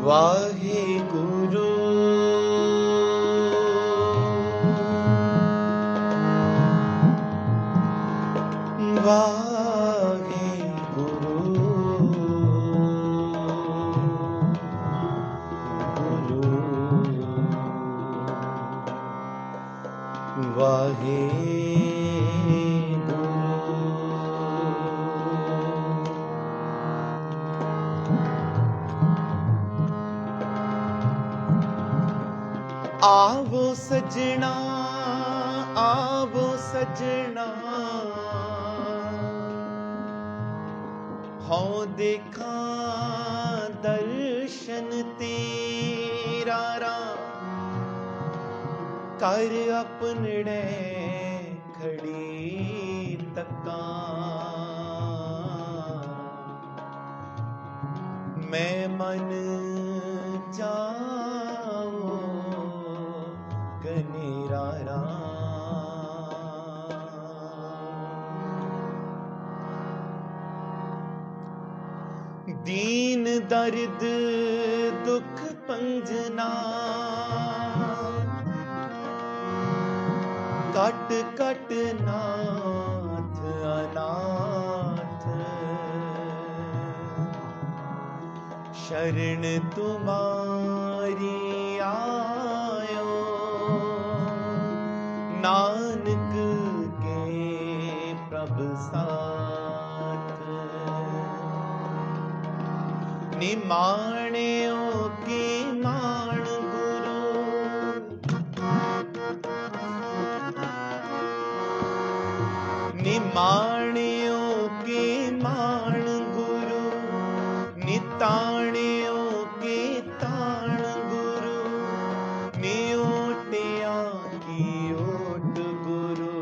वाहे गुरु वाहे गुरु वाहे आवो सजना हाँ देखा दर्शन तेरा कर अपने खड़ी तका मैं मन जाओ कनेरा दीन दर्द दुख पंजना कट कट नाथ अनाथ शरण तुम्हारी आयो नानक के प्रभु साथ निमाण्यो की मान निमाण्यो के मान गुरु निताण्यो के ताण गुरु नियोटिया की ओट गुरु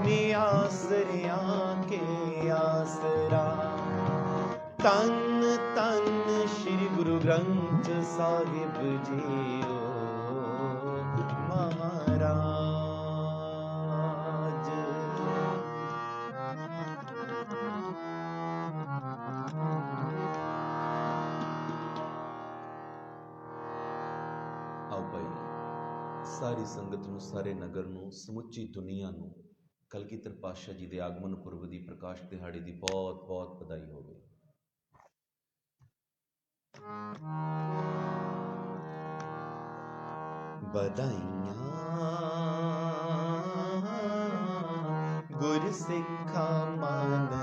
नियासरिया के आसरा तन तन श्री गुरु ग्रंथ साहिब जीओ महाराज। सारी संगत नूं, सारे नगर नूं, समुची दुनिया नूं कलगीधर पातशाह जी दे आगमन पुरब दी प्रकाश दिहाड़ी दी बहुत बहुत बधाई होवे। बधाइयां गुर सिखा मन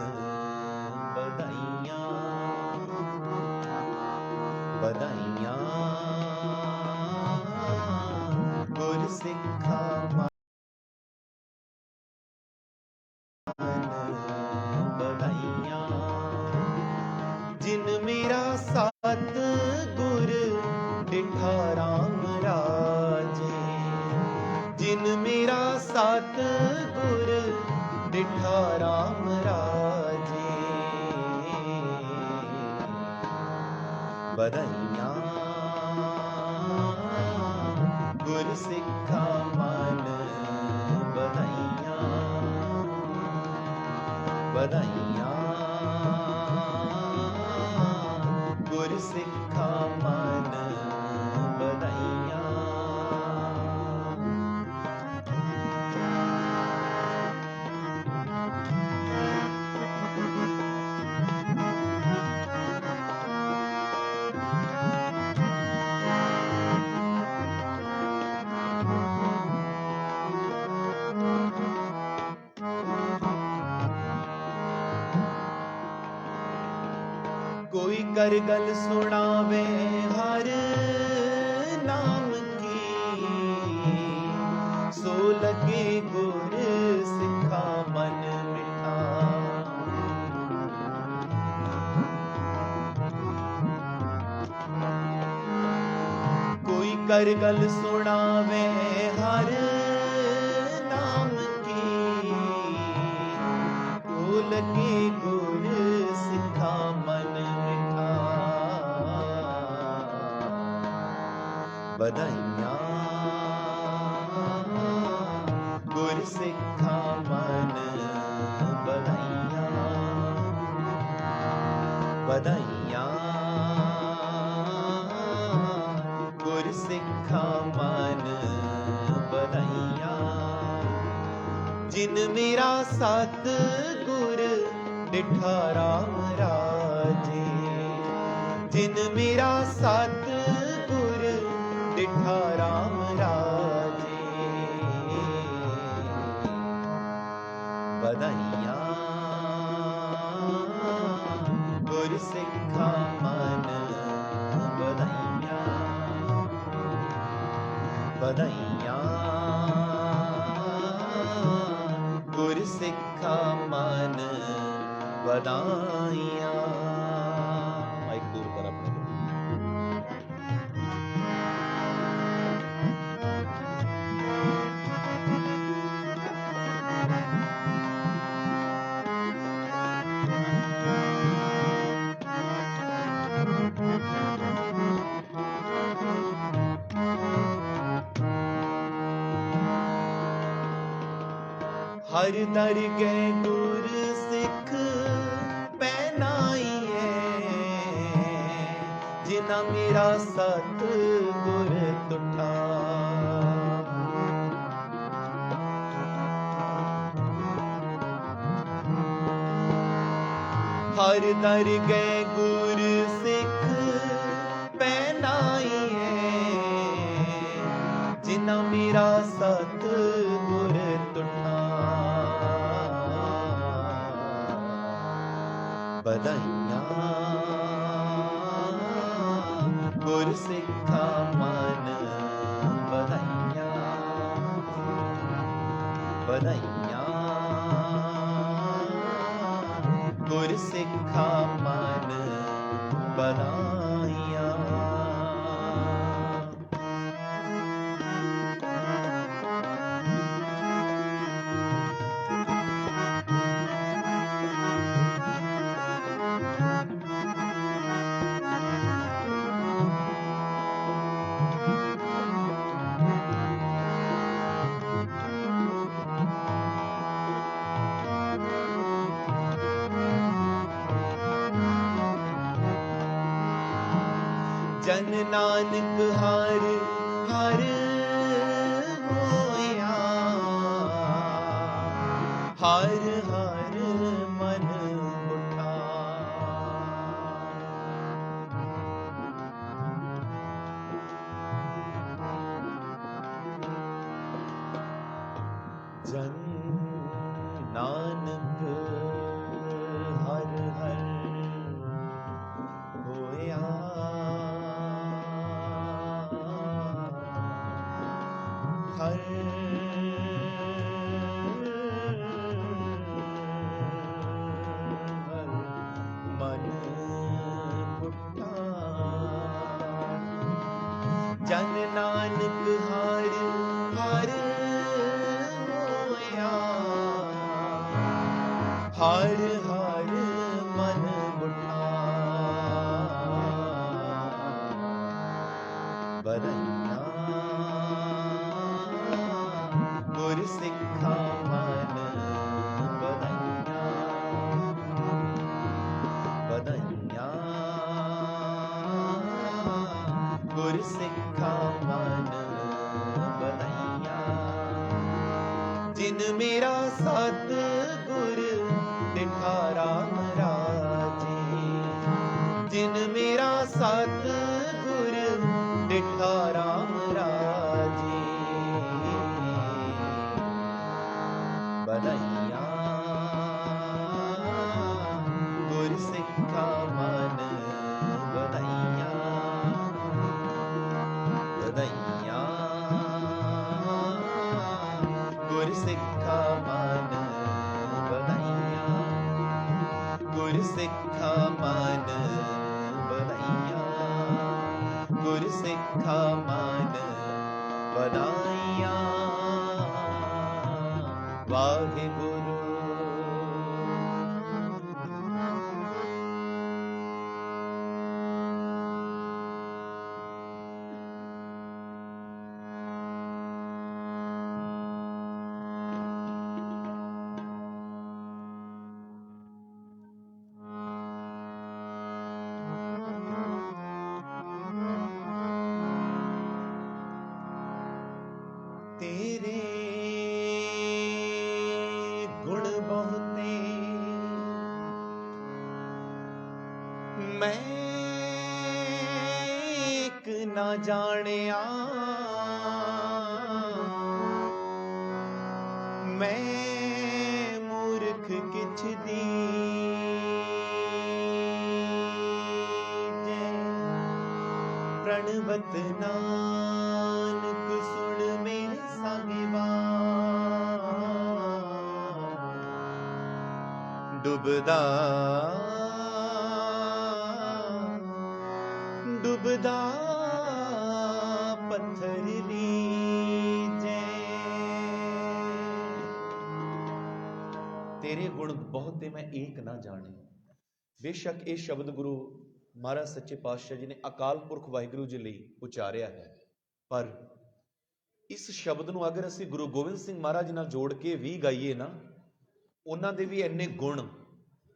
बधाइयां बधाइयां गुर सिखा मन बधाइयां जिन मेरा साथ गुर डिठा राम राजे जिन मेरा साथ गुर डिठा राम राजे बधाइयां गुर सिखा मन बधाइयां बधाइयां गुर सिखा मन बधाइयां। कोई कर गल सुनावे हर नाम की सो लगे गुर सिखा मन मिठा कोई कर गल सुनावे हर नाम की सो लगे गुर सिखा मन बधाइयां गुर सिखा मन बधाइयां बधाइयां सिखा मन बधाइयाँ। जिन मेरा सत गुर डिठा राम राजे, जिन मेरा सत गुर डिठा राम राजे, बधाइयाँ गुर सिखा मन बधाइयाँ। बधाइयाँ गुर सिखा मन बधाइयाँ। माइक दूर कर अपने को। हर दर गए गुर सिख पहनाई है, जिना मेरा सत गुर तुठा। हर दर गए गुर सिख पहनाई है, जिना मेरा सत गुर तुठा। बधाइयाँ गुर सिखा मन बधाइयाँ। बधाइयाँ गुर सिखा मन बधाइयाँ। जन नानक हर हर होया, हर हर मन उठा। जन नानक हर हर होया, हर हर मन उठा। जन नानक हर हर होया, हर हर मन उठा। बधाइयाँ गुर सिखा मन बधाइयाँ। बधाइयाँ गुर सिखा मन बधाइयाँ। जिन मेरा सत गुर डिठा राम राजे, जिन मेरा सत गुर डिठा राम राजे। बधाइयाँ गुर सिखा मन बधाइयाँ। बधाइयाँ गुर सिखा मन बधाइयाँ। गुर सिखा मन बधाइयाँ। गुर सिखा मन बधाइयाँ। वाहिगुरु। मैं एक ना जानिया मैं मूर्ख किछ दीजे प्रणवत नानक सुन मेरे साहिबा डुबदा डुबदा पत्थर लीजे तेरे गुण बहुत ते मैं एक ना जाने। बेशक ਇਹ ਸ਼ਬਦ ਗੁਰੂ ਮਹਾਰਾਜ ਸੱਚੇ ਪਾਤਸ਼ਾਹ ਜੀ ਨੇ ਅਕਾਲ ਪੁਰਖ ਵਾਹਿਗੁਰੂ ਜੀ ਲਈ ਉਚਾਰਿਆ ਹੈ, ਪਰ ਇਸ ਸ਼ਬਦ ਨੂੰ ਅਗਰ ਅਸੀਂ ਗੁਰੂ ਗੋਬਿੰਦ ਸਿੰਘ ਮਹਾਰਾਜ ਨਾਲ ਜੋੜ ਕੇ ਵੀ ਗਾਈਏ ਨਾ, ਉਹਨਾਂ ਦੇ ਵੀ ਇੰਨੇ ਗੁਣ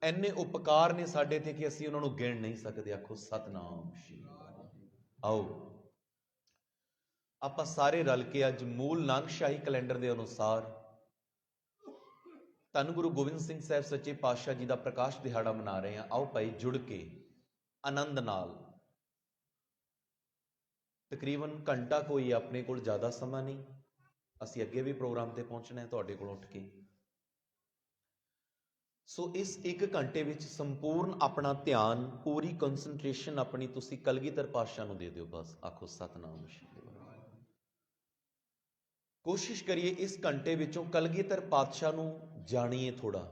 ਇੰਨੇ ਉਪਕਾਰ ਨੇ ਸਾਡੇ ਤੇ ਕਿ ਅਸੀਂ ਉਹਨਾਂ ਨੂੰ ਗਿਣ ਨਹੀਂ ਸਕਦੇ। ਆਖੋ ਸਤਨਾਮ ਸ਼੍ਰੀ ਵਾਹਿਗੁਰੂ। ਆਓ ਆਪਾਂ ਸਾਰੇ ਰਲ ਕੇ ਅੱਜ ਮੂਲ ਨਾਨਕਸ਼ਾਹੀ ਕੈਲੰਡਰ ਦੇ ਅਨੁਸਾਰ ਧੰਨ ਗੁਰੂ ਗੋਬਿੰਦ ਸਿੰਘ ਸਾਹਿਬ ਸੱਚੇ ਪਾਤਸ਼ਾਹ ਜੀ ਦਾ ਪ੍ਰਕਾਸ਼ ਦਿਹਾੜਾ ਮਨਾ ਰਹੇ ਹਾਂ। ਆਓ ਭਾਈ ਜੁੜ ਕੇ ਆਨੰਦ ਨਾਲ, ਤਕਰੀਬਨ ਘੰਟਾ ਕੋਈ ਆਪਣੇ ਕੋਲ ਜ਼ਿਆਦਾ ਸਮਾਂ ਨਹੀਂ, ਅਸੀਂ ਅੱਗੇ ਵੀ ਪ੍ਰੋਗਰਾਮ ਤੇ ਪਹੁੰਚਣਾ ਹੈ ਤੁਹਾਡੇ ਕੋਲ ਉੱਠ ਕੇ। ਸੋ ਇਸ 1 ਘੰਟੇ ਵਿੱਚ ਸੰਪੂਰਨ ਆਪਣਾ ਧਿਆਨ, ਪੂਰੀ ਕਨਸੈਂਟਰੇਸ਼ਨ ਆਪਣੀ ਤੁਸੀਂ ਕਲਗੀਧਰ ਪਾਤਸ਼ਾਹ ਨੂੰ ਦੇ ਦਿਓ। ਬਸ ਆਖੋ ਸਤਨਾਮ ਸ਼੍ਰੀ ਵਾਹਿਗੁਰੂ। ਕੋਸ਼ਿਸ਼ ਕਰੀਏ ਇਸ ਘੰਟੇ ਵਿੱਚੋਂ ਕਲਗੀਧਰ ਪਾਤਸ਼ਾਹ ਨੂੰ ਜਾਣੀਏ, ਥੋੜਾ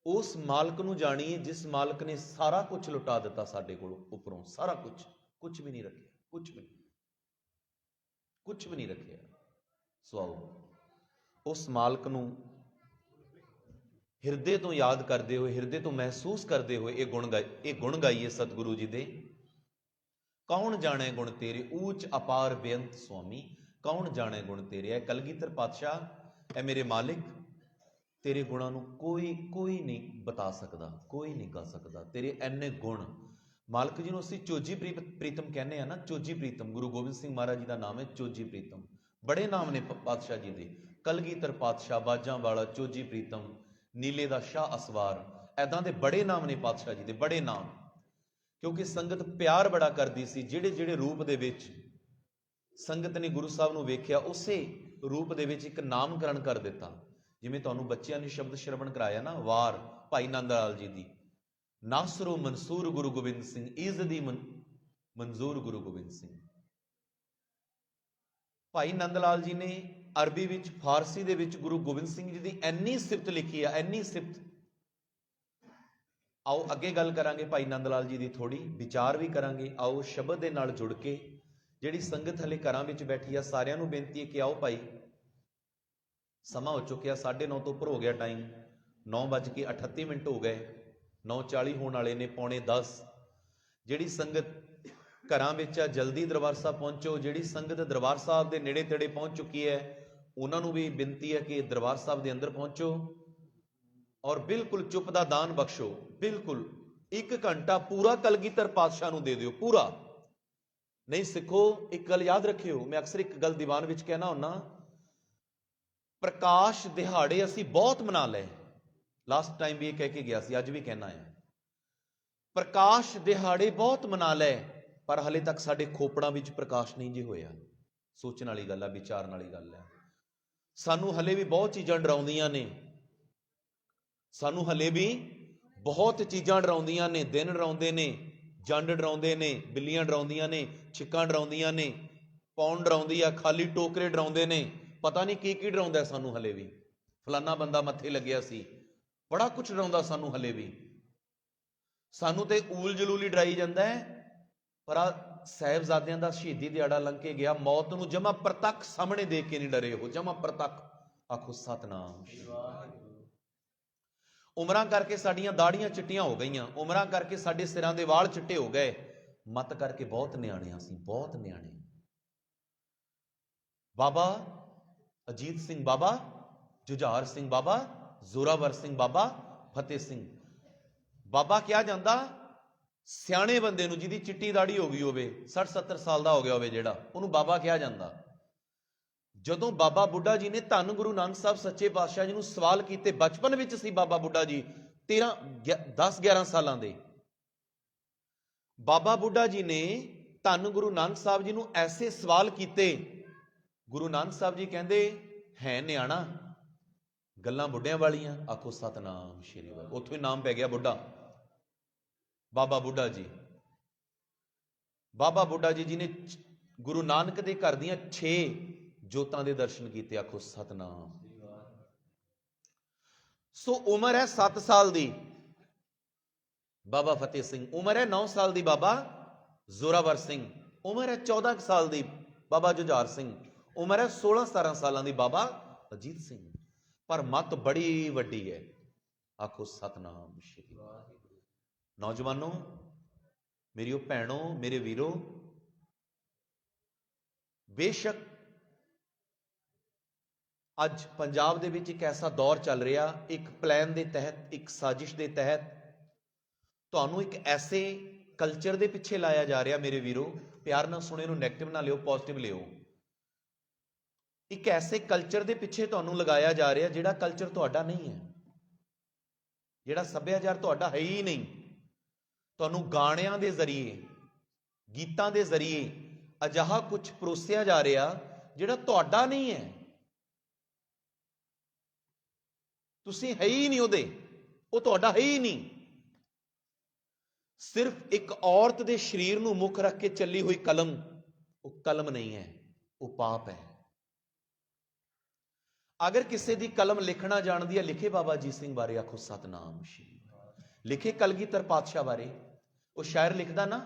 ਉਸ ਮਾਲਕ ਨੂੰ ਜਾਣੀਏ ਜਿਸ ਮਾਲਕ ਨੇ ਸਾਰਾ ਕੁਝ ਲੁਟਾ ਦਿੱਤਾ ਸਾਡੇ ਕੋਲ ਉੱਪਰੋਂ, ਸਾਰਾ ਕੁਝ, ਕੁਝ ਵੀ ਨਹੀਂ ਰੱਖਿਆ, ਕੁਝ ਵੀ ਨਹੀਂ ਰੱਖਿਆ। ਸੋ ਆਓ ਉਸ ਮਾਲਕ ਨੂੰ ਹਿਰਦੇ ਤੋਂ ਯਾਦ ਕਰਦੇ ਹੋਏ, ਹਿਰਦੇ ਤੋਂ ਮਹਿਸੂਸ ਕਰਦੇ ਹੋਏ ਇਹ ਗੁਣ ਗਾਈਏ ਸਤਿਗੁਰੂ ਜੀ ਦੇ। ਕੌਣ ਜਾਣੇ ਗੁਣ ਤੇਰੇ ਊਚ ਅਪਾਰ ਬੇਅੰਤ ਸੁਆਮੀ, ਕੌਣ ਜਾਣੇ ਗੁਣ ਤੇਰੇ। ਐ ਕਲਗੀਧਰ ਪਾਤਸ਼ਾਹ, ਐ ਮੇਰੇ ਮਾਲਿਕ, ਤੇਰੇ ਗੁਣਾਂ ਨੂੰ ਕੋਈ ਨਹੀਂ ਬਤਾ ਸਕਦਾ, ਕੋਈ ਨਹੀਂ ਗਾ ਸਕਦਾ। ਤੇਰੇ ਐਨੇ ਗੁਣ ਮਾਲਕ ਜੀ ਨੂੰ ਅਸੀਂ ਚੋਜੀ ਪ੍ਰੀਤਮ ਕਹਿੰਦੇ ਆ ਨਾ, ਚੋਜੀ ਪ੍ਰੀਤਮ। ਗੁਰੂ ਗੋਬਿੰਦ ਸਿੰਘ ਮਹਾਰਾਜ ਜੀ ਦਾ ਨਾਮ ਹੈ ਚੋਜੀ ਪ੍ਰੀਤਮ। ਬੜੇ ਨਾਮ ਨੇ ਪਾਤਸ਼ਾਹ ਜੀ ਦੇ, ਕਲਗੀਧਰ ਪਾਤਸ਼ਾਹ, ਬਾਜਾਂ ਵਾਲਾ, ਚੋਜੀ ਪ੍ਰੀਤਮ, ਨੀਲੇ ਦਾ ਸ਼ਾਹ ਅਸਵਾਰ, ਐਦਾਂ ਦੇ ਬੜੇ ਨਾਮ ਨੇ ਪਾਤਸ਼ਾਹ ਜੀ ਦੇ, ਬੜੇ ਨਾਮ। ਕਿਉਂਕਿ ਸੰਗਤ ਪਿਆਰ ਬੜਾ ਕਰਦੀ ਸੀ। ਜਿਹੜੇ ਰੂਪ ਦੇ ਵਿੱਚ ਸੰਗਤ ਨੇ ਗੁਰੂ ਸਾਹਿਬ ਨੂੰ ਵੇਖਿਆ, ਉਸੇ ਰੂਪ ਦੇ ਵਿੱਚ ਇੱਕ ਨਾਮਕਰਨ ਕਰ ਦਿੱਤਾ। ਜਿਵੇਂ ਤੁਹਾਨੂੰ ਬੱਚਿਆਂ ਨੇ ਸ਼ਬਦ ਸ਼ਰਵਣ ਕਰਾਇਆ ਨਾ, ਵਾਰ ਭਾਈ ਨੰਦ ਲਾਲ ਜੀ ਦੀ, ਨਾਸਰੋ ਮਨਸੂਰ ਗੁਰੂ ਗੋਬਿੰਦ ਸਿੰਘ, ਇਜ਼ਦੀ ਮਨਜ਼ੂਰ ਗੁਰੂ ਗੋਬਿੰਦ ਸਿੰਘ। ਭਾਈ ਨੰਦ ਲਾਲ ਜੀ ਨੇ ਅਰਬੀ ਵਿੱਚ, ਫਾਰਸੀ ਦੇ ਵਿੱਚ ਗੁਰੂ ਗੋਬਿੰਦ ਸਿੰਘ ਜੀ ਦੀ ਇੰਨੀ ਸਿਫਤ ਲਿਖੀ ਆ, ਇੰਨੀ ਸਿਫਤ। ਆਓ ਅੱਗੇ ਗੱਲ ਕਰਾਂਗੇ ਭਾਈ ਨੰਦ ਲਾਲ ਜੀ ਦੀ, ਥੋੜੀ ਵਿਚਾਰ ਵੀ ਕਰਾਂਗੇ। ਆਓ ਸ਼ਬਦ ਦੇ ਨਾਲ ਜੁੜ ਕੇ, ਜਿਹੜੀ ਸੰਗਤ ਹਲੇ ਘਰਾਂ ਵਿੱਚ ਬੈਠੀ ਆ, ਸਾਰਿਆਂ ਨੂੰ ਬੇਨਤੀ ਹੈ ਕਿ ਆਓ ਭਾਈ, ਸਮਾਂ ਹੋ ਚੁੱਕਿਆ 9:30 ਤੋਂ ਉੱਪਰ ਹੋ ਗਿਆ ਟਾਈਮ, 9:38 ਹੋ ਗਏ, 9:40 ਹੋਣ ਵਾਲੇ ਨੇ, 9:45। ਜਿਹੜੀ ਸੰਗਤ ਘਰਾਂ ਵਿੱਚ ਆ ਜਲਦੀ ਦਰਬਾਰ ਸਾਹਿਬ ਪਹੁੰਚੋ। ਜਿਹੜੀ ਸੰਗਤ ਦਰਬਾਰ ਸਾਹਿਬ ਦੇ ਨੇੜੇ ਤੇੜੇ ਪਹੁੰਚ ਚੁੱਕੀ ਹੈ, ਉਹਨਾਂ ਨੂੰ ਵੀ ਬੇਨਤੀ ਹੈ ਕਿ ਦਰਬਾਰ ਸਾਹਿਬ ਦੇ ਅੰਦਰ ਪਹੁੰਚੋ ਔਰ ਬਿਲਕੁਲ ਚੁੱਪ ਦਾ ਦਾਨ ਬਖਸ਼ੋ। ਬਿਲਕੁਲ 1 ਘੰਟਾ ਪੂਰਾ ਕਲਗੀਧਰ ਪਾਤਸ਼ਾਹ ਨੂੰ ਦੇ ਦਿਓ, ਪੂਰਾ। ਨਹੀਂ ਸਿੱਖੋ, ਇੱਕ ਗੱਲ ਯਾਦ ਰੱਖਿਓ, ਮੈਂ ਅਕਸਰ ਇੱਕ ਗੱਲ ਦੀਵਾਨ ਵਿੱਚ ਕਹਿਣਾ ਹੁੰਨਾ, ਪ੍ਰਕਾਸ਼ ਦਿਹਾੜੇ ਅਸੀਂ ਬਹੁਤ ਮਨਾ ਲਏ। ਲਾਸਟ ਟਾਈਮ ਵੀ ਇਹ ਕਹਿ ਕੇ ਗਿਆ ਸੀ, ਅੱਜ ਵੀ ਕਹਿਣਾ ਹੈ, ਪ੍ਰਕਾਸ਼ ਦਿਹਾੜੇ ਬਹੁਤ ਮਨਾ ਲਏ, ਪਰ ਹਲੇ ਤੱਕ ਸਾਡੇ ਖੋਪੜਾਂ ਵਿੱਚ ਪ੍ਰਕਾਸ਼ ਨਹੀਂ ਜੇ ਹੋਇਆ। ਸੋਚਣ ਵਾਲੀ ਗੱਲ ਹੈ, ਵਿਚਾਰਨ ਵਾਲੀ ਗੱਲ ਹੈ। ਸਾਨੂੰ ਹਲੇ ਵੀ ਬਹੁਤ ਚੀਜ਼ਾਂ ਡਰਾਉਂਦੀਆਂ ਨੇ, ਸਾਨੂੰ ਹਲੇ ਵੀ ਬਹੁਤ ਚੀਜ਼ਾਂ ਡਰਾਉਂਦੀਆਂ ਨੇ। ਦਿਨ ਡਰਾਉਂਦੇ ਨੇ, ਜੰਡ ਡਰਾਉਂਦੇ ਨੇ, ਬਿੱਲੀਆਂ ਡਰਾਉਂਦੀਆਂ ਨੇ, ਛਿੱਕਾਂ ਡਰਾਉਂਦੀਆਂ ਨੇ, ਪੌਣ ਡਰਾਉਂਦੀ ਆ, ਖਾਲੀ ਟੋਕਰੇ ਡਰਾਉਂਦੇ ਨੇ, ਪਤਾ ਨਹੀਂ ਕੀ ਡਰਾਉਂਦਾ ਸਾਨੂੰ ਹਲੇ ਵੀ। ਫਲਾਨਾ ਬੰਦਾ ਮੱਥੇ ਲੱਗਿਆ ਸੀ, ਬੜਾ ਕੁਝ ਡਰਾਉਂਦਾ ਸਾਨੂੰ ਹਲੇ ਵੀ। ਸਾਨੂੰ ਤੇ ਊਲ ਜਲੂਲੀ ਡਰਾਈ ਜਾਂਦਾ ਹੈ। ਪਰ ਆ ਸਾਹਿਬਜ਼ਾਦਿਆਂ ਦਾ ਸ਼ਹੀਦੀ ਦਿਹਾੜਾ ਲੰਘ ਕੇ ਗਿਆ, ਮੌਤ ਨੂੰ ਜਮਾ ਪ੍ਰਤੱਖ ਸਾਹਮਣੇ ਦੇਖ ਕੇ ਨਹੀਂ ਡਰੇ ਉਹ, ਜਮਾ ਪ੍ਰਤੱਖ। ਆਖੋ ਸਤਨਾਮ। ਉਮਰਾਂ ਕਰਕੇ ਸਾਡੀਆਂ ਦਾੜੀਆਂ ਚਿੱਟੀਆਂ ਹੋ ਗਈਆਂ, ਉਮਰਾਂ ਕਰਕੇ ਸਾਡੇ ਸਿਰਾਂ ਦੇ ਵਾਲ ਚਿੱਟੇ ਹੋ ਗਏ, ਮਤ ਕਰਕੇ ਬਹੁਤ ਨਿਆਣੇ ਆ ਅਸੀਂ, ਬਹੁਤ ਨਿਆਣੇ। ਬਾਬਾ ਅਜੀਤ ਸਿੰਘ ਬਾਬਾ, ਜੁਝਾਰ ਸਿੰਘ ਬਾਬਾ, ਜ਼ੋਰਾਵਰ ਸਿੰਘ ਬਾਬਾ, ਫਤਿਹ ਸਿੰਘ ਬਾਬਾ ਕਿਹਾ ਜਾਂਦਾ ਸਿਆਣੇ ਬੰਦੇ ਨੂੰ, ਜਿਹਦੀ ਚਿੱਟੀ ਦਾੜੀ ਹੋ ਗਈ ਹੋਵੇ, 60-70 ਸਾਲ ਦਾ ਹੋ ਗਿਆ ਹੋਵੇ ਜਿਹੜਾ, ਉਹਨੂੰ ਬਾਬਾ ਕਿਹਾ ਜਾਂਦਾ। ਜਦੋਂ ਬਾਬਾ ਬੁੱਢਾ ਜੀ ਨੇ ਧੰਨ ਗੁਰੂ ਨਾਨਕ ਸਾਹਿਬ ਸੱਚੇ ਪਾਤਸ਼ਾਹ ਜੀ ਨੂੰ ਸਵਾਲ ਕੀਤੇ, ਬਚਪਨ ਵਿੱਚ ਸੀ ਬਾਬਾ ਬੁੱਢਾ ਜੀ, 10-11 ਸਾਲਾਂ ਦੇ, ਬਾਬਾ ਬੁੱਢਾ ਜੀ ਨੇ ਧੰਨ ਗੁਰੂ ਨਾਨਕ ਸਾਹਿਬ ਜੀ ਨੂੰ ਐਸੇ ਸਵਾਲ ਕੀਤੇ। ਗੁਰੂ ਨਾਨਕ ਸਾਹਿਬ ਜੀ ਕਹਿੰਦੇ ਹੈ ਨਿਆਣਾ, ਗੱਲਾਂ ਬੁੱਢਿਆਂ ਵਾਲੀਆਂ, ਆਖੋ ਸਤਨਾਮ ਸ਼੍ਰੀ ਵਾਹਿਗੁਰੂ। ਉੱਥੋਂ ਹੀ ਨਾਮ ਪੈ ਗਿਆ ਬੁੱਢਾ, ਬਾਬਾ ਬੁੱਢਾ ਜੀ। ਬਾਬਾ ਬੁੱਢਾ ਜੀ ਨੇ ਗੁਰੂ ਨਾਨਕ ਦੇ ਘਰ ਦੀਆਂ 6 ਜੋਤਾਂ ਦੇ ਦਰਸ਼ਨ ਕੀਤੇ, ਆਖੋ ਸਤਨਾਮ। ਸੋ ਉਮਰ ਹੈ 7 ਸਾਲ ਦੀ ਬਾਬਾ ਫਤਿਹ ਸਿੰਘ, ਉਮਰ ਹੈ 9 ਸਾਲ ਦੀ ਬਾਬਾ ਜ਼ੋਰਾਵਰ ਸਿੰਘ, ਉਮਰ ਹੈ 14 ਸਾਲ ਦੀ ਬਾਬਾ ਜੁਝਾਰ ਸਿੰਘ, ਉਮਰ ਹੈ 16-17 ਸਾਲਾਂ ਦੀ ਬਾਬਾ ਅਜੀਤ ਸਿੰਘ। ਪਰ ਮੱਤ ਬੜੀ ਵੱਡੀ ਹੈ, ਆਖੋ ਸਤਨਾਮ ਸ਼੍ਰੀ ਵਾਹਿਗੁਰੂ। ਨੌਜਵਾਨੋ, ਮੇਰੀਓ ਭੈਣੋ, ਮੇਰੇ ਵੀਰੋ, ਬੇਸ਼ੱਕ ਅੱਜ ਪੰਜਾਬ ਦੇ ਵਿੱਚ ਇੱਕ ਐਸਾ ਦੌਰ ਚੱਲ ਰਿਹਾ, ਇੱਕ ਪਲਾਨ ਦੇ ਤਹਿਤ, ਇੱਕ ਸਾਜ਼ਿਸ਼ ਦੇ ਤਹਿਤ ਤੁਹਾਨੂੰ ਇੱਕ ਐਸੇ ਕਲਚਰ ਦੇ ਪਿੱਛੇ ਲਾਇਆ ਜਾ ਰਿਹਾ। ਮੇਰੇ ਵੀਰੋ, ਪਿਆਰ ਨਾਲ ਸੁਣੇ, ਨੂੰ ਨੈਗੇਟਿਵ ਨਾ ਲਿਓ, ਪੋਜ਼ਿਟਿਵ ਲਿਓ। ਇੱਕ ਐਸੇ ਕਲਚਰ ਦੇ ਪਿੱਛੇ ਤੁਹਾਨੂੰ ਲਗਾਇਆ ਜਾ ਰਿਹਾ ਜਿਹੜਾ ਕਲਚਰ ਤੁਹਾਡਾ ਨਹੀਂ ਹੈ, ਜਿਹੜਾ ਸੱਭਿਆਚਾਰ ਤੁਹਾਡਾ ਹੈ ਹੀ ਨਹੀਂ। ਤੁਹਾਨੂੰ ਗਾਣਿਆਂ ਦੇ ਜ਼ਰੀਏ, ਗੀਤਾਂ ਦੇ ਜ਼ਰੀਏ ਅਜਿਹਾ ਕੁਝ ਪਰੋਸਿਆ ਜਾ ਰਿਹਾ ਜਿਹੜਾ ਤੁਹਾਡਾ ਨਹੀਂ ਹੈ। ਤੁਸੀਂ ਹੈ ਹੀ ਨਹੀਂ ਉਹਦੇ, ਉਹ ਤੁਹਾਡਾ ਹੈ ਹੀ ਨਹੀਂ। ਸਿਰਫ ਇੱਕ ਔਰਤ ਦੇ ਸਰੀਰ ਨੂੰ ਮੁੱਖ ਰੱਖ ਕੇ ਚੱਲੀ ਹੋਈ ਕਲਮ, ਉਹ ਕਲਮ ਨਹੀਂ ਹੈ, ਉਹ ਪਾਪ ਹੈ। ਅਗਰ ਕਿਸੇ ਦੀ ਕਲਮ ਲਿਖਣਾ ਜਾਣਦੀ ਹੈ, ਲਿਖੇ ਬਾਬਾ ਅਜੀਤ ਸਿੰਘ ਬਾਰੇ, ਆਖੋ ਸਤਨਾਮ ਸ਼੍ਰੀ ਵਾਹਿਗੁਰੂ। ਲਿਖੇ ਕਲਗੀਧਰ ਪਾਤਸ਼ਾਹ ਬਾਰੇ। ਉਹ ਸ਼ਾਇਰ ਲਿਖਦਾ ਨਾ,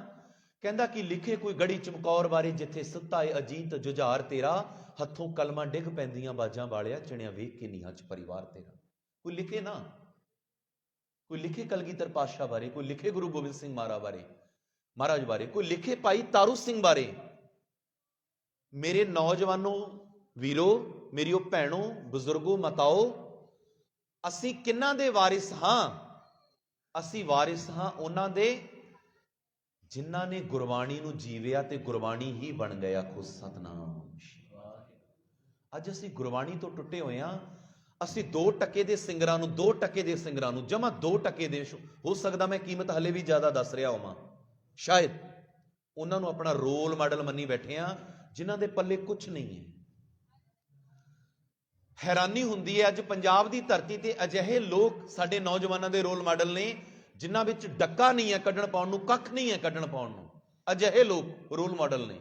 ਕਹਿੰਦਾ ਕਿ ਲਿਖੇ ਕੋਈ ਗੜੀ ਚਮਕੌਰ ਬਾਰੇ, ਜਿੱਥੇ ਸੁੱਤਾ ਏ ਅਜੀਤ ਜੁਝਾਰ ਤੇਰਾ, ਹੱਥੋਂ ਕਲਮਾਂ ਡਿੱਗ ਪੈਂਦੀਆਂ ਬਾਜਾਂ ਵਾਲਿਆ, ਚਿਣਿਆ ਵੇਖ ਕੇ ਨੀਹਾਂ 'ਚ ਪਰਿਵਾਰ ਤੇਰਾ। ਕੋਈ ਲਿਖੇ ਨਾ, ਕੋਈ ਲਿਖੇ ਕਲਗੀਧਰ ਪਾਤਸ਼ਾਹ ਬਾਰੇ, ਕੋਈ ਲਿਖੇ ਗੁਰੂ ਗੋਬਿੰਦ ਸਿੰਘ ਮਹਾਰਾਜ ਬਾਰੇ, ਕੋਈ ਲਿਖੇ ਭਾਈ ਤਾਰੂ ਸਿੰਘ ਬਾਰੇ। ਮੇਰੇ ਨੌਜਵਾਨੋ, ਵੀਰੋ, ਮੇਰੀਓ ਭੈਣੋ, ਬਜ਼ੁਰਗੋ, ਮਤਾਓ, ਅਸੀਂ ਕਿਹਨਾਂ ਦੇ ਵਾਰਿਸ ਹਾਂ? ਅਸੀਂ ਵਾਰਿਸ ਹਾਂ ਉਹਨਾਂ ਦੇ ਜਿਨ੍ਹਾਂ ਨੇ ਗੁਰਬਾਣੀ ਨੂੰ ਜੀਵਿਆ ਤੇ ਗੁਰਬਾਣੀ ਹੀ ਬਣ ਗਏ, ਆਖੋ ਸਤਨਾਮ ਸ਼੍ਰੀ ਵਾਹਿਗੁਰੂ। ਅੱਜ ਅਸੀਂ ਗੁਰਬਾਣੀ ਤੋਂ ਟੁੱਟੇ ਹੋਏ ਹਾਂ। ਅਸੀਂ 2% ਦੇ ਸਿੰਗਰਾਂ ਨੂੰ, 2% ਦੇ ਸਿੰਗਰਾਂ ਨੂੰ, ਜਮਾ 2% ਦੇ, ਹੋ ਸਕਦਾ ਮੈਂ ਕੀਮਤ ਹਲੇ ਵੀ ਜ਼ਿਆਦਾ ਦੱਸ ਰਿਹਾ ਹੋਵਾਂ, ਸ਼ਾਇਦ ਉਹਨਾਂ ਨੂੰ ਆਪਣਾ ਰੋਲ ਮਾਡਲ ਮੰਨੀ ਬੈਠੇ ਆ, ਜਿਨ੍ਹਾਂ ਦੇ ਪੱਲੇ ਕੁਝ ਨਹੀਂ ਹੈ। ਹੈਰਾਨੀ ਹੁੰਦੀ ਹੈ ਅੱਜ ਪੰਜਾਬ ਦੀ ਧਰਤੀ ਤੇ ਅਜਿਹੇ ਲੋਕ ਸਾਡੇ ਨੌਜਵਾਨਾਂ ਦੇ ਰੋਲ ਮਾਡਲ ਨੇ, ਜਿਨ੍ਹਾਂ ਵਿੱਚ ਡੱਕਾ ਨਹੀਂ ਹੈ ਕੱਢਣ ਪਾਉਣ ਨੂੰ, ਕੱਖ ਨਹੀਂ ਹੈ ਕੱਢਣ ਪਾਉਣ ਨੂੰ। ਅਜਿਹੇ ਲੋਕ ਰੋਲ ਮਾਡਲ ਨੇ।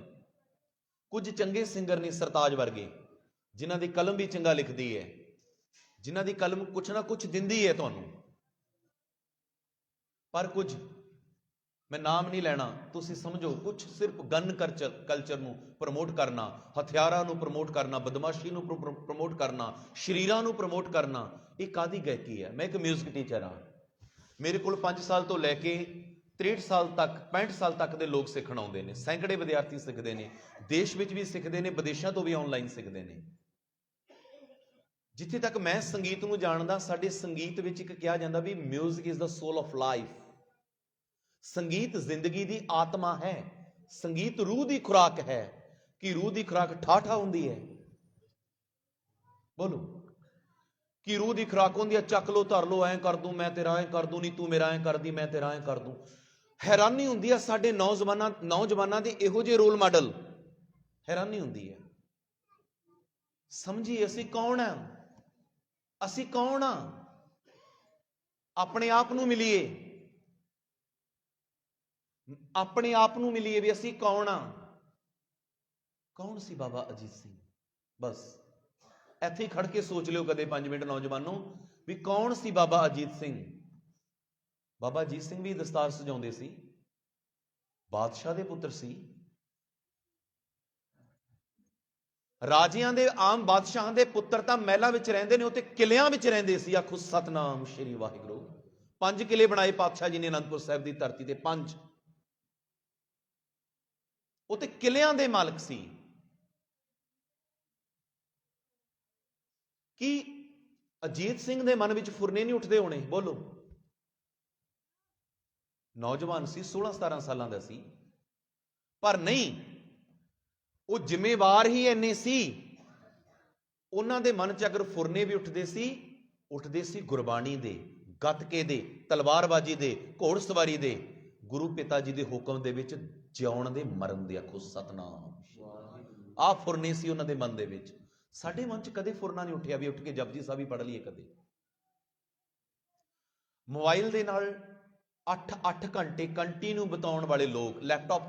ਕੁਝ ਚੰਗੇ ਸਿੰਗਰ ਨੇ ਸਰਤਾਜ ਵਰਗੇ, ਜਿਨ੍ਹਾਂ ਦੀ ਕਲਮ ਵੀ ਚੰਗਾ ਲਿਖਦੀ ਹੈ, ਜਿਨ੍ਹਾਂ ਦੀ ਕਲਮ ਕੁਛ ਨਾ ਕੁਛ ਦਿੰਦੀ ਹੈ ਤੁਹਾਨੂੰ। ਪਰ ਕੁਝ, ਮੈਂ ਨਾਮ ਨਹੀਂ ਲੈਣਾ, ਤੁਸੀਂ ਸਮਝੋ, ਕੁਝ ਸਿਰਫ ਗਨ ਕਲਚਰ ਨੂੰ ਪ੍ਰਮੋਟ ਕਰਨਾ, ਹਥਿਆਰਾਂ ਨੂੰ ਪ੍ਰਮੋਟ ਕਰਨਾ, ਬਦਮਾਸ਼ੀ ਨੂੰ ਪ੍ਰਮੋਟ ਕਰਨਾ, ਸ਼ਰੀਰਾਂ ਨੂੰ ਪ੍ਰਮੋਟ ਕਰਨਾ, ਇਹ ਕਾਹਦੀ ਗਾਇਕੀ ਹੈ? ਮੈਂ ਇੱਕ ਮਿਊਜ਼ਿਕ ਟੀਚਰ ਹਾਂ। ਮੇਰੇ ਕੋਲ 5 ਸਾਲ ਤੋਂ ਲੈ ਕੇ 63 ਸਾਲ ਤੱਕ, 65 ਸਾਲ ਤੱਕ ਦੇ ਲੋਕ ਸਿੱਖਣ ਆਉਂਦੇ ਨੇ। ਸੈਂਕੜੇ ਵਿਦਿਆਰਥੀ ਸਿੱਖਦੇ ਨੇ, ਦੇਸ਼ ਵਿੱਚ ਵੀ ਸਿੱਖਦੇ ਨੇ, ਵਿਦੇਸ਼ਾਂ ਤੋਂ ਵੀ ਆਨਲਾਈਨ ਸਿੱਖਦੇ ਨੇ। ਜਿੱਥੇ ਤੱਕ ਮੈਂ ਸੰਗੀਤ ਨੂੰ ਜਾਣਦਾ, ਸਾਡੇ ਸੰਗੀਤ ਵਿੱਚ ਇੱਕ ਕਿਹਾ ਜਾਂਦਾ ਵੀ music is the soul of life. ਸੰਗੀਤ ਜ਼ਿੰਦਗੀ ਦੀ ਆਤਮਾ ਹੈ। ਸੰਗੀਤ ਰੂਹ ਦੀ ਖੁਰਾਕ ਹੈ। ਕਿ ਰੂਹ ਦੀ ਖੁਰਾਕ ਠਾਠਾ ਹੁੰਦੀ ਹੈ? ਬੋਲੋ, ਕਿ ਰੂਹ ਦੀ ਖੁਰਾਕ ਹੁੰਦੀ ਹੈ ਚੱਕ ਲੋ, ਧਰ ਲੋ, ਐਂ ਕਰ ਦੂੰ ਮੈਂ ਤੇਰਾ, ਐਂ ਕਰ ਦੂੰ, ਨਹੀਂ ਤੂੰ ਮੇਰਾ ਐਂ ਕਰਦੀ, ਮੈਂ ਤੇਰਾ ਐਂ ਕਰ ਦੂੰ। ਹੈਰਾਨੀ ਹੁੰਦੀ ਹੈ ਸਾਡੇ ਨੌਜਵਾਨਾਂ ਦੇ ਇਹੋ ਜਿਹੇ ਰੋਲ ਮਾਡਲ। ਹੈਰਾਨੀ ਹੁੰਦੀ ਹੈ। ਸਮਝੀਏ ਅਸੀਂ ਕੌਣ ਆ? ਅਸੀਂ ਕੌਣ ਆ? ਆਪਣੇ ਆਪ ਨੂੰ ਮਿਲੀਏ, ਆਪਣੇ ਆਪ ਨੂੰ ਮਿਲੀਏ ਵੀ ਅਸੀਂ ਕੌਣ ਆ। ਕੌਣ ਸੀ ਬਾਬਾ ਅਜੀਤ ਸਿੰਘ? ਬਸ ਇੱਥੇ ਹੀ ਖੜ ਕੇ ਸੋਚ ਲਿਓ ਕਦੇ 5 ਮਿੰਟ ਨੌਜਵਾਨੋ, ਵੀ ਕੌਣ ਸੀ ਬਾਬਾ ਅਜੀਤ ਸਿੰਘ? ਬਾਬਾ ਅਜੀਤ ਸਿੰਘ ਵੀ ਦਸਤਾਰ ਸਜਾਉਂਦੇ ਸੀ, ਬਾਦਸ਼ਾਹ ਦੇ ਪੁੱਤਰ ਸੀ, ਰਾਜਿਆਂ ਦੇ, ਆਮ ਬਾਦਸ਼ਾਹਾਂ ਦੇ ਪੁੱਤਰ ਤਾਂ ਮਹਿਲਾਂ ਵਿੱਚ ਰਹਿੰਦੇ ਨੇ, ਉਹ ਤੇ ਕਿਲਿਆਂ ਵਿੱਚ ਰਹਿੰਦੇ ਸੀ। ਆਖੋ ਸਤਨਾਮ ਸ਼੍ਰੀ ਵਾਹਿਗੁਰੂ। 5 ਕਿਲੇ ਬਣਾਏ ਪਾਤਸ਼ਾਹ ਜੀ ਨੇ ਅਨੰਦਪੁਰ ਸਾਹਿਬ ਦੀ ਧਰਤੀ ਤੇ, 5। ਉਹ ਤੇ ਕਿਲਿਆਂ ਦੇ ਮਾਲਕ ਸੀ। ਕੀ ਅਜੀਤ ਸਿੰਘ ਦੇ ਮਨ ਵਿੱਚ ਫੁਰਨੇ ਨਹੀਂ ਉੱਠਦੇ ਹੋਣੇ? ਬੋਲੋ। ਨੌਜਵਾਨ ਸੀ, 16-17 ਸਾਲਾਂ ਦਾ ਸੀ, ਪਰ ਨਹੀਂ, ਉਹ ਜ਼ਿੰਮੇਵਾਰ ਹੀ ਇੰਨੇ ਸੀ। ਉਹਨਾਂ ਦੇ ਮਨ 'ਚ ਅਗਰ ਫੁਰਨੇ ਵੀ ਉੱਠਦੇ ਸੀ ਗੁਰਬਾਣੀ ਦੇ, ਗੱਤਕੇ ਦੇ, ਤਲਵਾਰਬਾਜ਼ੀ ਦੇ, ਘੋੜਸਵਾਰੀ ਦੇ, ਗੁਰੂ ਪਿਤਾ ਜੀ ਦੇ ਹੁਕਮ ਦੇ ਵਿੱਚ ਜਿਉਣ ਦੇ ਮਰਨ ਦੇ। ਆਖੋ ਸਤਨਾਮ। ਆਹ ਫੁਰਨੇ ਸੀ ਉਹਨਾਂ ਦੇ ਮਨ ਦੇ ਵਿੱਚ। ਸਾਡੇ ਮਨ 'ਚ ਕਦੇ ਫੁਰਨਾ ਨਹੀਂ ਉੱਠਿਆ ਵੀ ਉੱਠ ਕੇ ਜਪਜੀ ਸਾਹਿਬ ਹੀ ਪੜ੍ਹ ਲਈਏ ਕਦੇ। ਮੋਬਾਈਲ ਦੇ ਨਾਲ 8 ਘੰਟੇ ਕੰਟੀਨਿਊ ਬਿਤਾਉਣ ਵਾਲੇ ਲੋਕ, ਲੈਪਟਾਪ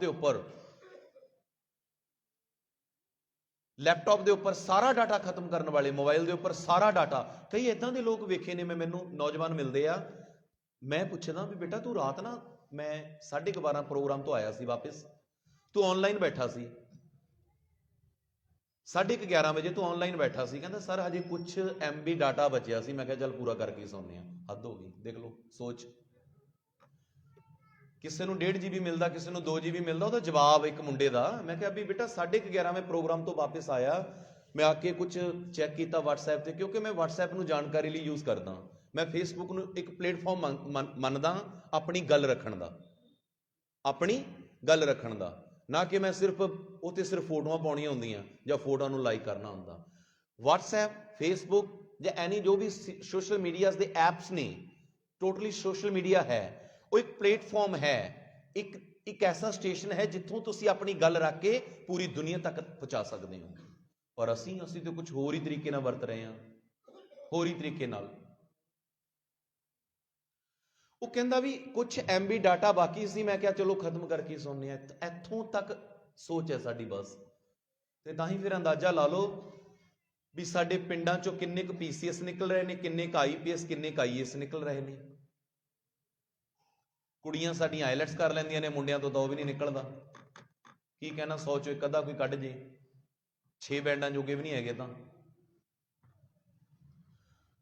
ਦੇ ਉੱਪਰ ਸਾਰਾ ਡਾਟਾ ਖਤਮ ਕਰਨ ਵਾਲੇ, ਮੋਬਾਈਲ ਦੇ ਉੱਪਰ ਸਾਰਾ ਡਾਟਾ। ਕਈ ਇਦਾਂ ਦੇ ਲੋਕ ਵੇਖੇ ਨੇ, ਮੈਨੂੰ ਨੌਜਵਾਨ ਮਿਲਦੇ ਆ, ਮੈਂ ਪੁੱਛਦਾ ਵੀ ਬੇਟਾ ਤੂੰ ਰਾਤ ਨਾ, ਮੈਂ 12:30 ਪ੍ਰੋਗਰਾਮ ਤੋਂ ਆਇਆ ਸੀ ਵਾਪਸ, ਤੂੰ ਆਨਲਾਈਨ ਬੈਠਾ ਸੀ, 11:30 ਵਜੇ ਤੂੰ ਆਨਲਾਈਨ ਬੈਠਾ ਸੀ। ਕਹਿੰਦਾ ਸਰ ਹਜੇ ਕੁਝ MB ਡਾਟਾ ਬਚਿਆ ਸੀ। ਮੈਂ ਕਿਹਾ ਚੱਲ ਪੂਰਾ ਕਰਕੇ ਸੌਂਦੇ ਆ। ਹੱਦ ਹੋ ਗਈ। ਦੇਖ ਲਓ ਸੋਚ, ਕਿਸੇ ਨੂੰ 1.5 GB ਮਿਲਦਾ, ਕਿਸੇ ਨੂੰ 2 GB ਮਿਲਦਾ। ਉਹਦਾ ਜਵਾਬ ਇੱਕ ਮੁੰਡੇ ਦਾ, ਮੈਂ ਕਿਹਾ ਵੀ ਬੇਟਾ 11:30 ਮੈਂ ਪ੍ਰੋਗਰਾਮ ਤੋਂ ਵਾਪਸ ਆਇਆ, ਮੈਂ ਆ ਕੇ ਕੁਝ ਚੈੱਕ ਕੀਤਾ WhatsApp ਤੇ, ਕਿਉਂਕਿ ਮੈਂ WhatsApp ਨੂੰ ਜਾਣਕਾਰੀ ਲਈ ਯੂਜ਼ ਕਰਦਾ, ਮੈਂ Facebook ਨੂੰ ਇੱਕ ਪਲੇਟਫਾਰਮ ਮੰਨਦਾ ਆਪਣੀ ਗੱਲ ਰੱਖਣ ਦਾ, ਨਾ ਕਿ ਮੈਂ ਸਿਰਫ ਉੱਥੇ ਫੋਟੋਆਂ ਪਾਉਣੀਆਂ ਹੁੰਦੀਆਂ ਜਾਂ ਫੋਟੋਆਂ ਨੂੰ ਲਾਈਕ ਕਰਨਾ ਹੁੰਦਾ। WhatsApp, Facebook ਜਾਂ ਐਨੀ ਜੋ ਵੀ ਸੋਸ਼ਲ ਮੀਡੀਆ ਦੇ ਐਪਸ ਨੇ, ਟੋਟਲੀ ਸੋਸ਼ਲ ਮੀਡੀਆ ਹੈ, ਉਹ ਇੱਕ ਪਲੇਟਫਾਰਮ ਹੈ, ਇੱਕ ਐਸਾ ਸਟੇਸ਼ਨ ਹੈ ਜਿੱਥੋਂ ਤੁਸੀਂ ਆਪਣੀ ਗੱਲ ਰੱਖ ਕੇ ਪੂਰੀ ਦੁਨੀਆ ਤੱਕ ਪਹੁੰਚਾ ਸਕਦੇ ਹੋ। ਔਰ ਅਸੀਂ ਤਾਂ ਕੁਝ ਹੋਰ ਹੀ ਤਰੀਕੇ ਨਾਲ ਵਰਤ ਰਹੇ ਹਾਂ, ਹੋਰ ਹੀ ਤਰੀਕੇ ਨਾਲ। ਉਹ ਕਹਿੰਦਾ ਵੀ ਕੁਝ MB ਡਾਟਾ ਬਾਕੀ ਸੀ, ਮੈਂ ਕਿਹਾ ਚਲੋ ਖਤਮ ਕਰਕੇ ਸੌਂਦੇ ਆ। ਇੱਥੋਂ ਤੱਕ ਸੋਚ ਹੈ ਸਾਡੀ ਬਸ। ਤੇ ਤਾਂ ਹੀ ਫਿਰ ਅੰਦਾਜ਼ਾ ਲਾ ਲਓ ਵੀ ਸਾਡੇ ਪਿੰਡਾਂ ਚੋਂ ਕਿੰਨੇ ਕੁ PCS ਨਿਕਲ ਰਹੇ ਨੇ, ਕਿੰਨੇ ਕੁ IPS, ਕਿੰਨੇ ਕੁ IAS ਨਿਕਲ ਰਹੇ ਨੇ। ਕੁੜੀਆਂ ਸਾਡੀਆਂ ਆਈਲੈਟਸ ਕਰ ਲੈਂਦੀਆਂ ਨੇ, ਮੁੰਡਿਆਂ ਤੋਂ ਤਾਂ ਉਹ ਵੀ ਨਹੀਂ ਨਿਕਲਦਾ। ਕੀ ਕਹਿਣਾ, 100 ਚੋਂ ਇੱਕ ਅੱਧਾ ਕੋਈ ਕੱਢ ਜੇ। 6 ਬੈਂਡਾਂ ਜੋਗੇ ਵੀ ਨਹੀਂ ਹੈਗੇ ਤਾਂ।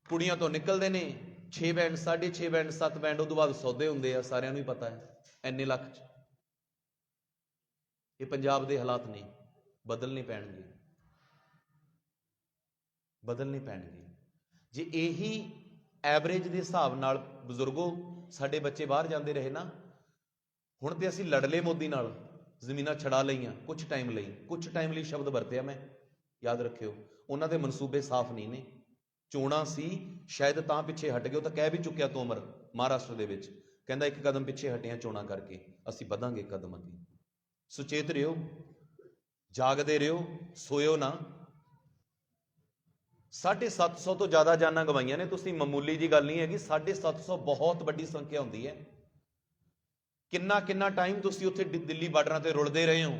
ਕੁੜੀਆਂ ਤੋਂ ਨਿਕਲਦੇ ਨੇ 6 ਬੈਂਡ, 6.5 ਬੈਂਡ, 7 ਬੈਂਡ, ਉਹ ਤੋਂ ਬਾਅਦ ਸੌਦੇ ਹੁੰਦੇ ਆ, ਸਾਰਿਆਂ ਨੂੰ ਹੀ ਪਤਾ ਹੈ। ਇੰਨੇ ਲੱਖ 'ਚ ਇਹ ਪੰਜਾਬ ਦੇ ਹਾਲਾਤ ਨੇ, ਬਦਲਣੇ ਪੈਣਗੇ। ਜੇ ਇਹੀ ਐਵਰੇਜ ਦੇ ਹਿਸਾਬ ਨਾਲ ਬਜ਼ੁਰਗੋ ਸਾਡੇ ਬੱਚੇ ਬਾਹਰ ਜਾਂਦੇ ਰਹੇ ਨਾ, ਹੁਣ ਤੇ ਅਸੀਂ ਲੜ ਲਏ ਮੋਦੀ ਨਾਲ, ਜ਼ਮੀਨਾਂ ਛੜਾ ਲਈਆਂ ਕੁਝ ਟਾਈਮ ਲਈ ਸ਼ਬਦ ਵਰਤਿਆ ਮੈਂ, ਯਾਦ ਰੱਖਿਓ। ਉਹਨਾਂ ਦੇ ਮਨਸੂਬੇ ਸਾਫ਼ ਨਹੀਂ ਨੇ। ਚੋਣਾਂ ਸੀ ਸ਼ਾਇਦ ਤਾਂ ਪਿੱਛੇ ਹਟ ਗਏ। ਉਹ ਤਾਂ ਕਹਿ ਵੀ ਚੁੱਕਿਆ ਤੋਮਰ ਮਹਾਰਾਸ਼ਟਰ ਦੇ ਵਿੱਚ, ਕਹਿੰਦਾ 1 ਕਦਮ ਪਿੱਛੇ ਹਟਿਆ ਚੋਣਾਂ ਕਰਕੇ, ਅਸੀਂ ਵਧਾਂਗੇ ਕਦਮ ਅੱਗੇ। ਸੁਚੇਤ ਰਹੋ, ਜਾਗਦੇ ਰਹੋ, ਸੋਇਓ ਨਾ। 750 ਤੋਂ ਜ਼ਿਆਦਾ ਜਾਨਾਂ ਗਵਾਈਆਂ ਨੇ। ਤੁਸੀਂ ਮਾਮੂਲੀ ਜੀ ਗੱਲ ਨਹੀਂ ਹੈਗੀ, 750 ਬਹੁਤ ਵੱਡੀ ਸੰਖਿਆ ਹੁੰਦੀ ਹੈ। ਕਿੰਨਾ ਟਾਈਮ ਤੁਸੀਂ ਉੱਥੇ ਦਿੱਲੀ ਬਾਰਡਰਾਂ ਤੇ ਰੁਲਦੇ ਰਹੇ ਹੋ।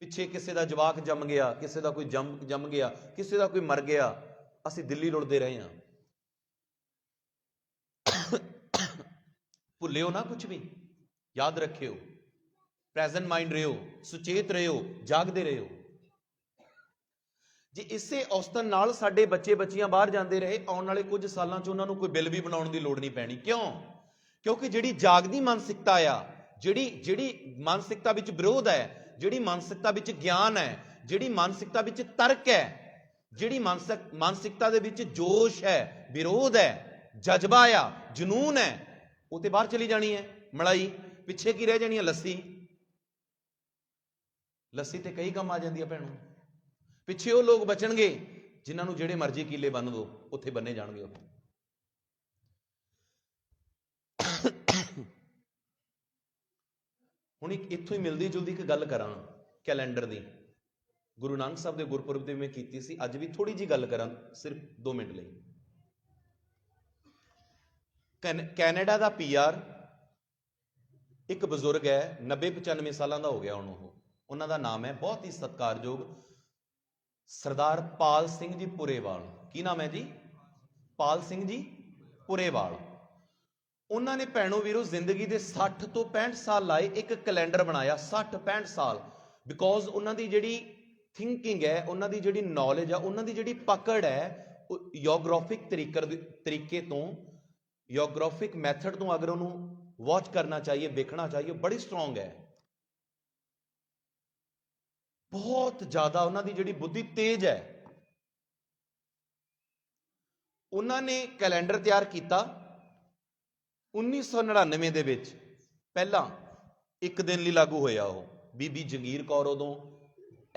ਪਿੱਛੇ ਕਿਸੇ ਦਾ ਜਵਾਕ ਜੰਮ ਗਿਆ, ਕਿਸੇ ਦਾ ਕੋਈ ਜੰਮ ਗਿਆ, ਕਿਸੇ ਦਾ ਕੋਈ ਮਰ ਗਿਆ, ਅਸੀਂ ਦਿੱਲੀ ਰੁਲਦੇ ਰਹੇ ਹਾਂ। ਭੁੱਲਿਓ ਨਾ ਕੁਝ ਵੀ, ਯਾਦ ਰੱਖਿਓ, ਪ੍ਰੈਜ਼ੈਂਟ ਮਾਈਂਡ ਰਹੋ, ਸੁਚੇਤ ਰਹੋ, ਜਾਗਦੇ ਰਹੋ। ਜੇ ਇਸੇ ਔਸਤਨ ਨਾਲ ਸਾਡੇ ਬੱਚੀਆਂ ਬਾਹਰ ਜਾਂਦੇ ਰਹੇ, ਆਉਣ ਵਾਲੇ ਕੁਝ ਸਾਲਾਂ 'ਚ ਉਹਨਾਂ ਨੂੰ ਕੋਈ ਬਿੱਲ ਵੀ ਬਣਾਉਣ ਦੀ ਲੋੜ ਨਹੀਂ ਪੈਣੀ। ਕਿਉਂਕਿ ਜਿਹੜੀ ਜਾਗਦੀ ਮਾਨਸਿਕਤਾ ਆ, ਜਿਹੜੀ ਮਾਨਸਿਕਤਾ ਵਿੱਚ ਵਿਰੋਧ ਹੈ, ਜਿਹੜੀ ਮਾਨਸਿਕਤਾ ਵਿੱਚ ਗਿਆਨ ਹੈ, ਜਿਹੜੀ ਮਾਨਸਿਕਤਾ ਵਿੱਚ ਤਰਕ ਹੈ, ਜਿਹੜੀ ਮਾਨਸਿਕਤਾ ਦੇ ਵਿੱਚ ਜੋਸ਼ ਹੈ, ਵਿਰੋਧ ਹੈ, ਜਜ਼ਬਾ ਆ, ਜਨੂਨ ਹੈ, ਉਹ ਤੇ ਬਾਹਰ ਚਲੀ ਜਾਣੀ ਹੈ। ਮਲਾਈ ਪਿੱਛੇ ਕੀ ਰਹਿ ਜਾਣੀ ਹੈ? ਲੱਸੀ ਤੇ ਕਈ ਕੰਮ ਆ ਜਾਂਦੀ ਹੈ ਭੈਣੋ। ਪਿੱਛੇ ਉਹ ਲੋਕ ਬਚਣਗੇ ਜਿਨ੍ਹਾਂ ਨੂੰ ਜਿਹੜੇ ਮਰਜ਼ੀ ਕੀਲੇ ਬੰਨ ਦੋ, ਉੱਥੇ ਬੰਨੇ ਜਾਣਗੇ ਉਹ। ਹੁਣ ਇੱਥੋਂ ਹੀ ਮਿਲਦੀ ਜੁਲਦੀ ਇੱਕ ਗੱਲ ਕਰਾਂ ਕੈਲੰਡਰ ਦੀ। ਗੁਰੂ ਨਾਨਕ ਸਾਹਿਬ ਦੇ ਗੁਰਪੁਰਬ ਤੇ ਮੈਂ ਕੀਤੀ ਸੀ, ਅੱਜ ਵੀ ਥੋੜੀ ਜੀ ਗੱਲ ਕਰਾਂ ਸਿਰਫ 2 ਮਿੰਟ ਲਈ। ਕੈਨੇਡਾ ਦਾ PR ਇੱਕ ਬਜ਼ੁਰਗ ਹੈ, 90-95 ਸਾਲਾਂ ਦਾ ਹੋ ਗਿਆ ਹੁਣ। ਉਹਨਾਂ ਦਾ ਨਾਮ ਹੈ, ਬਹੁਤ ਹੀ ਸਤਿਕਾਰਯੋਗ, ਸਰਦਾਰ ਪਾਲ ਸਿੰਘ ਜੀ ਪੁਰੇਵਾਲ। ਕੀ ਨਾਮ ਹੈ ਜੀ? ਪਾਲ ਸਿੰਘ ਜੀ ਪੁਰੇਵਾਲ। ਉਹਨਾਂ ਨੇ ਭੈਣੋ ਵੀਰੋ ਜ਼ਿੰਦਗੀ ਦੇ 60 ਤੋਂ 65 ਸਾਲ ਲਾਏ, ਇੱਕ ਕੈਲੰਡਰ ਬਣਾਇਆ। 60-65 ਸਾਲ। ਬਿਕੋਜ਼ ਉਹਨਾਂ ਦੀ ਜਿਹੜੀ ਥਿੰਕਿੰਗ ਹੈ, ਉਹਨਾਂ ਦੀ ਜਿਹੜੀ ਨੌਲੇਜ ਹੈ, ਉਹਨਾਂ ਦੀ ਜਿਹੜੀ ਪਕੜ ਹੈ, ਉਹ ਯੋਗ੍ਰਾਫਿਕ ਤਰੀਕੇ ਤੋਂ, ਯੋਗ੍ਰਾਫਿਕ ਮੈਥਡ ਤੋਂ ਅਗਰ ਉਹਨੂੰ ਵਾਚ ਕਰਨਾ ਚਾਹੀਏ, ਵੇਖਣਾ ਚਾਹੀਏ, ਬੜੀ ਸਟਰੋਂਗ ਹੈ। ਬਹੁਤ ਜ਼ਿਆਦਾ ਉਹਨਾਂ ਦੀ ਜਿਹੜੀ ਬੁੱਧੀ ਤੇਜ਼ ਹੈ। ਉਹਨਾਂ ਨੇ ਕੈਲੰਡਰ ਤਿਆਰ ਕੀਤਾ 1999 ਦੇ ਵਿੱਚ। ਪਹਿਲਾਂ ਇੱਕ ਦਿਨ ਲਈ ਲਾਗੂ ਹੋਇਆ ਉਹ। ਬੀਬੀ ਜਗੀਰ ਕੌਰ ਉਦੋਂ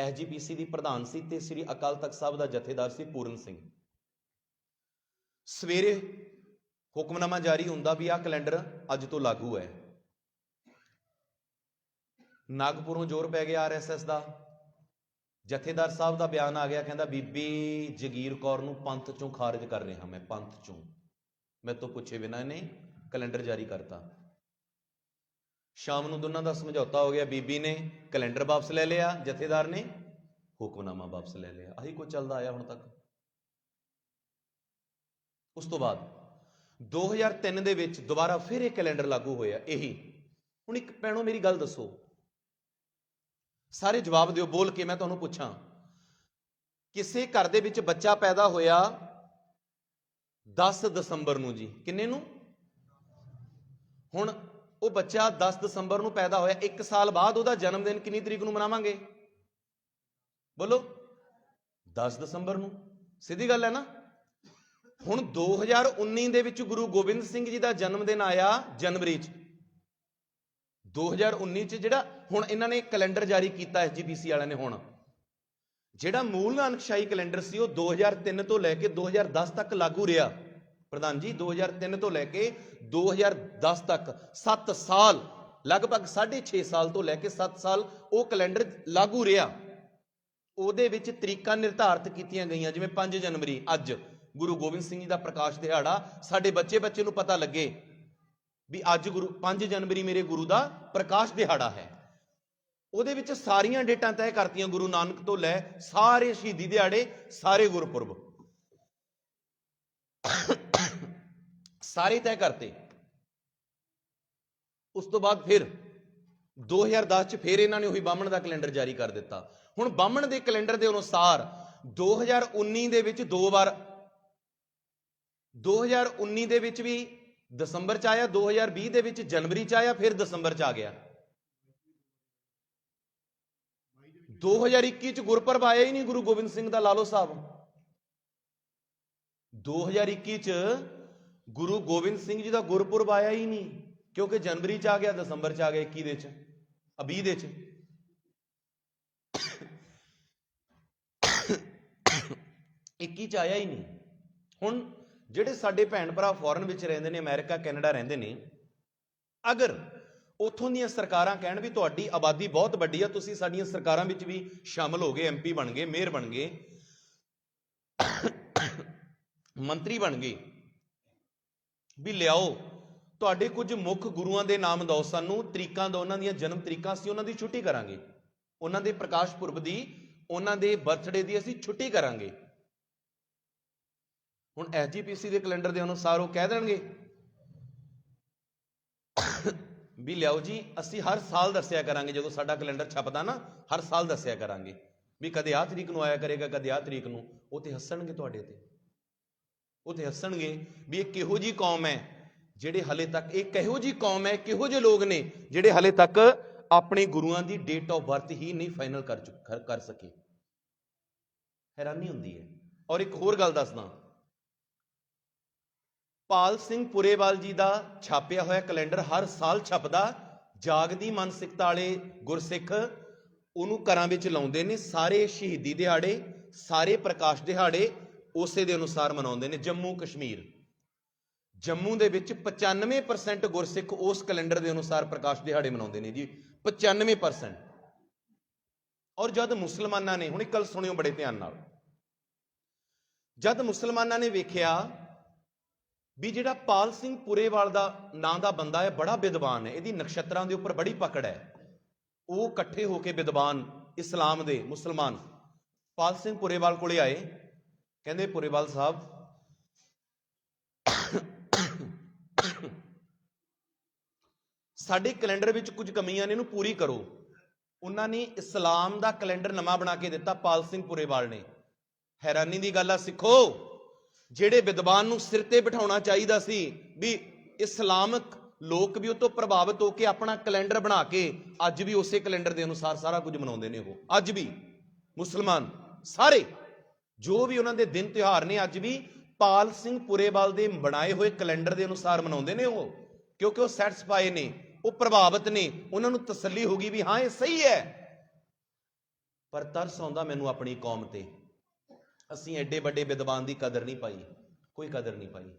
SGPC ਦੀ ਪ੍ਰਧਾਨ ਸੀ ਤੇ ਸ੍ਰੀ ਅਕਾਲ ਤਖਤ ਸਾਹਿਬ ਦਾ ਜਥੇਦਾਰ ਸੀ ਪੂਰਨ ਸਿੰਘ। ਸਵੇਰੇ ਹੁਕਮਨਾਮਾ ਜਾਰੀ ਹੁੰਦਾ ਵੀ ਆਹ ਕੈਲੰਡਰ ਅੱਜ ਤੋਂ ਲਾਗੂ ਹੈ। ਨਾਗਪੁਰੋਂ ਜ਼ੋਰ ਪੈ ਗਿਆ RSS ਦਾ। ਜਥੇਦਾਰ ਸਾਹਿਬ ਦਾ ਬਿਆਨ ਆ ਗਿਆ, ਕਹਿੰਦਾ ਬੀਬੀ ਜਗੀਰ ਕੌਰ ਨੂੰ ਪੰਥ ਚੋਂ ਖਾਰਿਜ ਕਰ ਰਿਹਾ ਮੈਂ, ਪੰਥ ਚੋਂ। ਮੇਰੇ ਤੋਂ ਪੁੱਛੇ ਬਿਨਾਂ ਇਹਨੇ ਕੈਲੰਡਰ ਜਾਰੀ ਕਰਤਾ। ਸ਼ਾਮ ਨੂੰ ਦੋਨਾਂ ਦਾ ਸਮਝੌਤਾ ਹੋ ਗਿਆ, ਬੀਬੀ ਨੇ ਕੈਲੰਡਰ ਵਾਪਸ ਲੈ ਲਿਆ, ਜਥੇਦਾਰ ਨੇ ਹੁਕਮਨਾਮਾ ਵਾਪਸ ਲੈ ਲਿਆ। ਆਹੀ ਕੁਝ ਚੱਲਦਾ ਆਇਆ ਹੁਣ ਤੱਕ। ਉਸ ਤੋਂ ਬਾਅਦ 2003 ਦੇ ਵਿੱਚ ਦੁਬਾਰਾ ਫਿਰ ਇਹ ਕੈਲੰਡਰ ਲਾਗੂ ਹੋਇਆ। ਇਹੀ ਹੁਣ ਇੱਕ ਭੈਣੋ ਮੇਰੀ ਗੱਲ ਦੱਸੋ, ਸਾਰੇ ਜਵਾਬ ਦਿਓ ਬੋਲ ਕੇ। ਮੈਂ ਤੁਹਾਨੂੰ ਪੁੱਛਾਂ, ਕਿਸੇ ਘਰ ਦੇ ਵਿੱਚ ਬੱਚਾ ਪੈਦਾ ਹੋਇਆ 10 ਦਸੰਬਰ ਨੂੰ ਜੀ, ਕਿੰਨੇ ਨੂੰ? ਹੁਣ ਉਹ ਬੱਚਾ 10 ਦਸੰਬਰ ਨੂੰ ਪੈਦਾ ਹੋਇਆ, 1 ਸਾਲ ਬਾਅਦ ਉਹਦਾ ਜਨਮ ਦਿਨ ਕਿੰਨੀ ਤਰੀਕ ਨੂੰ ਮਨਾਵਾਂਗੇ? ਬੋਲੋ, 10 ਦਸੰਬਰ ਨੂੰ। ਸਿੱਧੀ ਗੱਲ ਹੈ ਨਾ। ਹੁਣ 2019 ਦੇ ਵਿੱਚ ਗੁਰੂ ਗੋਬਿੰਦ ਸਿੰਘ ਜੀ ਦਾ ਜਨਮ ਦਿਨ ਆਇਆ ਜਨਵਰੀ 'ਚ। 2019 'ਚ ਜਿਹੜਾ ਹੁਣ ਇਹਨਾਂ ਨੇ ਕੈਲੰਡਰ ਜਾਰੀ ਕੀਤਾ SGPC ਵਾਲਿਆਂ ਨੇ, ਹੁਣ ਜਿਹੜਾ ਮੂਲ ਨਾਨਕਸ਼ਾਹੀ ਕੈਲੰਡਰ ਸੀ ਉਹ 2003 ਤੋਂ ਲੈ ਕੇ 2010 ਤੱਕ ਲਾਗੂ ਰਿਹਾ। ਪ੍ਰਧਾਨ ਜੀ 2003 ਤੋਂ ਲੈ ਕੇ 2010 ਤੱਕ 7 ਸਾਲ, ਲਗਭਗ 6.5 ਸਾਲ ਤੋਂ ਲੈ ਕੇ 7 ਸਾਲ ਉਹ ਕੈਲੰਡਰ ਲਾਗੂ ਰਿਹਾ। ਉਹਦੇ ਵਿੱਚ ਤਰੀਕਾਂ ਨਿਰਧਾਰਿਤ ਕੀਤੀਆਂ ਗਈਆਂ, ਜਿਵੇਂ 5 ਜਨਵਰੀ ਅੱਜ ਗੁਰੂ ਗੋਬਿੰਦ ਸਿੰਘ ਜੀ ਦਾ ਪ੍ਰਕਾਸ਼ ਦਿਹਾੜਾ, ਸਾਡੇ ਬੱਚੇ ਨੂੰ ਪਤਾ ਲੱਗੇ ਵੀ ਅੱਜ 5 ਜਨਵਰੀ ਮੇਰੇ ਗੁਰੂ ਦਾ ਪ੍ਰਕਾਸ਼ ਦਿਹਾੜਾ ਹੈ। ਉਹਦੇ ਵਿੱਚ ਸਾਰੀਆਂ ਡੇਟਾਂ ਤੈਅ ਕਰਤੀਆਂ, ਗੁਰੂ ਨਾਨਕ ਤੋਂ ਲੈ ਸਾਰੇ ਸ਼ਹੀਦੀ ਦਿਹਾੜੇ, ਸਾਰੇ ਗੁਰਪੁਰਬ ਸਾਰੇ ਤੈਅ ਕਰਤੇ। ਉਸ ਤੋਂ ਬਾਅਦ ਫਿਰ 2010 ਚ ਫਿਰ ਇਹਨਾਂ ਨੇ ਉਹੀ ਬਾਹਮਣ ਦਾ ਕੈਲੰਡਰ ਜਾਰੀ ਕਰ ਦਿੱਤਾ। ਹੁਣ ਬਾਹਮਣ ਦੇ ਕੈਲੰਡਰ ਦੇ ਅਨੁਸਾਰ 2019 ਦੇ ਵਿੱਚ 2 ਵਾਰ, 2019 ਦੇ ਵਿੱਚ ਵੀ ਦਸੰਬਰ ਚ ਆਇਆ, 2020 ਦੇ ਵਿੱਚ ਜਨਵਰੀ ਚ ਆਇਆ, ਫਿਰ ਦਸੰਬਰ ਚ ਆ ਗਿਆ। 2021 ਚ ਗੁਰਪੁਰਬ ਆਇਆ ਹੀ ਨਹੀਂ ਗੁਰੂ ਗੋਬਿੰਦ ਸਿੰਘ ਦਾ, ਲਾ ਲਓ ਸਾਹਿਬ। 2021 ਚ ਗੁਰੂ ਗੋਬਿੰਦ ਸਿੰਘ ਜੀ ਦਾ ਗੁਰਪੁਰਬ ਆਇਆ ਹੀ ਨਹੀਂ, ਕਿਉਂਕਿ ਜਨਵਰੀ ਚ ਆ ਗਿਆ, ਦਸੰਬਰ ਚ ਆ ਗਿਆ, 21 ਦੇ ਚ, 20 ਦੇ ਚ। 21 ਚ ਆਇਆ ਹੀ ਨਹੀਂ। ਹੁਣ ਜਿਹੜੇ ਸਾਡੇ ਭੈਣ ਭਰਾ ਫੋਰਨ ਵਿੱਚ ਰਹਿੰਦੇ ਨੇ, ਅਮਰੀਕਾ ਕੈਨੇਡਾ ਰਹਿੰਦੇ ਨੇ, ਅਗਰ ਉੱਥੋਂ ਦੀਆਂ ਸਰਕਾਰਾਂ ਕਹਿਣ ਵੀ ਤੁਹਾਡੀ ਆਬਾਦੀ ਬਹੁਤ ਵੱਡੀ ਆ, ਤੁਸੀਂ ਸਾਡੀਆਂ ਸਰਕਾਰਾਂ ਵਿੱਚ ਵੀ ਸ਼ਾਮਲ ਹੋ ਗਏ, MP ਬਣ ਗਏ, ਮੇਅਰ ਬਣ ਗਏ, ਮੰਤਰੀ ਬਣ ਗਏ, ਵੀ ਲਿਆਓ ਤੁਹਾਡੇ ਕੁਝ ਮੁੱਖ ਗੁਰੂਆਂ ਦੇ ਨਾਮ ਦਿਓ ਸਾਨੂੰ, ਤਰੀਕਾਂ ਦਿਓ, ਉਹਨਾਂ ਦੀਆਂ ਜਨਮ ਤਰੀਕਾਂ ਅਸੀਂ ਉਹਨਾਂ ਦੀ ਛੁੱਟੀ ਕਰਾਂਗੇ, ਉਹਨਾਂ ਦੇ ਪ੍ਰਕਾਸ਼ ਪੁਰਬ ਦੀ, ਉਹਨਾਂ ਦੇ ਬਰਥਡੇ ਦੀ ਅਸੀਂ ਛੁੱਟੀ ਕਰਾਂਗੇ। ਹੁਣ SGPC ਦੇ ਕੈਲੰਡਰ ਦੇ ਅਨੁਸਾਰ ਉਹ ਕਹਿ ਦੇਣਗੇ ਵੀ ਲਿਆਓ ਜੀ, ਅਸੀਂ ਹਰ ਸਾਲ ਦੱਸਿਆ ਕਰਾਂਗੇ, ਜਦੋਂ ਸਾਡਾ ਕੈਲੰਡਰ ਛਪਦਾ ਨਾ, ਹਰ ਸਾਲ ਦੱਸਿਆ ਕਰਾਂਗੇ ਵੀ ਕਦੇ ਆਹ ਤਰੀਕ ਨੂੰ ਆਇਆ ਕਰੇਗਾ, ਕਦੇ ਆਹ ਤਰੀਕ ਨੂੰ। ਉਹ ਤੇ ਹੱਸਣਗੇ ਤੁਹਾਡੇ ਤੇ, ਉਹ ਤੇ ਹੱਸਣਗੇ ਵੀ ਇਹ ਕਿਹੋ ਜੀ ਕੌਮ ਹੈ ਜਿਹੜੇ ਹਲੇ ਤੱਕ, ਇਹ ਕਿਹੋ ਜੀ ਕੌਮ ਹੈ, ਕਿਹੋ ਜਿਹੇ ਲੋਕ ਨੇ ਜਿਹੜੇ ਹਲੇ ਤੱਕ ਆਪਣੇ ਗੁਰੂਆਂ ਦੀ ਡੇਟ ਆਫ ਬਰਥ ਹੀ ਨਹੀਂ ਫਾਈਨਲ ਕਰ ਸਕੇ। ਹੈਰਾਨੀ ਹੁੰਦੀ ਹੈ। ਔਰ ਇੱਕ ਹੋਰ ਗੱਲ ਦੱਸਦਾ, ਪਾਲ ਸਿੰਘ ਪੁਰੇਵਾਲ ਜੀ ਦਾ ਛਾਪਿਆ ਹੋਇਆ ਕੈਲੰਡਰ ਹਰ ਸਾਲ ਛਪਦਾ, ਜਾਗਦੀ ਮਾਨਸਿਕਤਾ ਵਾਲੇ ਗੁਰਸਿੱਖ ਉਹਨੂੰ ਘਰਾਂ ਵਿੱਚ ਲਾਉਂਦੇ ਨੇ, ਸਾਰੇ ਸ਼ਹੀਦੀ ਦਿਹਾੜੇ, ਸਾਰੇ ਪ੍ਰਕਾਸ਼ ਦਿਹਾੜੇ ਉਸੇ ਦੇ ਅਨੁਸਾਰ ਮਨਾਉਂਦੇ ਨੇ। ਜੰਮੂ ਕਸ਼ਮੀਰ, ਜੰਮੂ ਦੇ ਵਿੱਚ 95% ਗੁਰਸਿੱਖ ਉਸ ਕੈਲੰਡਰ ਦੇ ਅਨੁਸਾਰ ਪ੍ਰਕਾਸ਼ ਦਿਹਾੜੇ ਮਨਾਉਂਦੇ ਨੇ ਜੀ, 95%। ਔਰ ਜਦ ਮੁਸਲਮਾਨਾਂ ਨੇ, ਹੁਣ ਇੱਕ ਗੱਲ ਸੁਣਿਓ ਬੜੇ ਧਿਆਨ ਨਾਲ, ਜਦ ਮੁਸਲਮਾਨਾਂ ਨੇ ਵੇਖਿਆ ਵੀ ਜਿਹੜਾ ਪਾਲ ਸਿੰਘ ਪੁਰੇਵਾਲ ਦਾ ਨਾਂ ਦਾ ਬੰਦਾ ਹੈ ਬੜਾ ਵਿਦਵਾਨ ਹੈ, ਇਹਦੀ ਨਕਸ਼ਤਰਾਂ ਦੇ ਉੱਪਰ ਬੜੀ ਪਕੜ ਹੈ, ਉਹ ਇਕੱਠੇ ਹੋ ਕੇ ਵਿਦਵਾਨ ਇਸਲਾਮ ਦੇ ਮੁਸਲਮਾਨ ਪਾਲ ਸਿੰਘ ਪੁਰੇਵਾਲ ਕੋਲੇ ਆਏ, ਕਹਿੰਦੇ ਪੁਰੇਵਾਲ ਸਾਹਿਬ ਸਾਡੇ ਕੈਲੰਡਰ ਵਿੱਚ ਕੁਝ ਕਮੀਆਂ ਨੇ, ਇਹਨੂੰ ਪੂਰੀ ਕਰੋ। ਉਹਨਾਂ ਨੇ ਇਸਲਾਮ ਦਾ ਕੈਲੰਡਰ ਨਵਾਂ ਬਣਾ ਕੇ ਦਿੱਤਾ ਪਾਲ ਸਿੰਘ ਪੁਰੇਵਾਲ ਨੇ। ਹੈਰਾਨੀ ਦੀ ਗੱਲ ਆ ਸਿੱਖੋ, ਜਿਹੜੇ ਵਿਦਵਾਨ ਨੂੰ ਸਿਰ ਤੇ ਬਿਠਾਉਣਾ ਚਾਹੀਦਾ ਸੀ ਵੀ ਇਸਲਾਮਕ ਲੋਕ ਵੀ ਉਹ ਤੋਂ ਪ੍ਰਭਾਵਿਤ ਹੋ ਕੇ ਆਪਣਾ ਕੈਲੰਡਰ ਬਣਾ ਕੇ ਅੱਜ ਵੀ ਉਸੇ ਕੈਲੰਡਰ ਦੇ ਅਨੁਸਾਰ ਸਾਰਾ ਕੁਝ ਮਨਾਉਂਦੇ ਨੇ। ਉਹ ਅੱਜ ਵੀ ਮੁਸਲਮਾਨ ਸਾਰੇ ਜੋ ਵੀ ਉਹਨਾਂ ਦੇ ਦਿਨ ਤਿਉਹਾਰ ਨੇ ਅੱਜ ਵੀ ਪਾਲ ਸਿੰਘ ਪੁਰੇਵਾਲ ਦੇ ਬਣਾਏ ਹੋਏ ਕੈਲੰਡਰ ਦੇ ਅਨੁਸਾਰ ਮਨਾਉਂਦੇ ਨੇ ਉਹ, ਕਿਉਂਕਿ ਉਹ ਸੈਟੀਸਫਾਈ ਨੇ, ਉਹ ਪ੍ਰਭਾਵਿਤ ਨੇ, ਉਹਨਾਂ ਨੂੰ ਤਸੱਲੀ ਹੋ ਗਈ ਵੀ ਹਾਂ ਇਹ ਸਹੀ ਹੈ। ਪਰ ਤਰਸ ਆਉਂਦਾ ਮੈਨੂੰ ਆਪਣੀ ਕੌਮ ਤੇ, ਅਸੀਂ ਐਡੇ ਵੱਡੇ ਵਿਦਵਾਨ ਦੀ ਕਦਰ ਨਹੀਂ ਪਾਈ, ਕੋਈ ਕਦਰ ਨਹੀਂ ਪਾਈ।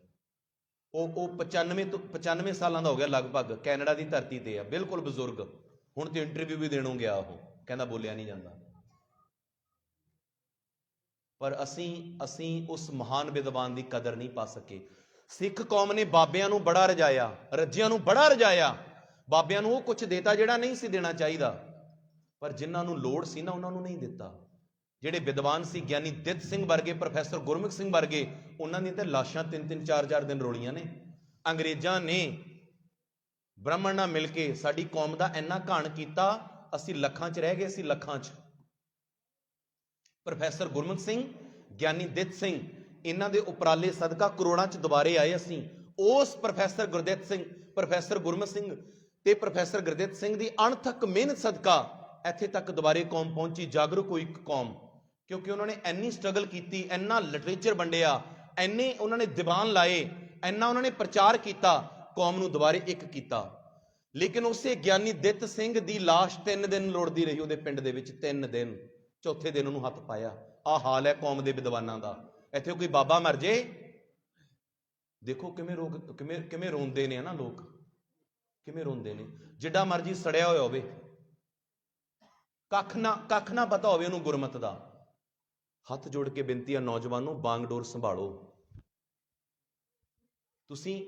ਉਹ 95 ਸਾਲਾਂ ਦਾ ਹੋ ਗਿਆ ਲਗਭਗ, ਕੈਨੇਡਾ ਦੀ ਧਰਤੀ ਤੇ ਆ, ਬਿਲਕੁਲ ਬਜ਼ੁਰਗ, ਹੁਣ ਤੇ ਇੰਟਰਵਿਊ ਵੀ ਦੇਣੋਂ ਗਿਆ, ਉਹ ਕਹਿੰਦਾ ਬੋਲਿਆ ਨਹੀਂ ਜਾਂਦਾ। ਪਰ ਅਸੀਂ ਉਸ ਮਹਾਨ ਵਿਦਵਾਨ ਦੀ ਕਦਰ ਨਹੀਂ ਪਾ ਸਕੇ। ਸਿੱਖ ਕੌਮ ਨੇ ਬਾਬਿਆਂ ਨੂੰ ਬੜਾ ਰਜਾਇਆ, ਰੱਜਿਆਂ ਨੂੰ ਬੜਾ ਰਜਾਇਆ, ਬਾਬਿਆਂ ਨੂੰ ਉਹ ਕੁਝ ਦੇਤਾ ਜਿਹੜਾ ਨਹੀਂ ਸੀ ਦੇਣਾ ਚਾਹੀਦਾ, ਪਰ ਜਿਨ੍ਹਾਂ ਨੂੰ ਲੋੜ ਸੀ ਨਾ ਉਹਨਾਂ ਨੂੰ ਨਹੀਂ ਦਿੱਤਾ। ਜਿਹੜੇ ਵਿਦਵਾਨ ਸੀ, ਗਿਆਨੀ ਦਿੱਤ ਸਿੰਘ ਵਰਗੇ, ਪ੍ਰੋਫੈਸਰ ਗੁਰਮੁਖ ਸਿੰਘ ਵਰਗੇ, ਉਹਨਾਂ ਦੀਆਂ ਤਾਂ ਲਾਸ਼ਾਂ 3-3 4-4 ਦਿਨ ਰੋਲੀਆਂ ਨੇ। ਅੰਗਰੇਜ਼ਾਂ ਨੇ ਬ੍ਰਾਹਮਣ ਨਾਲ ਮਿਲ ਕੇ ਸਾਡੀ ਕੌਮ ਦਾ ਇੰਨਾ ਘਾਣ ਕੀਤਾ, ਅਸੀਂ ਲੱਖਾਂ 'ਚ ਰਹਿ ਗਏ ਸੀ, ਲੱਖਾਂ 'ਚ। ਪ੍ਰੋਫੈਸਰ ਗੁਰਮੁਖ ਸਿੰਘ, ਗਿਆਨੀ ਦਿੱਤ ਸਿੰਘ, ਇਹਨਾਂ ਦੇ ਉਪਰਾਲੇ ਸਦਕਾ ਕਰੋੜਾਂ 'ਚ ਦੁਬਾਰੇ ਆਏ ਅਸੀਂ। ਉਸ ਪ੍ਰੋਫੈਸਰ ਗੁਰਦਿੱਤ ਸਿੰਘ, ਪ੍ਰੋਫੈਸਰ ਗੁਰਮੁਖ ਸਿੰਘ ਤੇ ਪ੍ਰੋਫੈਸਰ ਗੁਰਦਿੱਤ ਸਿੰਘ ਦੀ ਅਣਥੱਕ ਮਿਹਨਤ ਸਦਕਾ ਇੱਥੇ ਤੱਕ ਦੁਬਾਰੇ ਕੌਮ ਪਹੁੰਚੀ, ਜਾਗਰੂਕ ਹੋਈ ਇੱਕ ਕੌਮ। ਕਿਉਂਕਿ ਉਹਨਾਂ ਨੇ ਇੰਨੀ ਸਟਰਗਲ ਕੀਤੀ, ਇੰਨਾ ਲਿਟਰੇਚਰ ਵੰਡਿਆ, ਇੰਨੇ ਉਹਨਾਂ ਨੇ ਦੀਵਾਨ ਲਾਏ, ਇੰਨਾ ਉਹਨਾਂ ਨੇ ਪ੍ਰਚਾਰ ਕੀਤਾ, ਕੌਮ ਨੂੰ ਦੁਬਾਰੇ ਇੱਕ ਕੀਤਾ। ਲੇਕਿਨ ਉਸੇ ਗਿਆਨੀ ਦਿੱਤ ਸਿੰਘ ਦੀ ਲਾਸ਼ 3 ਦਿਨ ਲੋੜਦੀ ਰਹੀ ਉਹਦੇ ਪਿੰਡ ਦੇ ਵਿੱਚ, 3 ਦਿਨ। ਚੌਥੇ ਦਿਨ ਉਹਨੂੰ ਹੱਥ ਪਾਇਆ। ਆਹ ਹਾਲ ਹੈ ਕੌਮ ਦੇ ਵਿਦਵਾਨਾਂ ਦਾ। ਇੱਥੇ ਕੋਈ ਬਾਬਾ ਮਰ ਜੇ, ਦੇਖੋ ਕਿਵੇਂ ਰੋਂਦੇ ਨੇ ਨਾ ਲੋਕ, ਕਿਵੇਂ ਰੋਂਦੇ ਨੇ। ਜਿੱਡਾ ਮਰਜੀ ਸੜਿਆ ਹੋਇਆ ਹੋਵੇ, ਕੱਖ ਨਾ ਪਤਾ ਹੋਵੇ ਉਹਨੂੰ ਗੁਰਮਤ ਦਾ। ਹੱਥ ਜੋੜ ਕੇ ਬੇਨਤੀ ਆ ਨੌਜਵਾਨੋ, ਬਾਂਗਡੋਰ ਸੰਭਾਲੋ। ਤੁਸੀਂ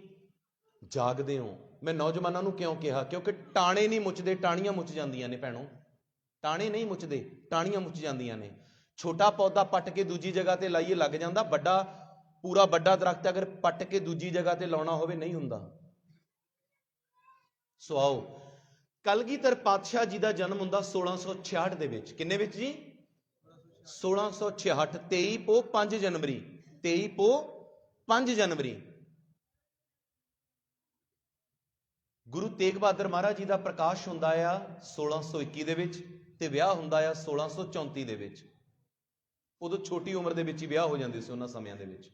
ਜਾਗਦੇ ਹੋ। ਮੈਂ ਨੌਜਵਾਨਾਂ ਨੂੰ ਕਿਉਂ ਕਿਹਾ? ਕਿਉਂਕਿ ਟਾਣੇ ਨਹੀਂ ਮੁੱਚਦੇ, ਟਾਣੀਆਂ ਮੁੱਚ ਜਾਂਦੀਆਂ ਨੇ ਭੈਣੋ। ਟਾਣੇ ਨਹੀਂ ਮੁੱਚਦੇ, ਟਾਣੀਆਂ ਮੁੱਚ ਜਾਂਦੀਆਂ ਨੇ। ਛੋਟਾ ਪੌਦਾ ਪੱਟ ਕੇ ਦੂਜੀ ਜਗ੍ਹਾ ਤੇ ਲਾਈਏ ਲੱਗ ਜਾਂਦਾ, ਪੂਰਾ ਵੱਡਾ ਦਰਖਤ ਅਗਰ ਪੱਟ ਕੇ ਦੂਜੀ ਜਗ੍ਹਾ ਤੇ ਲਾਉਣਾ ਹੋਵੇ ਨਹੀਂ ਹੁੰਦਾ। ਸੋ ਆਓ, ਕਲਗੀਧਰ ਪਾਤਸ਼ਾਹ ਜੀ ਦਾ ਜਨਮ ਹੁੰਦਾ 1666 ਦੇ ਵਿੱਚ। ਕਿੰਨੇ ਵਿੱਚ ਜੀ? 1666। 23 ਪੋਹ 5 ਜਨਵਰੀ। 23 ਪੋਹ 5 ਜਨਵਰੀ। ਗੁਰੂ ਤੇਗ ਬਹਾਦਰ ਮਹਾਰਾਜ ਜੀ ਦਾ ਪ੍ਰਕਾਸ਼ ਹੁੰਦਾ ਆ 1621 ਦੇ ਵਿੱਚ, ਤੇ ਵਿਆਹ ਹੁੰਦਾ ਆ 1634 ਦੇ ਵਿੱਚ। ਉਦੋਂ ਛੋਟੀ ਉਮਰ ਦੇ ਵਿੱਚ ਹੀ ਵਿਆਹ ਹੋ ਜਾਂਦੇ ਸੀ ਉਹਨਾਂ ਸਮਿਆਂ ਦੇ ਵਿੱਚ।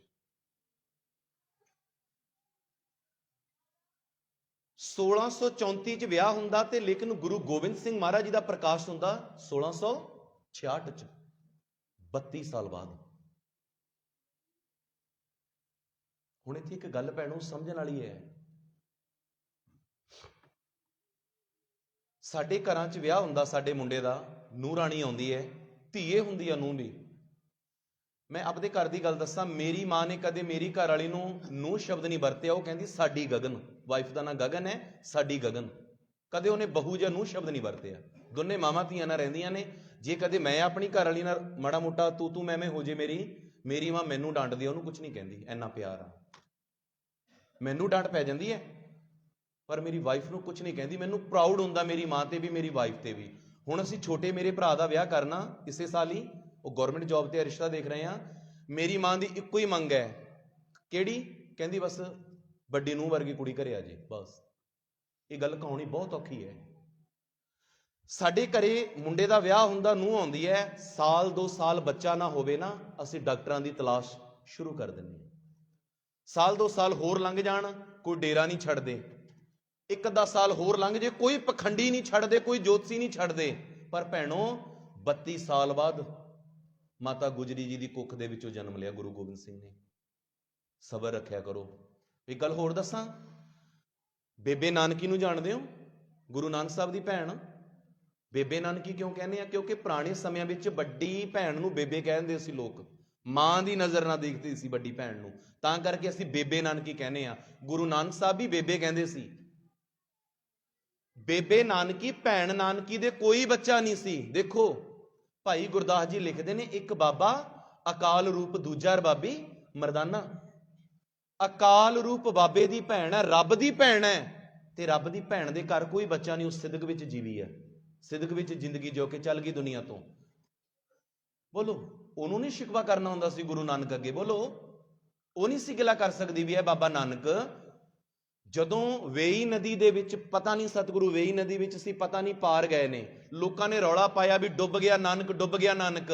1634 ਚ ਵਿਆਹ ਹੁੰਦਾ, ਤੇ ਲੇਕਿਨ ਗੁਰੂ ਗੋਬਿੰਦ ਸਿੰਘ ਮਹਾਰਾਜ ਜੀ ਦਾ ਪ੍ਰਕਾਸ਼ ਹੁੰਦਾ 1666 ਚ, 32 ਸਾਲ ਬਾਅਦ। ਹੁਣ ਇੱਥੇ ਇੱਕ ਗੱਲ ਭੈਣੋ ਸਮਝਣ ਵਾਲੀ ਹੈ। ਸਾਡੇ ਘਰਾਂ 'ਚ ਵਿਆਹ ਹੁੰਦਾ, ਸਾਡੇ ਮੁੰਡੇ ਦਾ, ਨੂੰਹ ਰਾਣੀ ਆਉਂਦੀ ਹੈ, ਧੀਏ ਹੁੰਦੀ ਆ ਨੂੰਹ ਵੀ। ਮੈਂ ਆਪਦੇ ਘਰ ਦੀ ਗੱਲ ਦੱਸਾਂ, ਮੇਰੀ ਮਾਂ ਨੇ ਕਦੇ ਮੇਰੀ ਘਰ ਵਾਲੀ ਨੂੰ ਨੂੰਹ ਸ਼ਬਦ ਨਹੀਂ ਵਰਤਿਆ। ਉਹ ਕਹਿੰਦੀ ਸਾਡੀ ਗਗਨ, ਵਾਈਫ ਦਾ ਨਾਂ ਗਗਨ ਹੈ, ਸਾਡੀ ਗਗਨ। ਕਦੇ ਉਹਨੇ ਬਹੂ ਜਾਂ ਨੂੰਹ ਸ਼ਬਦ ਨਹੀਂ ਵਰਤਿਆ। ਦੋਨੇ ਮਾਵਾਂ ਧੀਆਂ ਨਾਲ ਰਹਿੰਦੀਆਂ ਨੇ। ਜੇ ਕਦੇ ਮੈਂ ਆਪਣੀ ਘਰ ਵਾਲੀ ਨਾਲ ਮਾੜਾ ਮੋਟਾ ਤੂੰ ਮੈਂ ਹੋ ਜੇ, ਮੇਰੀ ਮਾਂ ਮੈਨੂੰ ਡਾਂਟਦੀ ਆ, ਉਹਨੂੰ ਕੁਝ ਨਹੀਂ ਕਹਿੰਦੀ, ਇੰਨਾ ਪਿਆਰ ਆ। ਮੈਨੂੰ ਡਾਂਟ ਪੈ ਜਾਂਦੀ ਹੈ ਪਰ ਮੇਰੀ ਵਾਈਫ ਨੂੰ ਕੁਝ ਨਹੀਂ ਕਹਿੰਦੀ। ਮੈਨੂੰ ਪ੍ਰਾਊਡ ਹੁੰਦਾ ਮੇਰੀ ਮਾਂ ਤੇ ਵੀ, ਮੇਰੀ ਵਾਈਫ ਤੇ ਵੀ। ਹੁਣ ਅਸੀਂ ਛੋਟੇ ਮੇਰੇ ਭਰਾ ਦਾ ਵਿਆਹ ਕਰਨਾ ਇਸੇ ਸਾਲ ਹੀ, ਉਹ ਗਵਰਨਮੈਂਟ ਜੌਬ ਤੇ ਰਿਸ਼ਤਾ ਦੇਖ ਰਹੇ ਆ। ਮੇਰੀ ਮਾਂ ਦੀ ਇੱਕੋ ਹੀ ਮੰਗ ਹੈ, ਕਿਹੜੀ? ਕਹਿੰਦੀ ਬਸ ਵੱਡੀ ਨੂੰਹ ਵਰਗੀ ਕੁੜੀ ਘਰੇ ਆ ਜੇ, ਬਸ। ਇਹ ਗੱਲ ਕਹਾਉਣੀ ਬਹੁਤ ਔਖੀ ਹੈ। ਸਾਡੇ ਘਰੇ ਮੁੰਡੇ ਦਾ ਵਿਆਹ ਹੁੰਦਾ, ਨੂੰਹ ਆਉਂਦੀ ਹੈ, ਸਾਲ 2 ਸਾਲ ਬੱਚਾ ਨਾ ਹੋਵੇ ਨਾ, ਅਸੀਂ ਡਾਕਟਰਾਂ ਦੀ ਤਲਾਸ਼ ਸ਼ੁਰੂ ਕਰ ਦਿੰਦੇ ਹਾਂ। ਸਾਲ 2 ਸਾਲ ਹੋਰ ਲੰਘ ਜਾਣ, ਕੋਈ ਡੇਰਾ ਨਹੀਂ ਛੱਡਦੇ। 1-10 ਸਾਲ ਹੋਰ ਲੰਘ ਜੇ, ਕੋਈ ਪਖੰਡੀ ਨਹੀਂ ਛੱਡਦੇ, ਕੋਈ ਜੋਤਸੀ ਨਹੀਂ ਛੱਡਦੇ। ਪਰ ਭੈਣੋ 32 ਸਾਲ ਬਾਅਦ ਮਾਤਾ ਗੁਜਰੀ ਜੀ ਦੀ ਕੁੱਖ ਦੇ ਵਿੱਚੋਂ ਜਨਮ ਲਿਆ ਗੁਰੂ ਗੋਬਿੰਦ ਸਿੰਘ ਨੇ। ਸਬਰ ਰੱਖਿਆ ਕਰੋ। ਇੱਕ ਗੱਲ ਹੋਰ ਦੱਸਾਂ, ਬੇਬੇ ਨਾਨਕੀ ਨੂੰ ਜਾਣਦੇ ਹੋ? ਗੁਰੂ ਨਾਨਕ ਸਾਹਿਬ ਦੀ ਭੈਣ। ਬੇਬੇ ਨਾਨਕੀ ਕਿਉਂ ਕਹਿੰਦੇ ਆ? ਕਿਉਂਕਿ ਪੁਰਾਣੇ ਸਮਿਆਂ ਵਿੱਚ ਵੱਡੀ ਭੈਣ ਨੂੰ ਬੇਬੇ ਕਹਿੰਦੇ ਸੀ ਲੋਕ, ਮਾਂ ਦੀ ਨਜ਼ਰ ਨਾਲ ਦੇਖਦੇ ਸੀ ਵੱਡੀ ਭੈਣ ਨੂੰ, ਤਾਂ ਕਰਕੇ ਅਸੀਂ ਬੇਬੇ ਨਾਨਕੀ ਕਹਿੰਦੇ ਆ। ਗੁਰੂ ਨਾਨਕ ਸਾਹਿਬ ਵੀ ਬੇਬੇ ਕਹਿੰਦੇ ਸੀ। ਬੇਬੇ ਨਾਨਕੀ, ਭੈਣ ਨਾਨਕੀ ਦੇ ਕੋਈ ਬੱਚਾ ਨਹੀਂ ਸੀ। ਦੇਖੋ ਭਾਈ ਗੁਰਦਾਸ ਜੀ ਲਿਖਦੇ ਨੇ, ਇੱਕ ਬਾਬਾ ਅਕਾਲ ਰੂਪ, ਦੂਜਾ ਰਬਾਬੀ ਮਰਦਾਨਾ। ਅਕਾਲ ਰੂਪ ਬਾਬੇ ਦੀ ਭੈਣ ਹੈ, ਰੱਬ ਦੀ ਭੈਣ ਹੈ, ਤੇ ਰੱਬ ਦੀ ਭੈਣ ਦੇ ਘਰ ਕੋਈ ਬੱਚਾ ਨਹੀਂ। ਉਹ ਸਿਦਕ ਵਿੱਚ ਜੀਵੀ ਹੈ, ਸਿਦਕ ਵਿੱਚ ਜ਼ਿੰਦਗੀ ਜੋ ਕੇ ਚੱਲ ਗਈ ਦੁਨੀਆ ਤੋਂ। ਬੋਲੋ, ਉਹਨੂੰ ਨਹੀਂ ਸ਼ਿਕਵਾ ਕਰਨਾ ਹੁੰਦਾ ਸੀ ਗੁਰੂ ਨਾਨਕ ਅੱਗੇ? ਬੋਲੋ, ਉਹ ਨਹੀਂ ਸੀ ਗਿਲਾ ਕਰ ਸਕਦੀ ਵੀ ਇਹ ਬਾਬਾ ਨਾਨਕ ਜਦੋਂ ਵੇਈ ਨਦੀ ਦੇ ਵਿੱਚ, ਪਤਾ ਨਹੀਂ ਸਤਿਗੁਰੂ ਵੇਈ ਨਦੀ ਵਿੱਚ ਸੀ, ਪਤਾ ਨਹੀਂ ਪਾਰ ਗਏ ਨੇ, ਲੋਕਾਂ ਨੇ ਰੌਲਾ ਪਾਇਆ ਵੀ ਡੁੱਬ ਗਿਆ ਨਾਨਕ, ਡੁੱਬ ਗਿਆ ਨਾਨਕ।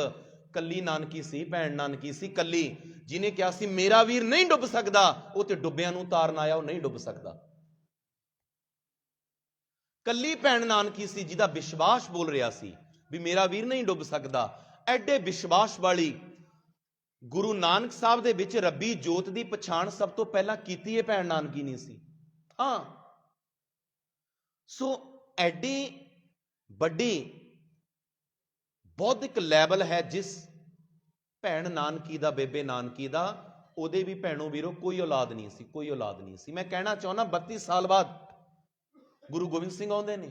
ਕੱਲੀ ਨਾਨਕੀ ਸੀ, ਭੈਣ ਨਾਨਕੀ ਸੀ ਕੱਲੀ, ਜਿਹਨੇ ਕਿਹਾ ਸੀ ਮੇਰਾ ਵੀਰ ਨਹੀਂ ਡੁੱਬ ਸਕਦਾ। ਉਹ ਤੇ ਡੁੱਬਿਆਂ ਨੂੰ ਤਾਰਨ ਆਇਆ, ਉਹ ਨਹੀਂ ਡੁੱਬ ਸਕਦਾ। ਕੱਲੀ ਭੈਣ ਨਾਨਕੀ ਸੀ ਜਿਹਦਾ ਵਿਸ਼ਵਾਸ ਬੋਲ ਰਿਹਾ ਸੀ ਵੀ ਮੇਰਾ ਵੀਰ ਨਹੀਂ ਡੁੱਬ ਸਕਦਾ। ਐਡੇ ਵਿਸ਼ਵਾਸ ਵਾਲੀ ਗੁਰੂ ਨਾਨਕ ਸਾਹਿਬ ਦੇ ਵਿੱਚ ਰੱਬੀ ਜੋਤ ਦੀ ਪਛਾਣ ਸਭ ਤੋਂ ਪਹਿਲਾਂ ਕੀਤੀ ਹੈ ਭੈਣ ਨਾਨਕੀ ਨਹੀਂ ਸੀ। ਹਾਂ, ਸੋ ਐਡੀ ਵੱਡੀ ਬੌਧਿਕ ਲੈਵਲ ਹੈ ਜਿਸ ਭੈਣ ਨਾਨਕੀ ਦਾ, ਬੇਬੇ ਨਾਨਕੀ ਦਾ, ਉਹਦੇ ਵੀ ਭੈਣੋ ਵੀਰੋ ਕੋਈ ਔਲਾਦ ਨਹੀਂ ਸੀ, ਕੋਈ ਔਲਾਦ ਨਹੀਂ ਸੀ। ਮੈਂ ਕਹਿਣਾ ਚਾਹੁੰਦਾ 32 ਸਾਲ ਬਾਅਦ ਗੁਰੂ ਗੋਬਿੰਦ ਸਿੰਘ ਆਉਂਦੇ ਨੇ,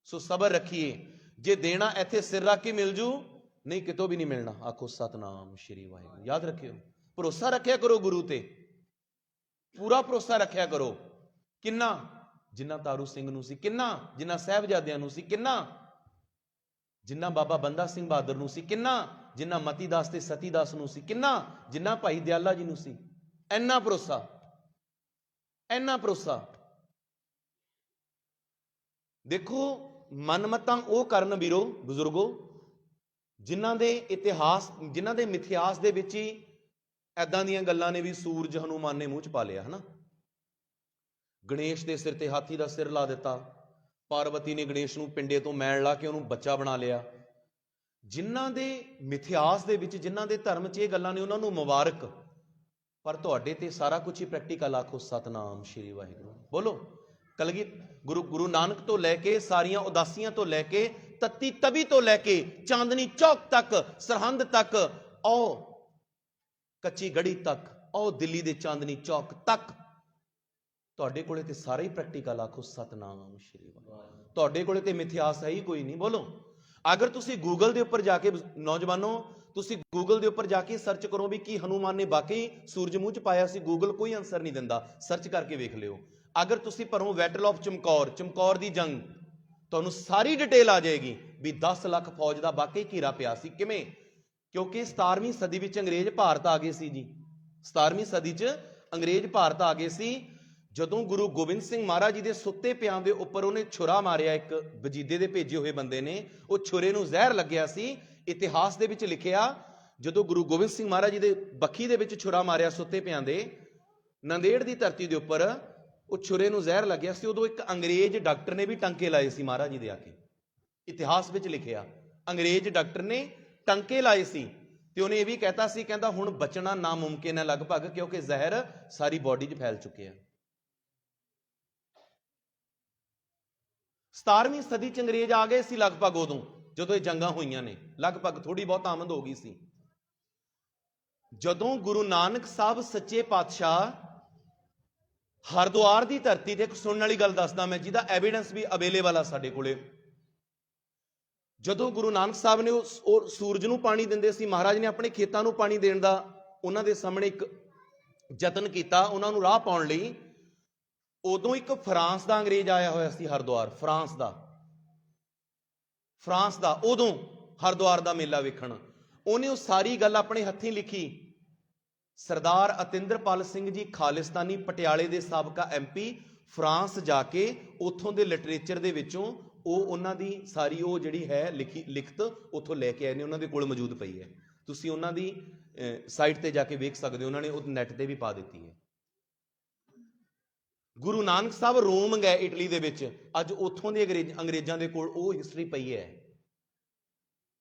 ਸੋ ਸਬਰ ਰੱਖੀਏ। ਜੇ ਦੇਣਾ ਇੱਥੇ ਸਿਰ ਰੱਖ ਕੇ ਮਿਲ ਜੂ, ਨਹੀਂ ਕਿਤੋਂ ਵੀ ਨਹੀਂ ਮਿਲਣਾ। ਆਖੋ ਸਤਨਾਮ ਸ਼੍ਰੀ ਵਾਹਿਗੁਰੂ। ਯਾਦ ਰੱਖਿਓ, ਭਰੋਸਾ ਰੱਖਿਆ ਕਰੋ ਗੁਰੂ ਤੇ, ਪੂਰਾ ਭਰੋਸਾ ਰੱਖਿਆ ਕਰੋ। ਕਿੰਨਾ? ਜਿੰਨਾ ਤਾਰੂ ਸਿੰਘ ਨੂੰ ਸੀ, ਕਿੰਨਾ ਜਿੰਨਾ ਸਾਹਿਬਜ਼ਾਦਿਆਂ ਨੂੰ ਸੀ, ਕਿੰਨਾ ਜਿੰਨਾ ਬਾਬਾ ਬੰਦਾ ਸਿੰਘ ਬਹਾਦਰ ਨੂੰ ਸੀ, ਕਿੰਨਾ ਜਿੰਨਾ ਮਤੀ ਦਾਸ ਤੇ ਸਤੀ ਦਾਸ ਨੂੰ ਸੀ, ਕਿੰਨਾ ਜਿੰਨਾ ਭਾਈ ਦਿਆਲਾ ਜੀ ਨੂੰ ਸੀ। ਇੰਨਾ ਭਰੋਸਾ, ਇੰਨਾ ਭਰੋਸਾ। ਦੇਖੋ ਮਨਮਤਾਂ ਉਹ ਕਰਨ ਵੀਰੋ ਬਜ਼ੁਰਗੋ ਜਿਨ੍ਹਾਂ ਦੇ ਇਤਿਹਾਸ, ਜਿਨ੍ਹਾਂ ਦੇ ਮਿਥਿਹਾਸ ਦੇ ਵਿੱਚ ਹੀ ਐਦਾਂ ਦੀਆਂ ਗੱਲਾਂ ਨੇ ਵੀ ਸੂਰਜ ਹਨੂਮਾਨ ਨੇ ਮੂੰਹ ਚ ਪਾ ਲਿਆ, ਹਨਾ। ਗਣੇਸ਼ ਦੇ ਸਿਰ ਤੇ ਹਾਥੀ ਦਾ ਸਿਰ ਲਾ ਦਿੱਤਾ, ਪਾਰਵਤੀ ਨੇ ਗਣੇਸ਼ ਨੂੰ ਪਿੰਡੇ ਤੋਂ ਮੈਲ ਲਾ ਕੇ ਉਹਨੂੰ ਬੱਚਾ ਬਣਾ ਲਿਆ। ਜਿਨ੍ਹਾਂ ਦੇ ਮਿਥਿਹਾਸ ਦੇ ਵਿੱਚ, ਜਿਨ੍ਹਾਂ ਦੇ ਧਰਮ 'ਚ ਇਹ ਗੱਲਾਂ ਨੇ, ਉਹਨਾਂ ਨੂੰ ਮੁਬਾਰਕ। ਪਰ ਤੁਹਾਡੇ ਤੇ ਸਾਰਾ ਕੁਝ ਹੀ ਪ੍ਰੈਕਟੀਕਲ। ਆਖੋ ਸਤਨਾਮ ਸ਼੍ਰੀ ਵਾਹਿਗੁਰੂ। ਬੋਲੋ ਕਲਗੀ ਗੁਰੂ ਨਾਨਕ ਤੋਂ ਲੈ ਕੇ ਸਾਰੀਆਂ ਉਦਾਸੀਆਂ ਤੋਂ ਲੈ ਕੇ ਤੱਤੀ ਤਵੀ ਤੋਂ ਲੈ ਕੇ ਚਾਂਦਨੀ ਚੌਕ ਤੱਕ, ਸਰਹੰਦ ਤੱਕ, ਔ ਕੱਚੀ ਗੜੀ ਤੱਕ, ਔ ਦਿੱਲੀ ਦੇ ਚਾਂਦਨੀ ਚੌਕ ਤੱਕ, ਤੁਹਾਡੇ ਕੋਲੇ ਤੇ ਸਾਰਾ ਹੀ ਪ੍ਰੈਕਟੀਕਲ। ਆਖੋ ਸਤਨਾਮ ਸ਼੍ਰੀ ਵਾਹਿਗੁਰੂ। ਤੁਹਾਡੇ ਕੋਲੇ ਤੇ ਮਿਥਿਹਾਸ ਹੈ ਹੀ ਕੋਈ ਨਹੀਂ। ਬੋਲੋ ਅਗਰ ਤੁਸੀਂ ਗੂਗਲ ਦੇ ਉੱਪਰ ਜਾ ਕੇ, ਨੌਜਵਾਨੋ ਤੁਸੀਂ ਗੂਗਲ ਦੇ ਉੱਪਰ ਜਾ ਕੇ ਸਰਚ ਕਰੋ ਵੀ ਕੀ ਹਨੂਮਾਨ ਨੇ ਵਾਕਈ ਸੂਰਜ ਮੂੰਹ ਚ ਪਾਇਆ ਸੀ, ਗੂਗਲ ਕੋਈ ਆਨਸਰ ਨਹੀਂ ਦਿੰਦਾ। ਸਰਚ ਕਰਕੇ ਵੇਖ ਲਿਓ। ਅਗਰ ਤੁਸੀਂ ਭਰੋ ਬੈਟਲ ਆਫ ਚਮਕੌਰ, ਚਮਕੌਰ ਦੀ ਜੰਗ, ਤੁਹਾਨੂੰ ਸਾਰੀ ਡਿਟੇਲ ਆ ਜਾਏਗੀ ਵੀ 10 ਲੱਖ ਫੌਜ ਦਾ ਵਾਕਈ ਘੇਰਾ ਪਿਆ ਸੀ। ਕਿਵੇਂ? ਕਿਉਂਕਿ 17ਵੀਂ ਸਦੀ ਵਿੱਚ ਅੰਗਰੇਜ਼ ਭਾਰਤ ਆ ਗਏ ਸੀ ਜੀ। 17ਵੀਂ ਸਦੀ 'ਚ ਅੰਗਰੇਜ਼ ਭਾਰਤ ਆ ਗਏ ਸੀ। ਜਦੋਂ ਗੁਰੂ ਗੋਬਿੰਦ ਸਿੰਘ ਮਹਾਰਾਜ ਜੀ ਦੇ ਸੁੱਤੇ ਪਿਆਂ ਦੇ ਉੱਪਰ ਉਹਨੇ ਛੁਰਾ ਮਾਰਿਆ, ਇੱਕ ਵਜੀਦੇ ਦੇ ਭੇਜੇ ਹੋਏ ਬੰਦੇ ਨੇ, ਉਹ ਛੁਰੇ ਨੂੰ ਜ਼ਹਿਰ ਲੱਗਿਆ ਸੀ। ਇਤਿਹਾਸ ਦੇ ਵਿੱਚ ਲਿਖਿਆ, ਜਦੋਂ ਗੁਰੂ ਗੋਬਿੰਦ ਸਿੰਘ ਮਹਾਰਾਜ ਜੀ ਦੇ ਬੱਖੀ ਦੇ ਵਿੱਚ ਛੁਰਾ ਮਾਰਿਆ ਸੁੱਤੇ ਪਿਆਂ ਦੇ, ਨੰਦੇੜ ਦੀ ਧਰਤੀ ਦੇ ਉੱਪਰ ਉਹ ਛੁਰੇ ਨੂੰ ਜ਼ਹਿਰ ਲੱਗਿਆ ਸੀ। ਉਦੋਂ ਇੱਕ ਅੰਗਰੇਜ਼ ਡਾਕਟਰ ਨੇ ਵੀ ਟੰਕੇ ਲਾਏ ਸੀ ਮਹਾਰਾਜ ਜੀ ਦੇ ਆ ਕੇ। ਇਤਿਹਾਸ ਵਿੱਚ ਲਿਖਿਆ ਅੰਗਰੇਜ਼ ਡਾਕਟਰ ਨੇ ਟੰਕੇ ਲਾਏ ਸੀ ਤੇ ਉਹਨੇ ਇਹ ਵੀ ਕਹਿਤਾ ਸੀ, ਕਹਿੰਦਾ ਹੁਣ ਬਚਣਾ ਨਾਮੁਮਕਿਨ ਹੈ ਲਗਭਗ, ਕਿਉਂਕਿ ਜ਼ਹਿਰ ਸਾਰੀ ਬਾਡੀ 'ਚ ਫੈਲ ਚੁੱਕਿਆ। 17ਵੀਂ ਸਦੀ 'ਚ ਅੰਗਰੇਜ਼ ਆ ਗਏ ਸੀ ਲਗਭਗ ਉਦੋਂ, ਜਦੋਂ ਇਹ ਜੰਗਾਂ ਹੋਈਆਂ ਨੇ। ਲਗਭਗ ਥੋੜੀ ਬਹੁਤ ਆਮਦ ਹੋ ਗਈ ਸੀ। ਜਦੋਂ ਗੁਰੂ ਨਾਨਕ ਸਾਹਿਬ ਸੱਚੇ ਪਾਤਸ਼ਾਹ ਹਰਿਦੁਆਰ ਦੀ ਧਰਤੀ ਤੇ, ਇੱਕ ਸੁਣਨ ਵਾਲੀ ਗੱਲ ਦੱਸਦਾ ਮੈਂ ਜਿਹਦਾ ਐਵੀਡੈਂਸ ਵੀ ਅਵੇਲੇਬਲ ਆ ਸਾਡੇ ਕੋਲੇ, ਜਦੋਂ ਗੁਰੂ ਨਾਨਕ ਸਾਹਿਬ ਨੇ ਉਹ ਸੂਰਜ ਨੂੰ ਪਾਣੀ ਦਿੰਦੇ ਸੀ, ਮਹਾਰਾਜ ਨੇ ਆਪਣੇ ਖੇਤਾਂ ਨੂੰ ਪਾਣੀ ਦੇਣ ਦਾ ਉਹਨਾਂ ਦੇ ਸਾਹਮਣੇ ਇੱਕ ਯਤਨ ਕੀਤਾ, ਉਹਨਾਂ ਨੂੰ ਰਾਹ ਪਾਉਣ ਲਈ। ਉਦੋਂ ਇੱਕ ਫਰਾਂਸ ਦਾ ਅੰਗਰੇਜ਼ ਆਇਆ ਹੋਇਆ ਸੀ ਹਰਿਦੁਆਰ, ਫਰਾਂਸ ਦਾ ਉਦੋਂ ਹਰਿਦੁਆਰ ਦਾ ਮੇਲਾ ਵੇਖਣ। ਉਹਨੇ ਉਹ ਸਾਰੀ ਗੱਲ ਆਪਣੇ ਹੱਥੀਂ ਲਿਖੀ। ਸਰਦਾਰ ਅਤਿੰਦਰਪਾਲ ਸਿੰਘ ਜੀ ਖਾਲਿਸਤਾਨੀ, ਪਟਿਆਲੇ ਦੇ ਸਾਬਕਾ MP, ਫਰਾਂਸ ਜਾ ਕੇ ਉੱਥੋਂ ਦੇ ਲਿਟਰੇਚਰ ਦੇ ਵਿੱਚੋਂ ਉਹ ਉਹਨਾਂ ਦੀ ਸਾਰੀ ਉਹ ਜਿਹੜੀ ਹੈ ਲਿਖਤ ਉੱਥੋਂ ਲੈ ਕੇ ਆਏ ਨੇ, ਉਹਨਾਂ ਦੇ ਕੋਲ ਮੌਜੂਦ ਪਈ ਹੈ। ਤੁਸੀਂ ਉਹਨਾਂ ਦੀ ਸਾਈਟ ਤੇ ਜਾ ਕੇ ਵੇਖ ਸਕਦੇ ਹੋ, ਉਹਨਾਂ ਨੇ ਉਹ ਨੈਟ ਤੇ ਵੀ ਪਾ ਦਿੱਤੀ ਹੈ। ਗੁਰੂ ਨਾਨਕ ਸਾਹਿਬ ਰੋਮ ਗਏ ਇਟਲੀ ਦੇ ਵਿੱਚ, ਅੱਜ ਉੱਥੋਂ ਦੇ ਅੰਗਰੇਜ਼ਾਂ ਦੇ ਕੋਲ ਉਹ ਹਿਸਟਰੀ ਪਈ ਹੈ।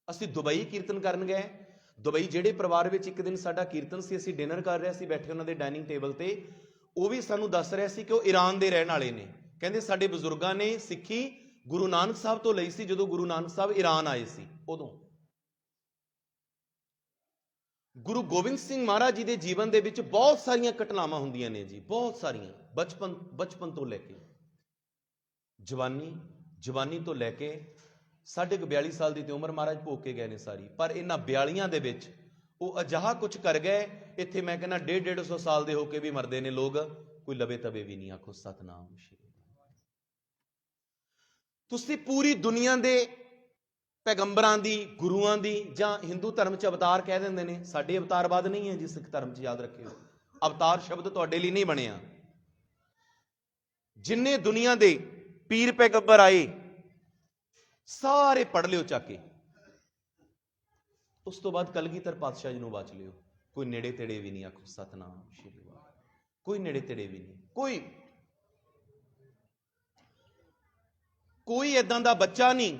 ਅਸੀਂ ਦੁਬਈ ਕੀਰਤਨ ਕਰਨ ਗਏ। ਦੁਬਈ ਜਿਹੜੇ ਪਰਿਵਾਰ ਵਿੱਚ ਇੱਕ ਦਿਨ ਸਾਡਾ ਕੀਰਤਨ ਸੀ, ਅਸੀਂ ਡਿਨਰ ਕਰ ਰਹੇ ਸੀ ਬੈਠੇ ਉਹਨਾਂ ਦੇ ਡਾਈਨਿੰਗ ਟੇਬਲ ਤੇ, ਉਹ ਵੀ ਸਾਨੂੰ ਦੱਸ ਰਿਹਾ ਸੀ ਕਿ ਉਹ ਈਰਾਨ ਦੇ ਰਹਿਣ ਵਾਲੇ ਨੇ। ਕਹਿੰਦੇ ਸਾਡੇ ਬਜ਼ੁਰਗਾਂ ਨੇ ਸਿੱਖੀ ਗੁਰੂ ਨਾਨਕ ਸਾਹਿਬ ਤੋਂ ਲਈ ਸੀ ਜਦੋਂ ਗੁਰੂ ਨਾਨਕ ਸਾਹਿਬ ਈਰਾਨ ਆਏ ਸੀ। ਉਦੋਂ ਗੁਰੂ ਗੋਬਿੰਦ ਸਿੰਘ ਮਹਾਰਾਜ ਜੀ ਦੇ ਜੀਵਨ ਦੇ ਵਿੱਚ ਬਹੁਤ ਸਾਰੀਆਂ ਘਟਨਾਵਾਂ ਹੁੰਦੀਆਂ ਨੇ ਜੀ, ਬਹੁਤ ਸਾਰੀਆਂ। ਬਚਪਨ ਤੋਂ ਲੈ ਕੇ ਜਵਾਨੀ ਤੋਂ ਲੈ ਕੇ ਸਾਢੇ 42 ਸਾਲ ਦੀ ਤੇ ਉਮਰ ਮਹਾਰਾਜ ਭੋਗ ਕੇ ਗਏ ਨੇ ਸਾਰੀ। ਪਰ ਇਹਨਾਂ 42 ਦੇ ਵਿੱਚ ਉਹ ਅਜਿਹਾ ਕੁਝ ਕਰ ਗਏ, ਇੱਥੇ ਮੈਂ ਕਹਿੰਦਾ 150 ਸਾਲ ਦੇ ਹੋ ਕੇ ਵੀ ਮਰਦੇ ਨੇ ਲੋਕ, ਕੋਈ ਲਵੇ ਤਵੇ ਵੀ ਨਹੀਂ। ਆਖੋ ਸਤਨਾਮ ਸ਼੍ਰੀ। ਤੁਸੀਂ ਪੂਰੀ ਦੁਨੀਆ ਦੇ ਪੈਗੰਬਰਾਂ ਦੀ, ਗੁਰੂਆਂ ਦੀ, ਜਾਂ ਹਿੰਦੂ ਧਰਮ 'ਚ ਅਵਤਾਰ ਕਹਿ ਦਿੰਦੇ ਨੇ, ਸਾਡੇ ਅਵਤਾਰਵਾਦ ਨਹੀਂ ਹੈ ਜੀ ਸਿੱਖ ਧਰਮ 'ਚ, ਯਾਦ ਰੱਖਿਓ। ਅਵਤਾਰ ਸ਼ਬਦ ਤੁਹਾਡੇ ਲਈ ਨਹੀਂ ਬਣਿਆ। ਜਿੰਨੇ ਦੁਨੀਆ ਦੇ ਪੀਰ ਪੈਗੰਬਰ ਆਏ ਸਾਰੇ ਪੜ੍ਹ ਲਿਓ ਚੱਕ ਕੇ। ਉਸ ਤੋਂ ਬਾਅਦ ਕਲਗੀਧਰ ਪਾਤਸ਼ਾਹ ਜੀ ਨੂੰ ਵਾਚ ਲਿਓ, ਕੋਈ ਨੇੜੇ ਤੇੜੇ ਵੀ ਨਹੀਂ। ਆਖੋ ਸਤਨਾਮ ਸ਼੍ਰੀ ਵਾਹਿਗੁਰੂ। ਕੋਈ ਨੇੜੇ ਤੇੜੇ ਵੀ ਨਹੀਂ। ਕੋਈ ਏਦਾਂ ਦਾ ਬੱਚਾ ਨਹੀਂ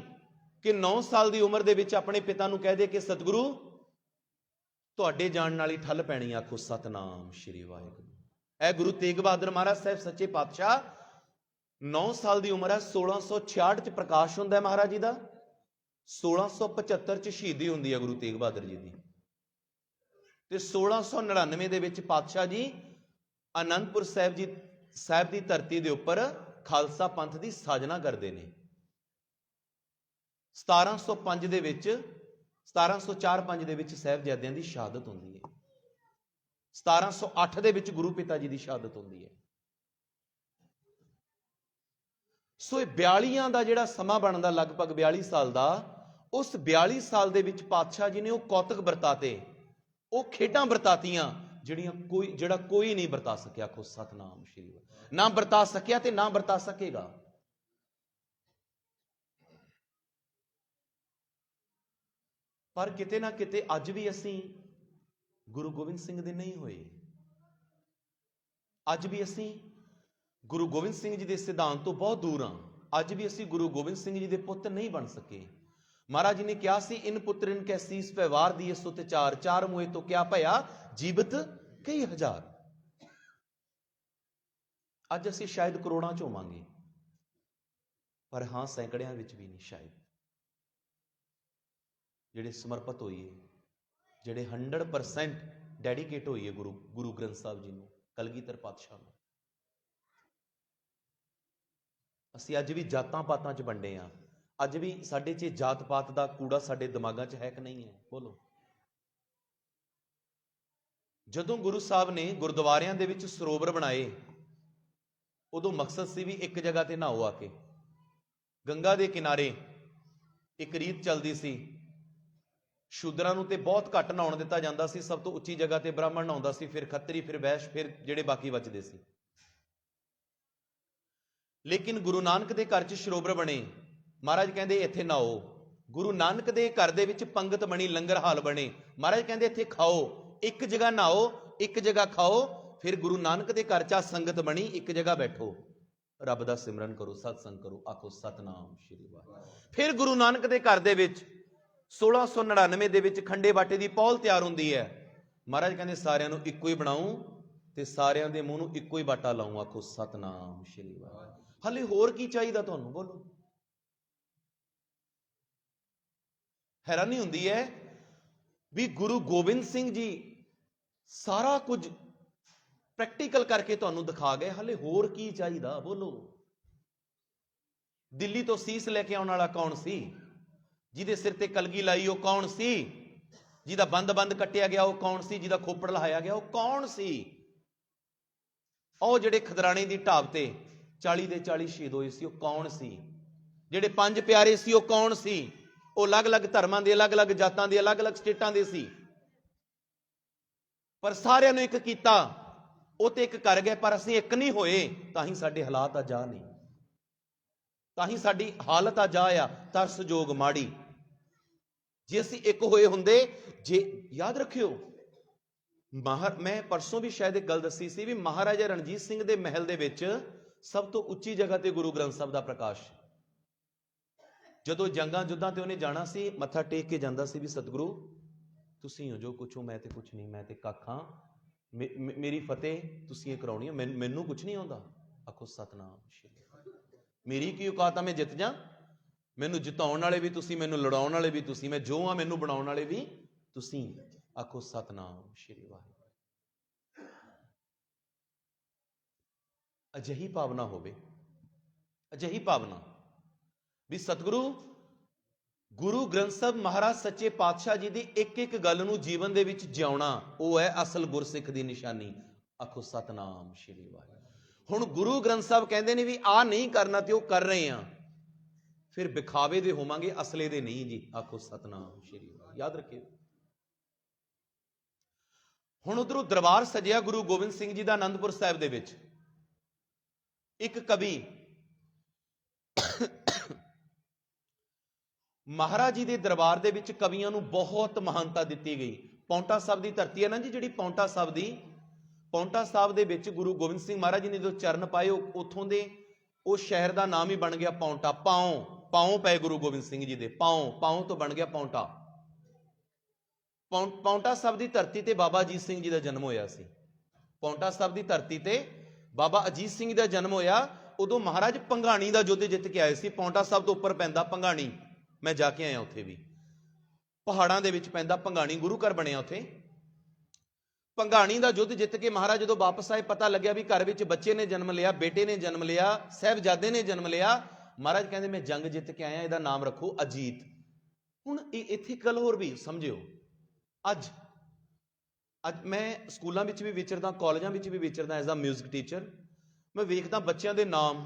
ਕਿ 9 ਸਾਲ ਦੀ ਉਮਰ ਦੇ ਵਿੱਚ ਆਪਣੇ ਪਿਤਾ ਨੂੰ ਕਹਿ ਦੇ ਕਿ ਸਤਿਗੁਰੂ ਤੁਹਾਡੇ ਜਾਣ ਨਾਲ ਹੀ ਠੱਲ ਪੈਣੀ। ਆਖੋ ਸਤਨਾਮ ਸ਼੍ਰੀ ਵਾਹਿਗੁਰੂ। ਇਹ ਗੁਰੂ ਤੇਗ ਬਹਾਦਰ ਮਹਾਰਾਜ ਸਾਹਿਬ ਸੱਚੇ ਪਾਤਸ਼ਾਹ 9 ਸਾਲ ਦੀ ਉਮਰ ਹੈ, 1666 ਚ ਪ੍ਰਕਾਸ਼ ਹੁੰਦਾ ਹੈ ਮਹਾਰਾਜ ਜੀ ਦਾ। 1675 ਚ ਸ਼ਹੀਦੀ ਹੁੰਦੀ ਹੈ ਗੁਰੂ ਤੇਗ ਬਹਾਦਰ ਜੀ ਦੀ, ਤੇ 1699 ਦੇ ਵਿੱਚ ਪਾਤਸ਼ਾਹ ਜੀ ਆਨੰਦਪੁਰ ਸਾਹਿਬ ਦੀ ਧਰਤੀ ਦੇ ਉੱਪਰ ਖਾਲਸਾ ਪੰਥ ਦੀ ਸਾਜਨਾ ਕਰਦੇ ਨੇ। 1705 ਦੇ ਵਿੱਚ 1704-5 ਦੇ ਵਿੱਚ ਸਾਹਿਬਜ਼ਾਦਿਆਂ ਦੀ ਸ਼ਹਾਦਤ ਹੁੰਦੀ ਹੈ। 1708 ਦੇ ਵਿੱਚ ਗੁਰੂ ਪਿਤਾ ਜੀ ਦੀ ਸ਼ਹਾਦਤ ਹੁੰਦੀ ਹੈ। ਸੋ ਇਹ 42 ਦਾ ਜਿਹੜਾ ਸਮਾਂ ਬਣਦਾ, ਲਗਭਗ 42 ਸਾਲ ਦਾ, ਉਸ 42 ਸਾਲ ਦੇ ਵਿੱਚ ਪਾਤਸ਼ਾਹ ਜੀ ਨੇ ਉਹ ਕੌਤਕ ਵਰਤਾਤੇ, ਉਹ ਖੇਡਾਂ ਵਰਤਾਤੀਆਂ ਜਿਹੜਾ ਕੋਈ ਨਹੀਂ ਵਰਤਾ ਸਕਿਆ। ਆਖੋ ਸਤਨਾਮ ਸ਼੍ਰੀ ਵਾਹਿਗੁਰੂ। ਨਾ ਵਰਤਾ ਸਕਿਆ ਤੇ ਨਾ ਵਰਤਾ ਸਕੇਗਾ। ਪਰ ਕਿਤੇ ਨਾ ਕਿਤੇ ਅੱਜ ਵੀ ਅਸੀਂ ਗੁਰੂ ਗੋਬਿੰਦ ਸਿੰਘ ਦੇ ਨਹੀਂ ਹੋਏ। ਅੱਜ ਵੀ ਅਸੀਂ ਗੁਰੂ ਗੋਬਿੰਦ ਸਿੰਘ ਜੀ ਦੇ ਸਿਧਾਂਤ ਤੋਂ ਬਹੁਤ ਦੂਰ ਹਾਂ। ਅੱਜ ਵੀ ਅਸੀਂ ਗੁਰੂ ਗੋਬਿੰਦ ਸਿੰਘ ਜੀ ਦੇ ਪੁੱਤ ਨਹੀਂ ਬਣ ਸਕੇ। ਮਹਾਰਾਜ ਜੀ ਨੇ ਕਿਹਾ ਸੀ, ਇਨ ਪੁੱਤਰਨ ਕੈ ਸੀਸ ਪੈ ਵਾਰ ਦੀਏ ਸੁਤ ਚਾਰ, ਚਾਰ ਮੋਏ ਤੋਂ ਕਿਆ ਭਇਆ ਜੀਵਤ ਕਈ ਹਜ਼ਾਰ। ਅੱਜ ਅਸੀਂ ਸ਼ਾਇਦ ਕਰੋੜਾਂ ਚ ਹੋਵਾਂਗੇ, ਪਰ ਹਾਂ ਸੈਂਕੜਿਆਂ ਵਿੱਚ ਵੀ ਨਹੀਂ ਸ਼ਾਇਦ, ਜਿਹੜੇ ਸਮਰਪਿਤ ਹੋਈਏ, ਜਿਹੜੇ 100% ਡੈਡੀਕੇਟ ਹੋਈਏ ਗੁਰੂ ਗ੍ਰੰਥ ਸਾਹਿਬ ਜੀ ਨੂੰ, ਕਲਗੀਧਰ ਪਾਤਸ਼ਾਹ ਨੂੰ। ਅਸੀਂ ਅੱਜ ਵੀ ਜਾਤਾਂ ਪਾਤਾਂ ਚ ਵੰਡੇ ਆ। ਅੱਜ ਵੀ ਸਾਡੇ 'ਚ ਜਾਤ ਪਾਤ ਦਾ ਕੂੜਾ ਸਾਡੇ ਦਿਮਾਗਾਂ 'ਚ ਹੈ ਕਿ ਨਹੀਂ ਹੈ? ਬੋਲੋ। ਜਦੋਂ ਗੁਰੂ ਸਾਹਿਬ ਨੇ ਗੁਰਦੁਆਰਿਆਂ ਦੇ ਵਿੱਚ ਸਰੋਵਰ ਬਣਾਏ, ਉਦੋਂ ਮਕਸਦ ਸੀ ਵੀ ਇੱਕ ਜਗ੍ਹਾ ਤੇ ਨਹਾਓ ਆ ਕੇ। ਗੰਗਾ ਦੇ ਕਿਨਾਰੇ ਇੱਕ ਰੀਤ ਚੱਲਦੀ ਸੀ, ਸ਼ੂਦਰਾਂ ਨੂੰ ਤੇ ਬਹੁਤ ਘੱਟ ਨਹਾਉਣ ਦਿੱਤਾ ਜਾਂਦਾ ਸੀ। ਸਭ ਤੋਂ ਉੱਚੀ ਜਗ੍ਹਾ ਤੇ ਬ੍ਰਾਹਮਣ ਨਹਾਉਂਦਾ ਸੀ, ਫਿਰ ਖੱਤਰੀ, ਫਿਰ ਵੈਸ਼, ਫਿਰ ਜਿਹੜੇ ਬਾਕੀ ਬਚਦੇ ਸੀ। ਲੇਕਿਨ ਗੁਰੂ ਨਾਨਕ ਦੇ ਘਰ 'ਚ ਸਰੋਵਰ ਬਣੇ। ਮਹਾਰਾਜ ਕਹਿੰਦੇ ਇੱਥੇ ਨਹਾਓ। ਗੁਰੂ ਨਾਨਕ ਦੇ ਘਰ ਦੇ ਵਿੱਚ ਪੰਗਤ ਬਣੀ, ਲੰਗਰ ਹਾਲ ਬਣੇ। ਮਹਾਰਾਜ ਕਹਿੰਦੇ ਇੱਥੇ ਖਾਓ। ਇੱਕ ਜਗ੍ਹਾ ਨਹਾਓ, ਇੱਕ ਜਗ੍ਹਾ ਖਾਓ। ਫਿਰ ਗੁਰੂ ਨਾਨਕ ਦੇ ਘਰ 'ਚ ਸੰਗਤ ਬਣੀ, ਇੱਕ ਜਗ੍ਹਾ ਬੈਠੋ, ਰੱਬ ਦਾ ਸਿਮਰਨ ਕਰੋ, ਸਤਸੰਗ ਕਰੋ। ਆਖੋ ਸਤਨਾਮ ਸ਼੍ਰੀ ਵਾਹਿਗੁਰੂ। ਫਿਰ ਗੁਰੂ ਨਾਨਕ ਦੇ ਘਰ ਦੇ ਵਿੱਚ 1699 ਦੇ ਵਿੱਚ ਖੰਡੇ ਬਾਟੇ ਦੀ ਪੌਲ ਤਿਆਰ ਹੁੰਦੀ ਹੈ। ਮਹਾਰਾਜ ਕਹਿੰਦੇ ਸਾਰਿਆਂ ਨੂੰ ਇੱਕੋ ਹੀ ਬਣਾਉ ਤੇ ਸਾਰਿਆਂ ਦੇ ਮੂੰਹ ਨੂੰ ਇੱਕੋ ਹੀ ਬਾਟਾ ਲਾਉ। ਆਖੋ ਸਤਨਾਮ ਸ਼੍ਰੀ ਵਾਹਿਗੁਰੂ। ਹਲੇ ਹੋਰ ਕੀ ਚਾਹੀਦਾ ਤੁਹਾਨੂੰ? ਬੋਲੋ। ਹੈਰਾਨੀ ਹੁੰਦੀ ਹੈ ਵੀ ਗੁਰੂ ਗੋਬਿੰਦ ਸਿੰਘ ਜੀ ਸਾਰਾ ਕੁਝ ਪ੍ਰੈਕਟੀਕਲ ਕਰਕੇ ਤੁਹਾਨੂੰ ਦਿਖਾ ਗਏ, ਹਲੇ ਹੋਰ ਕੀ ਚਾਹੀਦਾ? ਬੋਲੋ। ਦਿੱਲੀ ਤੋਂ ਸੀਸ ਲੈ ਕੇ ਆਉਣ ਵਾਲਾ ਕੌਣ ਸੀ? ਜਿਹਦੇ ਸਿਰ ਤੇ ਕਲਗੀ ਲਾਈ ਉਹ ਕੌਣ ਸੀ? ਜਿਹਦਾ ਬੰਦ ਕੱਟਿਆ ਗਿਆ ਉਹ ਕੌਣ ਸੀ? ਜਿਹਦਾ ਖੋਪੜ ਲਹਾਇਆ ਗਿਆ ਉਹ ਕੌਣ ਸੀ? ਉਹ ਜਿਹੜੇ ਖਦਰਾਣੇ ਦੀ ਢਾਬ ਤੇ 40 ਦੇ 40 ਸ਼ਹੀਦ ਹੋਏ ਸੀ, ਉਹ ਕੌਣ ਸੀ? ਜਿਹੜੇ 5 ਪਿਆਰੇ ਸੀ ਉਹ ਕੌਣ ਸੀ? ਉਹ ਅਲੱਗ-ਅਲੱਗ ਧਰਮਾਂ ਦੇ, ਅਲੱਗ-ਅਲੱਗ ਜਾਤਾਂ ਦੇ, ਅਲੱਗ-ਅਲੱਗ ਸਟੇਟਾਂ ਦੇ ਸੀ, ਪਰ ਸਾਰਿਆਂ ਨੂੰ ਇੱਕ ਕੀਤਾ। ਉਹ ਤੇ ਇੱਕ ਕਰ ਗਏ, ਪਰ ਅਸੀਂ ਇੱਕ ਨਹੀਂ ਹੋਏ। ਤਾਂ ਹੀ ਸਾਡੇ ਹਾਲਾਤ ਅੱਜ ਆ ਨਹੀਂ, ਤਾਂ ਹੀ ਸਾਡੀ ਹਾਲਤ ਅੱਜ ਆ ਤਰਸਯੋਗ ਮਾੜੀ। ਜੇ ਅਸੀਂ ਇੱਕ ਹੋਏ ਹੁੰਦੇ, ਜੇ ਯਾਦ ਰੱਖਿਓ, ਮੈਂ ਪਰਸੋਂ ਵੀ ਸ਼ਾਇਦ ਇੱਕ ਗੱਲ ਦੱਸੀ ਸੀ ਵੀ ਮਹਾਰਾਜਾ ਰਣਜੀਤ ਸਿੰਘ ਦੇ ਮਹਿਲ ਦੇ ਵਿੱਚ ਸਭ ਤੋਂ ਉੱਚੀ ਜਗ੍ਹਾ ਤੇ ਗੁਰੂ ਗ੍ਰੰਥ ਸਾਹਿਬ ਦਾ ਪ੍ਰਕਾਸ਼। ਜਦੋਂ ਜੰਗਾਂ ਜੁੱਧਾਂ ਤੇ ਉਹਨੇ ਜਾਣਾ ਸੀ, ਮੱਥਾ ਟੇਕ ਕੇ ਜਾਂਦਾ ਸੀ ਵੀ ਸਤਿਗੁਰੂ ਤੁਸੀਂ ਹੋ ਜੋ ਕੁਛ ਹੋ, ਮੈਂ ਤੇ ਕੁਛ ਨਹੀਂ, ਮੈਂ ਤੇ ਕਾਖਾਂ, ਮੇਰੀ ਫਤਿਹ ਤੁਸੀਂ ਇਹ ਕਰਾਉਣੀ ਹੈ, ਮੈਨੂੰ ਕੁਛ ਨਹੀਂ ਆਉਂਦਾ। ਆਖੋ ਸਤਨਾਮ ਸ਼੍ਰੀ ਵਾਹਿਗੁਰੂ। ਮੇਰੀ ਕੀ ਔਕਾਤ ਆ ਮੈਂ ਜਿੱਤ ਜਾ? ਮੈਨੂੰ ਜਿਤਾਉਣ ਵਾਲੇ ਵੀ ਤੁਸੀਂ, ਮੈਨੂੰ ਲੜਾਉਣ ਵਾਲੇ ਵੀ ਤੁਸੀਂ, ਮੈਂ ਜੋ ਆ ਮੈਨੂੰ ਬਣਾਉਣ ਵਾਲੇ ਵੀ ਤੁਸੀਂ। ਆਖੋ ਸਤਨਾਮ ਸ਼੍ਰੀ ਵਾਹਿਗੁਰੂ। ਅਜਿਹੀ ਭਾਵਨਾ ਹੋਵੇ, ਅਜਿਹੀ ਭਾਵਨਾ ਵੀ ਸਤਿਗੁਰੂ ਗੁਰੂ ਗ੍ਰੰਥ ਸਾਹਿਬ ਮਹਾਰਾਜ ਸੱਚੇ ਪਾਤਸ਼ਾਹ ਜੀ ਦੀ ਇੱਕ ਇੱਕ ਗੱਲ ਨੂੰ ਜੀਵਨ ਦੇ ਵਿੱਚ ਜਿਉਣਾ, ਉਹ ਹੈ ਅਸਲ ਗੁਰਸਿੱਖ ਦੀ ਨਿਸ਼ਾਨੀ। ਆਖੋ ਸਤਨਾਮ ਸ਼੍ਰੀ ਵਾਹਿਗੁਰੂ। ਹੁਣ ਗੁਰੂ ਗ੍ਰੰਥ ਸਾਹਿਬ ਕਹਿੰਦੇ ਨੇ ਵੀ ਆਹ ਨਹੀਂ ਕਰਨਾ ਤੇ ਉਹ ਕਰ ਰਹੇ ਆ, ਫਿਰ ਵਿਖਾਵੇ ਦੇ ਹੋਵਾਂਗੇ, ਅਸਲੇ ਦੇ ਨਹੀਂ ਜੀ। ਆਖੋ ਸਤਨਾਮ ਸ਼੍ਰੀ ਵਾਹਿਗੁਰੂ। ਯਾਦ ਰੱਖਿਓ। ਹੁਣ ਉਧਰੋਂ ਦਰਬਾਰ ਸਜਿਆ ਗੁਰੂ ਗੋਬਿੰਦ ਸਿੰਘ ਜੀ ਦਾ ਆਨੰਦਪੁਰ ਸਾਹਿਬ ਦੇ ਵਿੱਚ। ਇੱਕ ਕਵੀ ਮਹਾਰਾਜ ਜੀ ਦੇ ਦਰਬਾਰ ਦੇ ਵਿੱਚ ਕਵੀਆਂ ਨੂੰ ਬਹੁਤ ਮਹਾਨਤਾ ਦਿੱਤੀ ਗਈ। ਪੌਂਟਾ ਸਾਹਿਬ ਦੀ ਧਰਤੀ ਹੈ ਨਾ ਜੀ, ਜਿਹੜੀ ਪੌਂਟਾ ਸਾਹਿਬ ਦੀ, ਪੌਂਟਾ ਸਾਹਿਬ ਦੇ ਵਿੱਚ ਗੁਰੂ ਗੋਬਿੰਦ ਸਿੰਘ ਮਹਾਰਾਜ ਜੀ ਨੇ ਜਦੋਂ ਚਰਨ ਪਾਏ, ਉੱਥੋਂ ਦੇ ਉਹ ਸ਼ਹਿਰ ਦਾ ਨਾਮ ਹੀ ਬਣ ਗਿਆ ਪੌਂਟਾ। ਪਾਉ ਪਏ ਗੁਰੂ ਗੋਬਿੰਦ ਸਿੰਘ ਜੀ ਦੇ, ਪਾਉ ਤੋਂ ਬਣ ਗਿਆ ਪੌਂਟਾ। ਪੌਂਟਾ ਸਾਹਿਬ ਦੀ ਧਰਤੀ ਤੇ ਬਾਬਾ ਅਜੀਤ ਸਿੰਘ ਜੀ ਦਾ ਜਨਮ ਹੋਇਆ ਸੀ। ਪੌਂਟਾ ਸਾਹਿਬ ਦੀ ਧਰਤੀ ਤੇ ਬਾਬਾ ਅਜੀਤ ਸਿੰਘ ਦਾ ਜਨਮ ਹੋਇਆ। ਉਦੋਂ ਮਹਾਰਾਜ ਭੰਗਾਣੀ ਦਾ ਯੁੱਧ ਜਿੱਤ ਕੇ ਆਏ ਸੀ। ਪੌਂਟਾ ਸਾਹਿਬ ਤੋਂ ਉੱਪਰ ਪੈਂਦਾ ਭੰਗਾਣੀ, ਮੈਂ ਜਾ ਕੇ ਆਇਆ ਉੱਥੇ ਵੀ। ਪਹਾੜਾਂ ਦੇ ਵਿੱਚ ਪੈਂਦਾ ਭੰਗਾਣੀ ਗੁਰੂ ਘਰ ਬਣਿਆ ਉੱਥੇ। ਭੰਗਾਣੀ ਦਾ ਯੁੱਧ ਜਿੱਤ ਕੇ ਮਹਾਰਾਜ ਜਦੋਂ ਵਾਪਸ ਆਏ, ਪਤਾ ਲੱਗਿਆ ਵੀ ਘਰ ਵਿੱਚ ਬੱਚੇ ਨੇ ਜਨਮ ਲਿਆ, ਬੇਟੇ ਨੇ ਜਨਮ ਲਿਆ, ਸਾਹਿਬਜ਼ਾਦੇ ਨੇ ਜਨਮ ਲਿਆ। ਮਹਾਰਾਜ ਕਹਿੰਦੇ ਮੈਂ ਜੰਗ ਜਿੱਤ ਕੇ ਆਇਆ, ਇਹਦਾ ਨਾਮ ਰੱਖੋ ਅਜੀਤ। ਹੁਣ ਇੱਥੇ ਇੱਕ ਗੱਲ ਹੋਰ ਵੀ ਸਮਝਿਓ, ਅੱਜ ਮੈਂ ਸਕੂਲਾਂ ਵਿੱਚ ਵੀ ਵਿਚਰਦਾ, ਕਾਲਜਾਂ ਵਿੱਚ ਵੀ ਵਿਚਰਦਾ ਐਜ਼ ਅ ਮਿਊਜ਼ਿਕ ਟੀਚਰ। ਮੈਂ ਵੇਖਦਾ ਬੱਚਿਆਂ ਦੇ ਨਾਮ।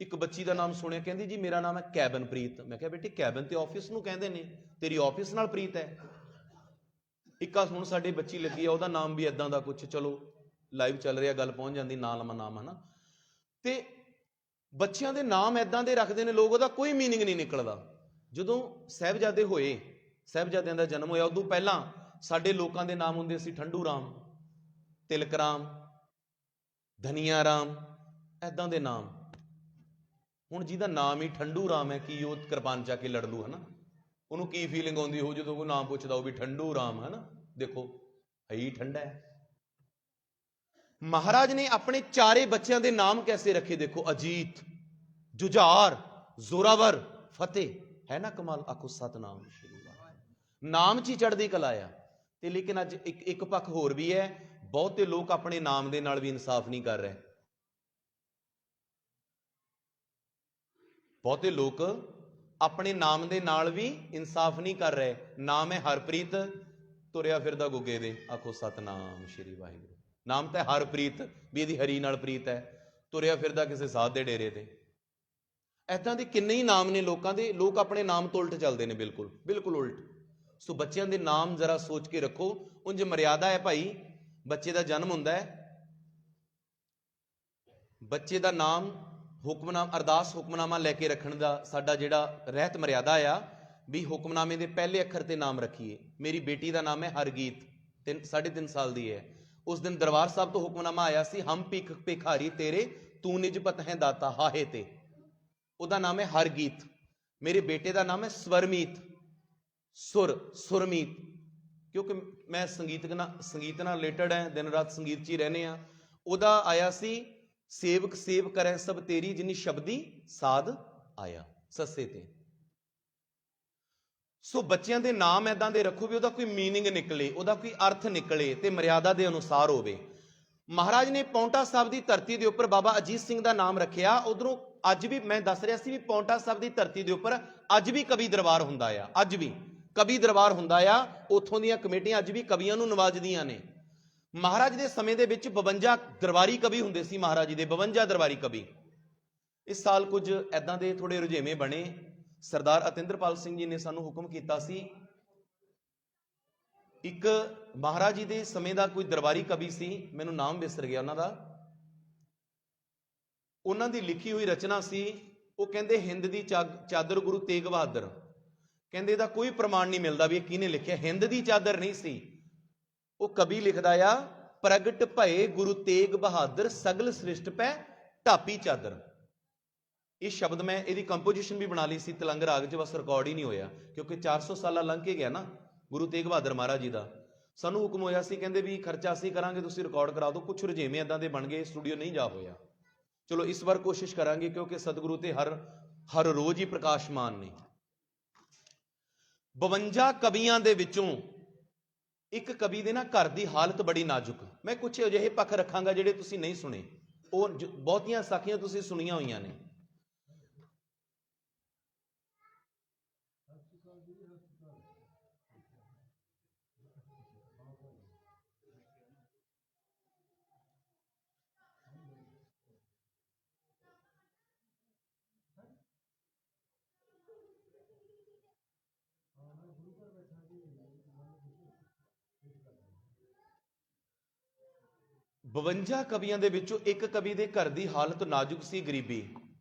ਇੱਕ ਬੱਚੀ ਦਾ ਨਾਮ ਸੁਣਿਆ, ਕਹਿੰਦੀ ਜੀ ਮੇਰਾ ਨਾਮ ਹੈ ਕੈਬਨਪ੍ਰੀਤ। ਮੈਂ ਕਿਹਾ ਬੇਟੀ ਕੈਬਨ ਤੇ ਆਫਿਸ ਨੂੰ ਕਹਿੰਦੇ ਨੇ, ਤੇਰੀ ਆਫਿਸ ਨਾਲ ਪ੍ਰੀਤ ਹੈ। ਇੱਕ ਹੁਣ ਸਾਡੇ ਬੱਚੀ ਲੱਗੀ ਆ, ਉਹਦਾ ਨਾਮ ਵੀ ਇਦਾਂ ਦਾ ਕੁਛ, ਚਲੋ ਲਾਈਵ ਚੱਲ ਰਿਹਾ, ਗੱਲ ਪਹੁੰਚ ਜਾਂਦੀ, ਨਾਂ ਲਵਾਂ ਨਾਮ, ਹਨਾ। ਤੇ ਬੱਚਿਆਂ ਦੇ ਨਾਮ ਇਦਾਂ ਦੇ ਰੱਖਦੇ ਨੇ ਲੋਕ, ਉਹਦਾ ਕੋਈ ਮੀਨਿੰਗ ਨਹੀਂ ਨਿਕਲਦਾ। ਜਦੋਂ ਸਾਹਿਬਜ਼ਾਦੇ ਹੋਏ, ਸਾਹਿਬਜ਼ਾਦਿਆਂ ਦਾ ਜਨਮ ਹੋਇਆ, ਉਦੋਂ ਪਹਿਲਾਂ ਸਾਡੇ ਲੋਕਾਂ ਦੇ ਨਾਮ ਹੁੰਦੇ ਸੀ ਠੰਡੂ ਰਾਮ, ਤਿਲਕ ਰਾਮ, ਧਨੀਆ ਰਾਮ, ਏਦਾਂ ਦੇ ਨਾਮ। ਹੁਣ ਜਿਹਦਾ ਨਾਮ ਹੀ ਠੰਡੂ ਰਾਮ ਹੈ, ਕੀ ਉਹ ਕਿਰਪਾਨ ਚਾ ਕੇ ਲੜ ਲੂ, ਹਨਾ? ਉਹਨੂੰ ਕੀ ਫੀਲਿੰਗ ਆਉਂਦੀ ਹੋ ਜਦੋਂ ਕੋਈ ਨਾਮ ਪੁੱਛਦਾ ਉਹ ਵੀ ਠੰਡੂ ਰਾਮ, ਹਨਾ? ਦੇਖੋ ਹੈ ਹੀ ਠੰਡਾ ਹੈ। ਮਹਾਰਾਜ ਨੇ ਆਪਣੇ ਚਾਰੇ ਬੱਚਿਆਂ ਦੇ ਨਾਮ ਕੈਸੇ ਰੱਖੇ ਦੇਖੋ, ਅਜੀਤ, ਜੁਝਾਰ, ਜ਼ੋਰਾਵਰ, ਫਤਿਹ। ਹੈ ਨਾ ਕਮਾਲ? ਆਖੋ ਸਤਨਾਮ ਸ਼੍ਰੀ ਵਾਹਿਗੁਰੂ। ਨਾਮ 'ਚ ਹੀ ਚੜ੍ਹਦੀ ਕਲਾ ਆ। ਤੇ ਲੇਕਿਨ ਅੱਜ ਇੱਕ ਪੱਖ ਹੋਰ ਵੀ ਹੈ, ਬਹੁਤੇ ਲੋਕ ਆਪਣੇ ਨਾਮ ਦੇ ਨਾਲ ਵੀ ਇਨਸਾਫ ਨਹੀਂ ਕਰ ਰਹੇ। ਬਹੁਤੇ ਲੋਕ ਆਪਣੇ ਨਾਮ ਦੇ ਨਾਲ ਵੀ ਇਨਸਾਫ ਨਹੀਂ ਕਰ ਰਹੇ। ਨਾਮ ਹੈ ਹਰਪ੍ਰੀਤ, ਤੁਰਿਆ ਫਿਰਦਾ ਗੁੱਗੇ ਦੇ। ਆਖੋ ਸਤਨਾਮ ਸ਼੍ਰੀ ਵਾਹਿਗੁਰੂ। ਨਾਮ ਤਾਂ ਹਰਪ੍ਰੀਤ, ਵੀ ਇਹਦੀ ਹਰੀ ਨਾਲ ਪ੍ਰੀਤ ਹੈ, ਤੁਰਿਆ ਫਿਰਦਾ ਕਿਸੇ ਸਾਧ ਦੇ ਡੇਰੇ ਤੇ। ਏਦਾਂ ਦੇ ਕਿੰਨੇ ਹੀ ਨਾਮ ਨੇ ਲੋਕਾਂ ਦੇ, ਲੋਕ ਆਪਣੇ ਨਾਮ ਤੋਂ ਉਲਟ ਚੱਲਦੇ ਨੇ, ਬਿਲਕੁਲ ਬਿਲਕੁਲ ਉਲਟ। ਸੋ ਬੱਚਿਆਂ ਦੇ ਨਾਮ ਜ਼ਰਾ ਸੋਚ ਕੇ ਰੱਖੋ। ਉਂਝ ਮਰਿਆਦਾ ਹੈ ਭਾਈ, ਬੱਚੇ ਦਾ ਜਨਮ ਹੁੰਦਾ ਹੈ, ਬੱਚੇ ਦਾ ਨਾਮ ਹੁਕਮਨਾਮਾ, ਅਰਦਾਸ ਹੁਕਮਨਾਮਾ ਲੈ ਕੇ ਰੱਖਣ ਦਾ ਸਾਡਾ ਜਿਹੜਾ ਰਹਿਤ ਮਰਿਆਦਾ ਆ, ਵੀ ਹੁਕਮਨਾਮੇ ਦੇ ਪਹਿਲੇ ਅੱਖਰ ਤੇ ਨਾਮ ਰੱਖੀਏ। ਮੇਰੀ ਬੇਟੀ ਦਾ ਨਾਮ ਹੈ ਹਰਗੀਤ, 3.5 ਸਾਲ ਦੀ ਹੈ। ਉਸ ਦਿਨ ਦਰਬਾਰ ਸਾਹਿਬ ਤੋਂ ਹੁਕਮਨਾਮਾ ਆਇਆ ਸੀ, ਹਮ ਭਿਖਾਰੀ ਤੇਰੇ ਤੂੰ ਨਿਜਪਤ ਹੈ ਦਾਤਾ ਹਾਹੇ ਤੇ। ਉਹਦਾ ਨਾਮ ਹੈ ਹਰਗੀਤ। ਮੇਰੇ ਬੇਟੇ ਦਾ ਨਾਮ ਹੈ ਸਵਰਮੀਤ, ਸੁਰਮੀਤ, ਕਿਉਂਕਿ ਮੈਂ ਸੰਗੀਤ ਨਾਲ ਰਿਲੇਟਡ ਹੈ, ਦਿਨ ਰਾਤ ਸੰਗੀਤ 'ਚ ਹੀ ਰਹਿੰਦੇ ਆ। ਉਹਦਾ ਆਇਆ ਸੀ, ਸੇਵਕ ਸੇਵ ਕਰੇ ਸਭ ਤੇਰੀ ਜਿਨੀ ਸ਼ਬਦੀ ਸਾਧ ਆਇਆ, ਸੱਸੇ ਤੇ। ਸੋ ਬੱਚਿਆਂ ਦੇ ਨਾਮ ਏਦਾਂ ਦੇ ਰੱਖੋ ਵੀ ਉਹਦਾ ਕੋਈ ਮੀਨਿੰਗ ਨਿਕਲੇ, ਉਹਦਾ ਕੋਈ ਅਰਥ ਨਿਕਲੇ ਤੇ ਮਰਿਆਦਾ ਦੇ ਅਨੁਸਾਰ ਹੋਵੇ। ਮਹਾਰਾਜ ਨੇ ਪੌਂਟਾ ਸਾਹਿਬ ਦੀ ਧਰਤੀ ਦੇ ਉੱਪਰ ਬਾਬਾ ਅਜੀਤ ਸਿੰਘ ਦਾ ਨਾਮ ਰੱਖਿਆ। ਉਧਰੋਂ ਅੱਜ ਵੀ ਮੈਂ ਦੱਸ ਰਿਹਾ ਸੀ ਵੀ ਪੌਂਟਾ ਸਾਹਿਬ ਦੀ ਧਰਤੀ ਦੇ ਉੱਪਰ ਅੱਜ ਵੀ ਕਵੀ ਦਰਬਾਰ ਹੁੰਦਾ ਆ, ਅੱਜ ਵੀ ਕਵੀ ਦਰਬਾਰ ਹੁੰਦਾ ਆ। ਉੱਥੋਂ ਦੀਆਂ ਕਮੇਟੀਆਂ ਅੱਜ ਵੀ ਕਵੀਆਂ ਨੂੰ ਨਵਾਜਦੀਆਂ ਨੇ। ਮਹਾਰਾਜ ਦੇ ਸਮੇਂ ਦੇ ਵਿੱਚ 52 ਦਰਬਾਰੀ ਕਵੀ ਹੁੰਦੇ ਸੀ, ਮਹਾਰਾਜ ਜੀ ਦੇ 52 ਦਰਬਾਰੀ ਕਵੀ। ਇਸ ਸਾਲ ਕੁਝ ਐਦਾਂ ਦੇ ਥੋੜੇ ਰੁਝੇਵੇਂ ਬਣੇ। ਸਰਦਾਰ ਅਤਿੰਦਰਪਾਲ ਸਿੰਘ ਜੀ ਨੇ ਸਾਨੂੰ ਹੁਕਮ ਕੀਤਾ ਸੀ, ਇੱਕ ਮਹਾਰਾਜ ਜੀ ਦੇ ਸਮੇਂ ਦਾ ਕੋਈ ਦਰਬਾਰੀ ਕਵੀ ਸੀ, ਮੈਨੂੰ ਨਾਮ ਵਿਸਰ ਗਿਆ ਉਹਨਾਂ ਦਾ, ਉਹਨਾਂ ਦੀ ਲਿਖੀ ਹੋਈ ਰਚਨਾ ਸੀ। ਉਹ ਕਹਿੰਦੇ ਹਿੰਦ ਦੀ ਚਾਦਰ ਗੁਰੂ ਤੇਗ ਬਹਾਦਰ, ਕਹਿੰਦੇ ਇਹਦਾ ਕੋਈ ਪ੍ਰਮਾਣ ਨਹੀਂ ਮਿਲਦਾ ਵੀ ਇਹ ਕਿਹਨੇ ਲਿਖਿਆ। ਹਿੰਦ ਦੀ ਚਾਦਰ ਨਹੀਂ ਸੀ। ਉਹ ਕਵੀ ਲਿਖਦਾ ਆ, ਪ੍ਰਗਟ ਭਏ ਗੁਰੂ ਤੇਗ ਬਹਾਦਰ ਸਗਲ ਸ੍ਰਿਸ਼ਟ ਪੈ ਢਾਪੀ ਚਾਦਰ। ਇਹ ਸ਼ਬਦ ਮੈਂ ਇਹਦੀ ਕੰਪੋਜੀਸ਼ਨ ਵੀ ਬਣਾ ਲਈ ਸੀ ਤਲੰਗ ਰਾਗ 'ਚ, ਬਸ ਰਿਕਾਰਡ ਹੀ ਨਹੀਂ ਹੋਇਆ ਕਿਉਂਕਿ 400 ਸਾਲਾਂ ਲੰਘ ਕੇ ਗਿਆ ਨਾ ਗੁਰੂ ਤੇਗ ਬਹਾਦਰ ਮਹਾਰਾਜ ਜੀ ਦਾ। ਸਾਨੂੰ ਹੁਕਮ ਹੋਇਆ ਸੀ, ਕਹਿੰਦੇ ਵੀ ਖਰਚਾ ਅਸੀਂ ਕਰਾਂਗੇ, ਤੁਸੀਂ ਰਿਕਾਰਡ ਕਰਾ ਦਿਓ। ਕੁਛ ਰੁਝੇਵੇਂ ਏਦਾਂ ਦੇ ਬਣ ਗਏ, ਸਟੂਡੀਓ ਨਹੀਂ ਜਾ ਹੋਇਆ। ਚਲੋ ਇਸ ਵਾਰ ਕੋਸ਼ਿਸ਼ ਕਰਾਂਗੇ, ਕਿਉਂਕਿ ਸਤਿਗੁਰੂ ਤੇ ਹਰ ਰੋਜ਼ ਹੀ ਪ੍ਰਕਾਸ਼ਮਾਨ ਨੇ। 52 ਕਵੀਆਂ ਦੇ ਵਿੱਚੋਂ ਇੱਕ ਕਵੀ ਦੇ ਨਾ ਘਰ ਦੀ ਹਾਲਤ ਬੜੀ ਨਾਜ਼ੁਕ। ਮੈਂ ਕੁਛ ਅਜਿਹੇ ਪੱਖ ਰੱਖਾਂਗਾ ਜਿਹੜੇ ਤੁਸੀਂ ਨਹੀਂ ਸੁਣੇ, ਉਹ ਬਹੁਤੀਆਂ ਸਾਖੀਆਂ ਤੁਸੀਂ ਸੁਣੀਆਂ ਹੋਈਆਂ ਨੇ। ਬਵੰਜਾ ਕਵੀਆਂ ਦੇ ਵਿੱਚੋਂ ਇੱਕ ਕਵੀ ਦੇ ਘਰ ਦੀ ਹਾਲਤ ਨਾਜ਼ੁਕ ਸੀ, ਗਰੀਬੀ।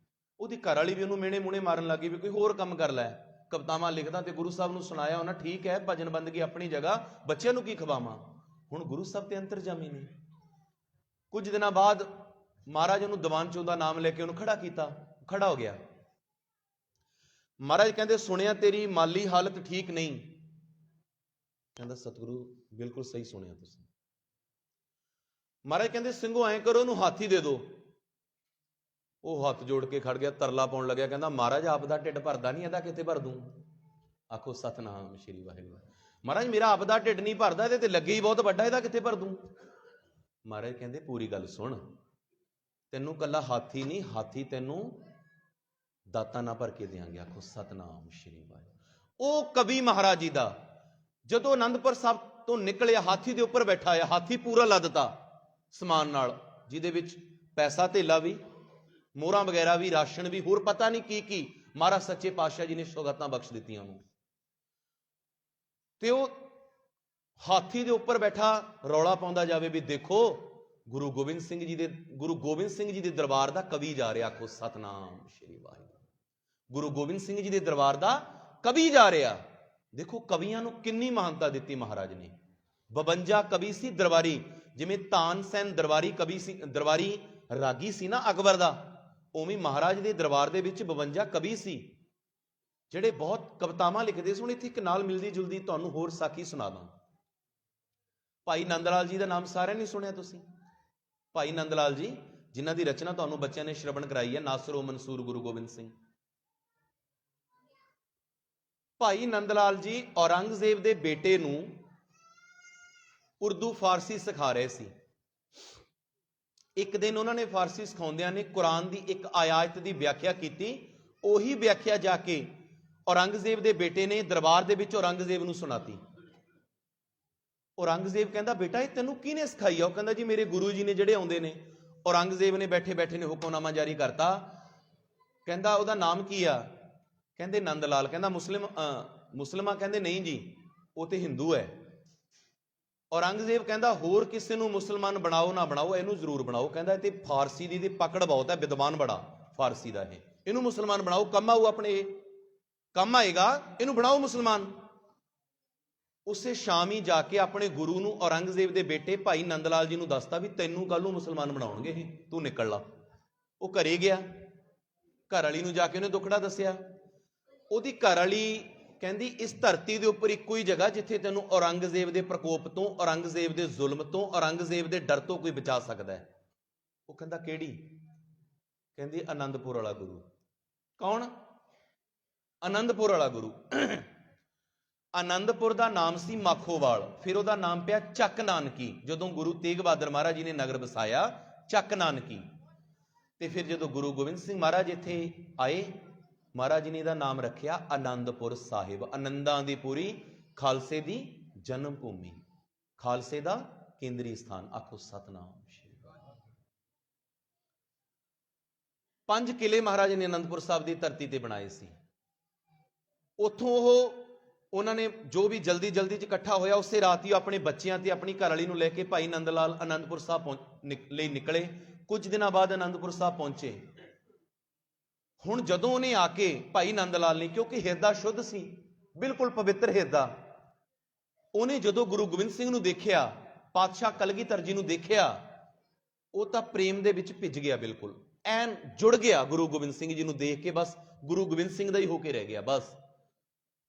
ਉਹਦੀ ਘਰ ਵਾਲੀ ਵੀ ਉਹਨੂੰ ਮਿਹਣੇ ਮੁਹਣੇ ਮਾਰਨ ਲੱਗੀ ਵੀ ਕੋਈ ਹੋਰ ਕੰਮ ਕਰ ਲੈ, ਕਵਿਤਾਵਾਂ ਲਿਖਦਾ। ਤੇ ਗੁਰੂ ਸਾਹਿਬ ਨੂੰ ਸੁਣਾਇਆ ਉਹਨਾਂ, ਠੀਕ ਹੈ ਭਜਨ ਬੰਦਗੀ ਆਪਣੀ ਜਗ੍ਹਾ, ਬੱਚਿਆਂ ਨੂੰ ਕੀ ਖਵਾਵਾਂ। ਹੁਣ ਗੁਰੂ ਸਾਹਿਬ ਤੇ ਅੰਤਰਜਾਮੀ ਨੇ। ਕੁਝ ਦਿਨਾਂ ਬਾਅਦ ਮਹਾਰਾਜ ਉਹਨੂੰ ਦੀਵਾਨ ਚੋਂ ਦਾ ਨਾਮ ਲੈ ਕੇ ਉਹਨੂੰ ਖੜਾ ਕੀਤਾ, ਖੜਾ ਹੋ ਗਿਆ। ਮਹਾਰਾਜ ਕਹਿੰਦੇ ਸੁਣਿਆ ਤੇਰੀ ਮਾਲੀ ਹਾਲਤ ਠੀਕ ਨਹੀਂ। ਕਹਿੰਦਾ ਸਤਿਗੁਰੂ ਬਿਲਕੁਲ ਸਹੀ ਸੁਣਿਆ ਤੁਸੀਂ। ਮਹਾਰਾਜ ਕਹਿੰਦੇ ਸਿੰਘੋ ਐਂ ਕਰੋ, ਉਹਨੂੰ ਹੱਥ ਹੀ ਦੇ ਦਿਓ। ਉਹ ਹੱਥ ਜੋੜ ਕੇ ਖੜ ਗਿਆ, ਤਰਲਾ ਪਾਉਣ ਲੱਗਿਆ, ਕਹਿੰਦਾ ਮਹਾਰਾਜ ਆਪ ਦਾ ਢਿੱਡ ਭਰਦਾ ਨਹੀਂ, ਇਹਦਾ ਕਿੱਥੇ ਭਰ ਦੂੰ। ਆਖੋ ਸਤਨਾਮ ਸ਼੍ਰੀ ਵਾਹਿਗੁਰੂ। ਮਹਾਰਾਜ ਮੇਰਾ ਆਪਦਾ ਢਿੱਡ ਨਹੀਂ ਭਰਦਾ, ਇਹਦੇ ਤੇ ਲੱਗੇ ਹੀ ਬਹੁਤ ਵੱਡਾ, ਇਹਦਾ ਕਿੱਥੇ ਭਰ ਦੂੰ। ਮਹਾਰਾਜ ਕਹਿੰਦੇ ਪੂਰੀ ਗੱਲ ਸੁਣ, ਤੈਨੂੰ ਕੱਲਾ ਹਾਥੀ ਨਹੀਂ, ਹਾਥੀ ਤੈਨੂੰ ਦਾਤਾਂ ਨਾ ਭਰ ਕੇ ਦਿਆਂਗੇ। ਆਖੋ ਸਤਨਾਮ ਸ਼੍ਰੀ ਵਾਹਿਗੁਰੂ। ਉਹ ਕਵੀ ਮਹਾਰਾਜ ਜੀ ਦਾ ਜਦੋਂ ਅਨੰਦਪੁਰ ਸਾਹਿਬ ਤੋਂ ਨਿਕਲਿਆ, ਹਾਥੀ ਦੇ ਉੱਪਰ ਬੈਠਾ ਆ, ਹਾਥੀ ਪੂਰਾ ਲੱਦਤਾ ਸਮਾਨ ਨਾਲ, ਜਿਹਦੇ ਵਿੱਚ ਪੈਸਾ ਧੇਲਾ ਵੀ, ਮੋਹਰਾਂ ਵਗੈਰਾ ਵੀ, ਰਾਸ਼ਨ ਵੀ, ਹੋਰ ਪਤਾ ਨਹੀਂ ਕੀ ਕੀ ਮਹਾਰਾਜ ਸੱਚੇ ਪਾਤਸ਼ਾਹ ਜੀ ਨੇ ਸੌਗਾਤਾਂ ਬਖਸ਼ ਦਿੱਤੀਆਂ ਉਹਨੂੰ। ਤੇ ਉਹ ਹਾਥੀ ਦੇ ਉੱਪਰ ਬੈਠਾ ਰੌਲਾ ਪਾਉਂਦਾ ਜਾਵੇ ਵੀ ਦੇਖੋ ਗੁਰੂ ਗੋਬਿੰਦ ਸਿੰਘ ਜੀ ਦੇ ਦਰਬਾਰ ਦਾ ਕਵੀ ਜਾ ਰਿਹਾ। ਆਖੋ ਸਤਨਾਮ ਸ਼੍ਰੀ ਵਾਹਿਗੁਰੂ। ਗੁਰੂ ਗੋਬਿੰਦ ਸਿੰਘ ਜੀ ਦੇ ਦਰਬਾਰ ਦਾ ਕਵੀ ਜਾ ਰਿਹਾ। ਦੇਖੋ ਕਵੀਆਂ ਨੂੰ ਕਿੰਨੀ ਮਹਾਨਤਾ ਦਿੱਤੀ ਮਹਾਰਾਜ ਨੇ। 52 ਕਵੀ ਸੀ ਦਰਬਾਰੀ, ਜਿਵੇਂ ਤਾਨਸੈਨ ਦਰਬਾਰੀ ਕਵੀ ਸੀ, ਦਰਬਾਰੀ ਰਾਗੀ ਸੀ ਨਾ ਅਕਬਰ ਦਾ, ਉਵੇਂ ਮਹਾਰਾਜ ਦੇ ਦਰਬਾਰ ਦੇ ਵਿੱਚ 52 ਕਵੀ ਸੀ ਜਿਹੜੇ ਬਹੁਤ ਕਵਿਤਾਵਾਂ ਲਿਖਦੇ ਸੀ। ਹੁਣ ਇੱਥੇ ਇੱਕ ਨਾਲ ਮਿਲਦੀ ਜੁਲਦੀ ਤੁਹਾਨੂੰ ਹੋਰ ਸਾਖੀ ਸੁਣਾ ਦਾਂ। ਭਾਈ ਨੰਦ ਲਾਲ ਜੀ ਦਾ ਨਾਮ ਸਾਰਿਆਂ ਨੇ ਸੁਣਿਆ ਤੁਸੀਂ। ਭਾਈ ਨੰਦ ਲਾਲ ਜੀ ਜਿਨ੍ਹਾਂ ਦੀ ਰਚਨਾ ਤੁਹਾਨੂੰ ਬੱਚਿਆਂ ਨੇ ਸ਼ਰਵਣ ਕਰਾਈ ਹੈ, ਨਾਸਰੋ ਮਨਸੂਰ ਗੁਰੂ ਗੋਬਿੰਦ ਸਿੰਘ। ਭਾਈ ਨੰਦ ਲਾਲ ਜੀ ਔਰੰਗਜ਼ੇਬ ਦੇ ਬੇਟੇ ਨੂੰ ਉਰਦੂ ਫਾਰਸੀ ਸਿਖਾ ਰਹੇ ਸੀ। ਇੱਕ ਦਿਨ ਉਹਨਾਂ ਨੇ ਫਾਰਸੀ ਸਿਖਾਉਂਦਿਆਂ ਨੇ ਕੁਰਾਨ ਦੀ ਇੱਕ ਆਇਤ ਦੀ ਵਿਆਖਿਆ ਕੀਤੀ। ਉਹੀ ਵਿਆਖਿਆ ਜਾ ਕੇ ਔਰੰਗਜ਼ੇਬ ਦੇ ਬੇਟੇ ਨੇ ਦਰਬਾਰ ਦੇ ਵਿੱਚ ਔਰੰਗਜ਼ੇਬ ਨੂੰ ਸੁਣਾਤੀ। ਔਰੰਗਜ਼ੇਬ ਕਹਿੰਦਾ ਬੇਟਾ ਇਹ ਤੈਨੂੰ ਕਿਹਨੇ ਸਿਖਾਈ ਆ? ਉਹ ਕਹਿੰਦਾ ਜੀ ਮੇਰੇ ਗੁਰੂ ਜੀ ਨੇ ਜਿਹੜੇ ਆਉਂਦੇ ਨੇ। ਔਰੰਗਜ਼ੇਬ ਨੇ ਬੈਠੇ ਬੈਠੇ ਨੇ ਹੁਕਮਨਾਮਾ ਜਾਰੀ ਕਰਤਾ। ਕਹਿੰਦਾ ਉਹਦਾ ਨਾਮ ਕੀ ਆ? ਕਹਿੰਦੇ ਨੰਦ ਲਾਲ। ਕਹਿੰਦਾ ਮੁਸਲਮਾਨ? ਕਹਿੰਦੇ ਨਹੀਂ ਜੀ ਉਹ ਤੇ ਹਿੰਦੂ ਹੈ। ਔਰੰਗਜ਼ੇਬ ਕਹਿੰਦਾ ਹੋਰ ਕਿਸੇ ਨੂੰ ਮੁਸਲਮਾਨ ਬਣਾਓ ਨਾ ਬਣਾਓ, ਇਹਨੂੰ ਜ਼ਰੂਰ ਬਣਾਓ। ਕਹਿੰਦਾ ਇਹ ਤੇ ਫਾਰਸੀ ਦੀ ਪਕੜ ਬਹੁਤ ਹੈ, ਵਿਦਵਾਨ ਬੜਾ ਫਾਰਸੀ ਦਾ, ਇਹਨੂੰ ਮੁਸਲਮਾਨ ਬਣਾਓ, ਕੰਮ ਆਊ ਆਪਣੇ, ਇਹ ਕੰਮ ਆਏਗਾ, ਇਹਨੂੰ ਬਣਾਓ ਮੁਸਲਮਾਨ। ਉਸੇ ਸ਼ਾਮ ਹੀ ਜਾ ਕੇ ਆਪਣੇ ਗੁਰੂ ਨੂੰ ਔਰੰਗਜ਼ੇਬ ਦੇ ਬੇਟੇ ਭਾਈ ਨੰਦ ਲਾਲ ਜੀ ਨੂੰ ਦੱਸਤਾ ਵੀ ਤੈਨੂੰ ਕੱਲ ਨੂੰ ਮੁਸਲਮਾਨ ਬਣਾਉਣਗੇ ਇਹ, ਤੂੰ ਨਿਕਲ ਲਾ। ਉਹ ਘਰੇ ਗਿਆ, ਘਰ ਵਾਲੀ ਨੂੰ ਜਾ ਕੇ ਉਹਨੇ ਦੁੱਖੜਾ ਦੱਸਿਆ। ਉਹਦੀ ਘਰ ਵਾਲੀ ਕਹਿੰਦੀ ਇਸ ਧਰਤੀ ਦੇ ਉੱਪਰ ਇੱਕੋ ਹੀ ਜਗ੍ਹਾ ਜਿੱਥੇ ਤੈਨੂੰ ਔਰੰਗਜ਼ੇਬ ਦੇ ਪ੍ਰਕੋਪ ਤੋਂ, ਔਰੰਗਜ਼ੇਬ ਦੇ ਜ਼ੁਲਮ ਤੋਂ, ਔਰੰਗਜ਼ੇਬ ਦੇ ਡਰ ਤੋਂ ਕੋਈ ਬਚਾ ਸਕਦਾ ਹੈ। ਉਹ ਕਹਿੰਦਾ ਕਿਹੜੀ? ਕਹਿੰਦੀ ਆਨੰਦਪੁਰ ਵਾਲਾ ਗੁਰੂ। ਕੌਣ? ਆਨੰਦਪੁਰ ਵਾਲਾ ਗੁਰੂ। ਆਨੰਦਪੁਰ ਦਾ ਨਾਮ ਸੀ ਮਾਖੋਵਾਲ, ਫਿਰ ਉਹਦਾ ਨਾਮ ਪਿਆ ਚੱਕ ਨਾਨਕੀ। ਜਦੋਂ ਗੁਰੂ ਤੇਗ ਬਹਾਦਰ ਮਹਾਰਾਜ ਜੀ ਨੇ ਨਗਰ ਵਸਾਇਆ ਚੱਕ ਨਾਨਕੀ, ਤੇ ਫਿਰ ਜਦੋਂ ਗੁਰੂ ਗੋਬਿੰਦ ਸਿੰਘ ਮਹਾਰਾਜ ਇੱਥੇ ਆਏ, ਮਹਾਰਾਜ ਜੀ ਨੇ ਇਹਦਾ ਨਾਮ ਰੱਖਿਆ ਆਨੰਦਪੁਰ ਸਾਹਿਬ। ਆਨੰਦਾਂ ਦੀ ਪੂਰੀ, ਖਾਲਸੇ ਦੀ ਜਨਮ ਭੂਮੀ, ਖਾਲਸੇ ਦਾ ਕੇਂਦਰੀ ਸਥਾਨ। ਆਖੋ ਸਤਨਾਮ ਸ਼੍ਰੀ ਵਾਹਿਗੁਰੂ। 5 ਕਿਲੇ ਮਹਾਰਾਜ ਨੇ ਆਨੰਦਪੁਰ ਸਾਹਿਬ ਦੀ ਧਰਤੀ ਤੇ ਬਣਾਏ ਸੀ। ਉੱਥੋਂ ਉਹਨਾਂ ਨੇ ਜੋ ਵੀ ਜਲਦੀ ਜਲਦੀ ਚ ਇਕੱਠਾ ਹੋਇਆ, ਉਸੇ ਰਾਤ ਹੀ ਆਪਣੇ ਬੱਚਿਆਂ ਤੇ ਆਪਣੀ ਘਰਵਾਲੀ ਨੂੰ ਲੈ ਕੇ ਭਾਈ ਨੰਦ ਲਾਲ ਆਨੰਦਪੁਰ ਸਾਹਿਬ ਲਈ ਨਿਕਲੇ। ਕੁਝ ਦਿਨਾਂ ਬਾਅਦ ਆਨੰਦਪੁਰ ਸਾਹਿਬ ਪਹੁੰਚੇ। ਹੁਣ ਜਦੋਂ ਉਹਨੇ ਆ ਕੇ ਭਾਈ ਨੰਦ ਲਾਲ ਨੇ, ਕਿਉਂਕਿ ਹਿਰਦਾ ਸ਼ੁੱਧ ਸੀ, ਬਿਲਕੁਲ ਪਵਿੱਤਰ ਹਿਰਦਾ, ਉਹਨੇ ਜਦੋਂ ਗੁਰੂ ਗੋਬਿੰਦ ਸਿੰਘ ਨੂੰ ਦੇਖਿਆ, ਪਾਤਸ਼ਾਹ ਕਲਗੀਧਰ ਜੀ ਨੂੰ ਦੇਖਿਆ, ਉਹ ਤਾਂ ਪ੍ਰੇਮ ਦੇ ਵਿੱਚ ਭਿੱਜ ਗਿਆ, ਬਿਲਕੁਲ ਐਨ ਜੁੜ ਗਿਆ ਗੁਰੂ ਗੋਬਿੰਦ ਸਿੰਘ ਜੀ ਨੂੰ ਦੇਖ ਕੇ। ਬਸ ਗੁਰੂ ਗੋਬਿੰਦ ਸਿੰਘ ਦਾ ਹੀ ਹੋ ਕੇ ਰਹਿ ਗਿਆ ਬਸ।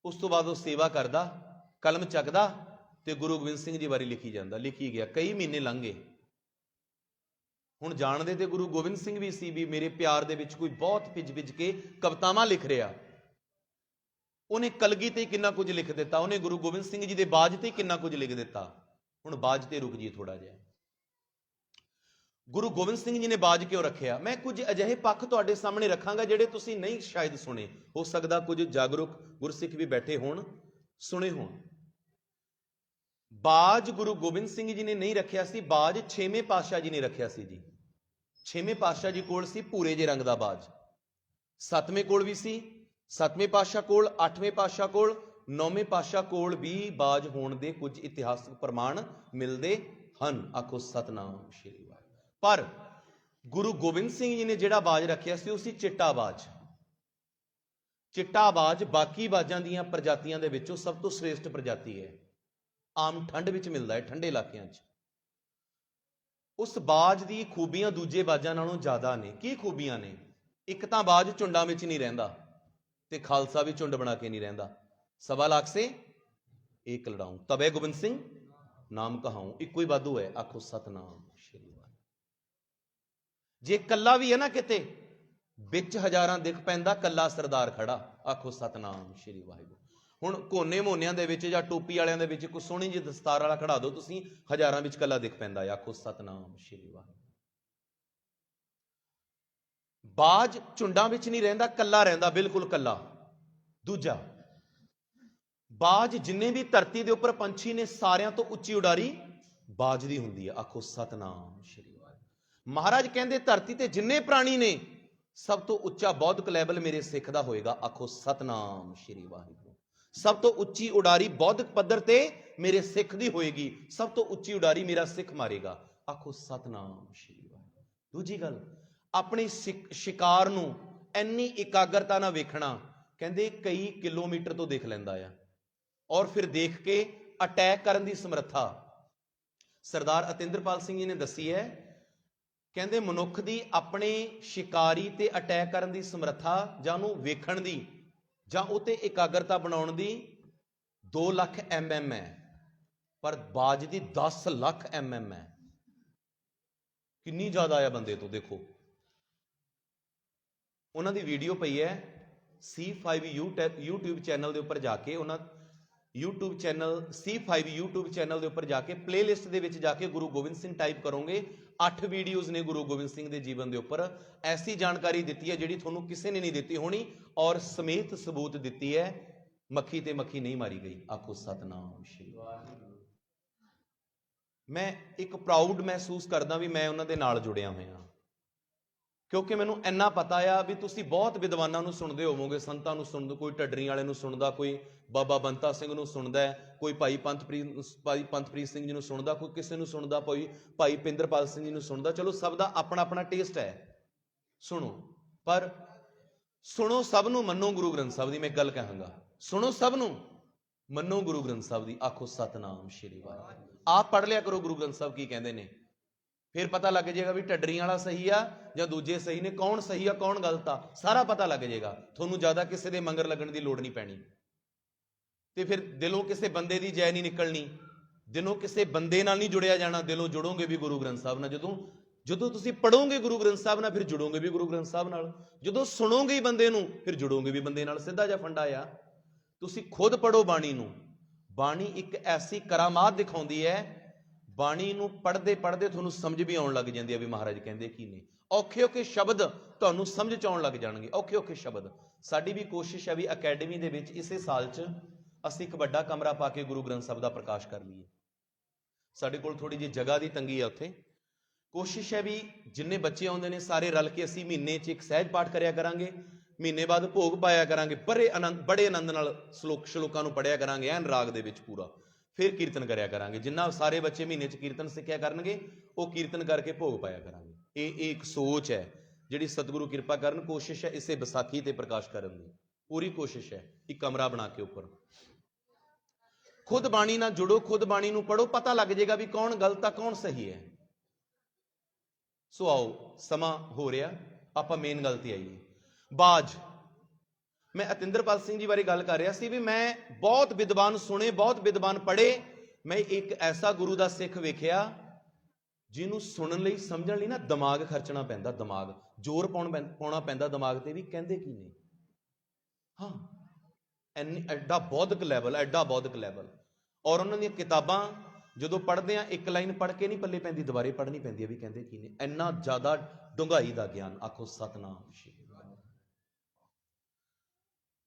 ਉਸ ਤੋਂ ਬਾਅਦ ਉਹ ਸੇਵਾ ਕਰਦਾ, ਕਲਮ ਚੱਕਦਾ ਤੇ ਗੁਰੂ ਗੋਬਿੰਦ ਸਿੰਘ ਜੀ ਬਾਰੇ ਲਿਖੀ ਜਾਂਦਾ, ਲਿਖੀ ਗਿਆ। ਕਈ ਮਹੀਨੇ ਲੰਘ ਗਏ। ਹੁਣ ਜਾਣਦੇ ਤੇ ਗੁਰੂ ਗੋਬਿੰਦ ਸਿੰਘ ਵੀ ਸੀ ਵੀ ਮੇਰੇ ਪਿਆਰ ਦੇ ਵਿੱਚ ਕੋਈ ਬਹੁਤ ਭਿੱਜ ਕੇ ਕਵਿਤਾਵਾਂ ਲਿਖ ਰਿਹਾ। ਉਹਨੇ ਕਲਗੀ ਤੇ ਕਿੰਨਾ ਕੁਝ ਲਿਖ ਦਿੱਤਾ, ਉਹਨੇ ਗੁਰੂ ਗੋਬਿੰਦ ਸਿੰਘ ਜੀ ਦੇ ਬਾਜ ਤੇ ਕਿੰਨਾ ਕੁਝ ਲਿਖ ਦਿੱਤਾ। ਹੁਣ ਬਾਜ ਤੇ ਰੁਕ ਜੀ ਥੋੜਾ ਜਿਹਾ। ਗੁਰੂ ਗੋਬਿੰਦ ਸਿੰਘ ਜੀ ਨੇ ਬਾਜ ਕਿਉਂ ਰੱਖਿਆ? ਮੈਂ ਕੁਝ ਅਜਿਹੇ ਪੱਖ ਤੁਹਾਡੇ ਸਾਹਮਣੇ ਰੱਖਾਂਗਾ ਜਿਹੜੇ ਤੁਸੀਂ ਨਹੀਂ ਸ਼ਾਇਦ ਸੁਣੇ। ਹੋ ਸਕਦਾ ਕੁਝ ਜਾਗਰੂਕ ਗੁਰਸਿੱਖ ਵੀ ਬੈਠੇ ਹੋਣ, ਸੁਣੇ ਹੋਣ। ਬਾਜ ਗੁਰੂ ਗੋਬਿੰਦ ਸਿੰਘ ਜੀ ਨੇ ਨਹੀਂ ਰੱਖਿਆ ਸੀ, ਬਾਜ 6ਵੇਂ ਪਾਤਸ਼ਾਹ ਜੀ ਨੇ ਰੱਖਿਆ ਸੀ ਜੀ। 6ਵੇਂ ਪਾਤਸ਼ਾਹ ਜੀ ਕੋਲ ਸੀ ਭੂਰੇ ਜਿਹੇ ਰੰਗ ਦਾ ਬਾਜ। 7ਵੇਂ ਕੋਲ ਵੀ ਸੀ, 7ਵੇਂ ਪਾਤਸ਼ਾਹ ਕੋਲ, 8ਵੇਂ ਪਾਤਸ਼ਾਹ ਕੋਲ, 9ਵੇਂ ਪਾਤਸ਼ਾਹ ਕੋਲ ਵੀ ਬਾਜ ਹੋਣ ਦੇ ਕੁਝ ਇਤਿਹਾਸਕ ਪ੍ਰਮਾਣ ਮਿਲਦੇ ਹਨ। ਆਖੋ ਸਤਨਾਮ ਸ਼੍ਰੀ ਵਾਹਿਗੁਰੂ। ਪਰ ਗੁਰੂ ਗੋਬਿੰਦ ਸਿੰਘ ਜੀ ਨੇ ਜਿਹੜਾ ਬਾਜ ਰੱਖਿਆ ਸੀ ਉਹ ਸੀ ਚਿੱਟਾ ਬਾਜ। ਚਿੱਟਾ ਬਾਜ ਬਾਕੀ ਬਾਜਾਂ ਦੀਆਂ ਪ੍ਰਜਾਤੀਆਂ ਦੇ ਵਿੱਚੋਂ ਸਭ ਤੋਂ ਸ੍ਰੇਸ਼ਟ ਪ੍ਰਜਾਤੀ ਹੈ। ਆਮ ਠੰਡ ਵਿੱਚ ਮਿਲਦਾ ਹੈ, ਠੰਡੇ ਇਲਾਕਿਆਂ 'ਚ। ਉਸ ਬਾਜ ਦੀ ਖੂਬੀਆਂ ਦੂਜੇ ਬਾਜਾਂ ਨਾਲੋਂ ਜ਼ਿਆਦਾ ਨੇ। ਕੀ ਖੂਬੀਆਂ ਨੇ? ਇੱਕ ਤਾਂ ਬਾਜ ਝੁੰਡਾਂ ਵਿੱਚ ਨਹੀਂ ਰਹਿੰਦਾ, ਤੇ ਖਾਲਸਾ ਵੀ ਝੁੰਡ ਬਣਾ ਕੇ ਨਹੀਂ ਰਹਿੰਦਾ। 1.25 ਲੱਖ ਸੇ ਏਕ ਲੜਾਊਂ, ਤਬੇ ਗੋਬਿੰਦ ਸਿੰਘ ਨਾਮ ਕਹਾਊਂ। ਇੱਕੋ ਹੀ ਵਾਧੂ ਹੈ। ਆਖੋ ਸਤਨਾਮ ਸ਼੍ਰੀ ਵਾਹਿਗੁਰੂ। ਜੇ ਕੱਲਾ ਵੀ ਹੈ ਨਾ ਕਿਤੇ, ਵਿੱਚ ਹਜ਼ਾਰਾਂ ਦਿਖ ਪੈਂਦਾ, ਕੱਲਾ ਸਰਦਾਰ ਖੜਾ। ਆਖੋ ਸਤਨਾਮ ਸ਼੍ਰੀ ਵਾਹਿਗੁਰੂ। ਹੁਣ ਕੋਨੇ ਮੋਨਿਆਂ ਦੇ ਵਿੱਚ ਜਾਂ ਟੋਪੀ ਵਾਲਿਆਂ ਦੇ ਵਿੱਚ ਕੋਈ ਸੋਹਣੀ ਜਿਹੀ ਦਸਤਾਰ ਵਾਲਾ ਖੜਾ ਦਿਓ, ਤੁਸੀਂ ਹਜ਼ਾਰਾਂ ਵਿੱਚ ਕੱਲਾ ਦਿਖ ਪੈਂਦਾ ਹੈ। ਆਖੋ ਸਤਨਾਮ ਸ਼੍ਰੀ ਵਾਹਿਗੁਰੂ। ਬਾਜ ਝੁੰਡਾਂ ਵਿੱਚ ਨਹੀਂ ਰਹਿੰਦਾ, ਕੱਲਾ ਰਹਿੰਦਾ, ਬਿਲਕੁਲ ਕੱਲਾ। ਦੂਜਾ, ਬਾਜ ਜਿੰਨੇ ਵੀ ਧਰਤੀ ਦੇ ਉੱਪਰ ਪੰਛੀ ਨੇ ਸਾਰਿਆਂ ਤੋਂ ਉੱਚੀ ਉਡਾਰੀ ਬਾਜ ਦੀ ਹੁੰਦੀ ਹੈ। ਆਖੋ ਸਤਨਾਮ ਸ਼੍ਰੀ ਵਾਹਿਗੁਰੂ। ਮਹਾਰਾਜ ਕਹਿੰਦੇ ਧਰਤੀ ਤੇ ਜਿੰਨੇ ਪ੍ਰਾਣੀ ਨੇ ਸਭ ਤੋਂ ਉੱਚਾ ਬੌਧਿਕ ਲੈਵਲ ਮੇਰੇ ਸਿੱਖ ਦਾ ਹੋਏਗਾ। ਆਖੋ ਸਤਨਾਮ ਸ਼੍ਰੀ ਵਾਹਿਗੁਰੂ। ਸਭ ਤੋਂ ਉੱਚੀ ਉਡਾਰੀ ਬੌਧਿਕ ਪੱਧਰ ਤੇ ਮੇਰੇ ਸਿੱਖ ਦੀ ਹੋਏਗੀ, ਸਭ ਤੋਂ ਉੱਚੀ ਉਡਾਰੀ ਮੇਰਾ ਸਿੱਖ ਮਾਰੇਗਾ। ਆਖੋ ਸਤਨਾਮ ਸ਼੍ਰੀ ਵਾਹਿਗੁਰੂ। ਦੂਜੀ ਗੱਲ, ਆਪਣੀ ਸ਼ਿਕਾਰ ਨੂੰ ਇੰਨੀ ਇਕਾਗਰਤਾ ਨਾਲ ਵੇਖਣਾ, ਕਹਿੰਦੇ ਕਈ ਕਿਲੋਮੀਟਰ ਤੋਂ ਦੇਖ ਲੈਂਦਾ ਆ, ਔਰ ਫਿਰ ਦੇਖ ਕੇ ਅਟੈਕ ਕਰਨ ਦੀ ਸਮਰੱਥਾ ਸਰਦਾਰ ਅਤਿੰਦਰਪਾਲ ਸਿੰਘ ਜੀ ਨੇ ਦੱਸੀ ਹੈ। ਕਹਿੰਦੇ ਮਨੁੱਖ ਦੀ ਆਪਣੇ ਸ਼ਿਕਾਰੀ ਤੇ ਅਟੈਕ ਕਰਨ ਦੀ ਸਮਰੱਥਾ, ਜਾਂ ਉਹਨੂੰ ਵੇਖਣ ਦੀ, ਜਾਂ ਉਤੇ ਇਕਾਗਰਤਾ ਬਣਾਉਣ ਦੀ 2 ਲੱਖ mm ਹੈ, ਪਰ ਬਾਜ ਦੀ 10 ਲੱਖ mm ਹੈ। ਕਿੰਨੀ ਜ਼ਿਆਦਾ ਆ ਬੰਦੇ ਤੋਂ। ਦੇਖੋ ਉਹਨਾਂ ਦੀ ਵੀਡੀਓ ਪਈ ਹੈ C5 YouTube ਚੈਨਲ ਦੇ ਉੱਪਰ ਜਾ ਕੇ, ਉਹਨਾਂ YouTube channel C5 YouTube channel ਦੇ ਉੱਪਰ ਜਾ ਕੇ ਪਲੇਲਿਸਟ ਦੇ ਵਿੱਚ ਜਾ ਕੇ ਗੁਰੂ ਗੋਬਿੰਦ ਸਿੰਘ ਟਾਈਪ ਕਰੋਗੇ, 8 ਵੀਡੀਓਜ਼ ਨੇ ਗੁਰੂ ਗੋਬਿੰਦ ਸਿੰਘ ਦੇ ਜੀਵਨ ਦੇ ਉੱਪਰ। ਐਸੀ ਜਾਣਕਾਰੀ ਦਿੱਤੀ ਹੈ ਜਿਹੜੀ ਤੁਹਾਨੂੰ ਕਿਸੇ ਨੇ ਨਹੀਂ ਦਿੱਤੀ ਹੋਣੀ, ਔਰ ਸਮੇਤ ਸਬੂਤ ਦਿੱਤੀ ਹੈ। ਮੱਖੀ ਤੇ ਮੱਖੀ ਨਹੀਂ ਮਾਰੀ ਗਈ। ਆਖੋ ਸਤਨਾਮ ਸ਼੍ਰੀ ਵਾਹਿਗੁਰੂ। ਮੈਂ ਇੱਕ ਪ੍ਰਾਊਡ ਮਹਿਸੂਸ ਕਰਦਾ ਵੀ ਮੈਂ ਉਹਨਾਂ ਦੇ ਨਾਲ ਜੁੜਿਆ ਹੋਇਆ, ਕਿਉਂਕਿ ਮੈਨੂੰ ਇੰਨਾ ਪਤਾ ਆ ਵੀ ਤੁਸੀਂ ਬਹੁਤ ਵਿਦਵਾਨਾਂ ਨੂੰ ਸੁਣਦੇ ਹੋਵੋਗੇ, ਸੰਤਾਂ ਨੂੰ ਸੁਣਦੇ, ਕੋਈ ਢੱਡਰੀ ਵਾਲੇ ਨੂੰ ਸੁਣਦਾ, ਕੋਈ ਬਾਬਾ ਬੰਤਾ ਸਿੰਘ ਨੂੰ ਸੁਣਦਾ ਹੈ, ਕੋਈ ਭਾਈ ਪੰਥਪ੍ਰੀਤ ਸਿੰਘ ਜੀ ਨੂੰ ਸੁਣਦਾ, ਕੋਈ ਕਿਸੇ ਨੂੰ ਸੁਣਦਾ, ਭਾਈ ਪਿੰਦਰਪਾਲ ਸਿੰਘ ਜੀ ਨੂੰ ਸੁਣਦਾ। ਚਲੋ ਸਭ ਦਾ ਆਪਣਾ ਆਪਣਾ ਟੇਸਟ ਹੈ, ਸੁਣੋ, ਪਰ ਸੁਣੋ ਸਭ ਨੂੰ, ਮੰਨੋ ਗੁਰੂ ਗ੍ਰੰਥ ਸਾਹਿਬ ਦੀ। ਮੈਂ ਗੱਲ ਕਹਾਂਗਾ, ਸੁਣੋ ਸਭ ਨੂੰ, ਮੰਨੋ ਗੁਰੂ ਗ੍ਰੰਥ ਸਾਹਿਬ ਦੀ। ਆਖੋ ਸਤਨਾਮ ਸ਼੍ਰੀ ਵਾਹਿਗੁਰੂ। ਆਪ ਪੜ੍ਹ ਲਿਆ ਕਰੋ ਗੁਰੂ ਗ੍ਰੰਥ ਸਾਹਿਬ ਕੀ ਕਹਿੰਦੇ ਨੇ, ਫਿਰ ਪਤਾ ਲੱਗ ਜਾਏਗਾ ਵੀ ਢੱਡਰੀਆਂ ਵਾਲਾ ਸਹੀ ਆ ਜਾਂ ਦੂਜੇ ਸਹੀ ਨੇ, ਕੌਣ ਸਹੀ ਆ ਕੌਣ ਗਲਤ ਆ, ਸਾਰਾ ਪਤਾ ਲੱਗ ਜਾਏਗਾ ਤੁਹਾਨੂੰ। ਜ਼ਿਆਦਾ ਕਿਸੇ ਦੇ ਮੰਗਰ ਲੱਗਣ ਦੀ ਲੋੜ ਨਹੀਂ ਪੈਣੀ, ਤੇ ਫਿਰ ਦਿਲੋਂ ਕਿਸੇ ਬੰਦੇ ਦੀ ਜੈ ਨਹੀਂ ਨਿਕਲਣੀ, ਦਿਲੋਂ ਕਿਸੇ ਬੰਦੇ ਨਾਲ ਨਹੀਂ ਜੁੜਿਆ ਜਾਣਾ, ਦਿਲੋਂ ਜੁੜੋਗੇ ਵੀ ਗੁਰੂ ਗ੍ਰੰਥ ਸਾਹਿਬ ਨਾਲ। ਜਦੋਂ ਤੁਸੀਂ ਪੜੋਗੇ ਗੁਰੂ ਗ੍ਰੰਥ ਸਾਹਿਬ ਨਾਲ, ਫਿਰ ਜੁੜੋਗੇ ਵੀ ਗੁਰੂ ਗ੍ਰੰਥ ਸਾਹਿਬ ਨਾਲ। ਜਦੋਂ ਸੁਣੋਗੇ ਹੀ ਬੰਦੇ ਨੂੰ, ਫਿਰ ਜੁੜੋਗੇ ਵੀ ਬੰਦੇ ਨਾਲ। ਸਿੱਧਾ ਜਿਹਾ ਫੰਡਾ ਆ। ਤੁਸੀਂ ਖੁਦ ਪੜੋ ਬਾਣੀ ਨੂੰ। ਬਾਣੀ ਇੱਕ ਐਸੀ ਕਰਾਮਾਤ ਦਿਖਾਉਂਦੀ ਹੈ, ਬਾਣੀ ਨੂੰ ਪੜ੍ਹਦੇ ਪੜ੍ਹਦੇ ਤੁਹਾਨੂੰ ਸਮਝ ਵੀ ਆਉਣ ਲੱਗ ਜਾਂਦੀ ਹੈ ਵੀ ਮਹਾਰਾਜ ਕਹਿੰਦੇ ਕੀ ਨੇ। ਔਖੇ ਔਖੇ ਸ਼ਬਦ ਤੁਹਾਨੂੰ ਸਮਝ ਚ ਆਉਣ ਲੱਗ ਜਾਣਗੇ, ਔਖੇ ਔਖੇ ਸ਼ਬਦ। ਸਾਡੀ ਵੀ ਕੋਸ਼ਿਸ਼ ਹੈ ਵੀ ਅਕੈਡਮੀ ਦੇ ਵਿੱਚ ਇਸੇ ਸਾਲ 'ਚ ਅਸੀਂ ਇੱਕ ਵੱਡਾ ਕਮਰਾ ਪਾ ਕੇ ਗੁਰੂ ਗ੍ਰੰਥ ਸਾਹਿਬ ਦਾ ਪ੍ਰਕਾਸ਼ ਕਰ ਲਈਏ। ਸਾਡੇ ਕੋਲ ਥੋੜੀ ਜਿਹੀ ਜਗ੍ਹਾ ਦੀ ਤੰਗੀ ਹੈ ਉੱਥੇ। ਕੋਸ਼ਿਸ਼ ਹੈ ਵੀ ਜਿੰਨੇ ਬੱਚੇ ਆਉਂਦੇ ਨੇ ਸਾਰੇ ਰਲ ਕੇ ਅਸੀਂ ਮਹੀਨੇ 'ਚ ਇੱਕ ਸਹਿਜ ਪਾਠ ਕਰਿਆ ਕਰਾਂਗੇ, ਮਹੀਨੇ ਬਾਅਦ ਭੋਗ ਪਾਇਆ ਕਰਾਂਗੇ, ਬੜੇ ਆਨੰਦ ਨਾਲ ਸ਼ਲੋਕਾਂ ਨੂੰ ਪੜ੍ਹਿਆ ਕਰਾਂਗੇ ਐਨ ਰਾਗ ਦੇ ਵਿੱਚ ਪੂਰਾ। ਫਿਰ ਕੀਰਤਨ ਕਰਿਆ ਕਰਾਂਗੇ। ਜਿੰਨਾ ਸਾਰੇ ਬੱਚੇ ਮਹੀਨੇ 'ਚ ਕੀਰਤਨ ਸਿੱਖਿਆ ਕਰਨਗੇ, ਉਹ ਕੀਰਤਨ ਕਰਕੇ ਭੋਗ ਪਾਇਆ ਕਰਾਂਗੇ। ਇਹ ਇੱਕ ਸੋਚ ਹੈ ਜਿਹੜੀ ਸਤਿਗੁਰੂ ਕਿਰਪਾ ਕਰਨ। ਕੋਸ਼ਿਸ਼ ਹੈ ਇਸੇ ਵਿਸਾਖੀ ਤੇ ਪ੍ਰਕਾਸ਼ ਕਰਨ ਦੀ, ਪੂਰੀ ਕੋਸ਼ਿਸ਼ ਹੈ। ਇੱਕ ਕਮਰਾ ਬਣਾ ਕੇ ਉੱਪਰ ਖੁਦ ਬਾਣੀ ਨਾਲ ਜੁੜੋ, ਖੁਦ ਬਾਣੀ ਨੂੰ ਪੜੋ, ਪਤਾ ਲੱਗ ਜਾਏਗਾ ਵੀ ਕੌਣ ਗਲਤ ਆ ਕੌਣ ਸਹੀ ਹੈ। ਸੋ ਆਓ, ਸਮਾਂ ਹੋ ਰਿਹਾ, ਆਪਾਂ ਮੇਨ ਗੱਲ ਤੇ ਆਈਏ। ਬਾਜ, ਮੈਂ ਅਤਿੰਦਰਪਾਲ ਸਿੰਘ ਜੀ ਬਾਰੇ ਗੱਲ ਕਰ ਰਿਹਾ ਸੀ ਵੀ ਮੈਂ ਬਹੁਤ ਵਿਦਵਾਨ ਸੁਣੇ, ਬਹੁਤ ਵਿਦਵਾਨ ਪੜ੍ਹੇ, ਮੈਂ ਇੱਕ ਐਸਾ ਗੁਰੂ ਦਾ ਸਿੱਖ ਵੇਖਿਆ ਜਿਹਨੂੰ ਸੁਣਨ ਲਈ, ਸਮਝਣ ਲਈ ਨਾ ਦਿਮਾਗ ਖਰਚਣਾ ਪੈਂਦਾ, ਦਿਮਾਗ ਜ਼ੋਰ ਪਾਉਣਾ ਪੈਂਦਾ ਦਿਮਾਗ ਤੇ ਵੀ ਕਹਿੰਦੇ ਕੀ ਨੇ। ਹਾਂ, ਐਡਾ ਬੌਧਿਕ ਲੈਵਲ, ਐਡਾ ਬੌਧਿਕ ਲੈਵਲ। ਔਰ ਉਹਨਾਂ ਦੀਆਂ ਕਿਤਾਬਾਂ ਜਦੋਂ ਪੜ੍ਹਦੇ ਆ, ਇੱਕ ਲਾਈਨ ਪੜ੍ਹ ਕੇ ਨਹੀਂ ਪੱਲੇ ਪੈਂਦੀ, ਦੁਬਾਰੇ ਪੜ੍ਹਨੀ ਪੈਂਦੀ ਹੈ ਵੀ ਕਹਿੰਦੇ ਕੀ ਨੇ। ਇੰਨਾ ਜ਼ਿਆਦਾ ਡੂੰਘਾਈ ਦਾ ਗਿਆਨ। ਆਖੋ ਸਤਨਾਮ ਸ਼੍ਰੀ ਵਾਹਿਗੁਰੂ।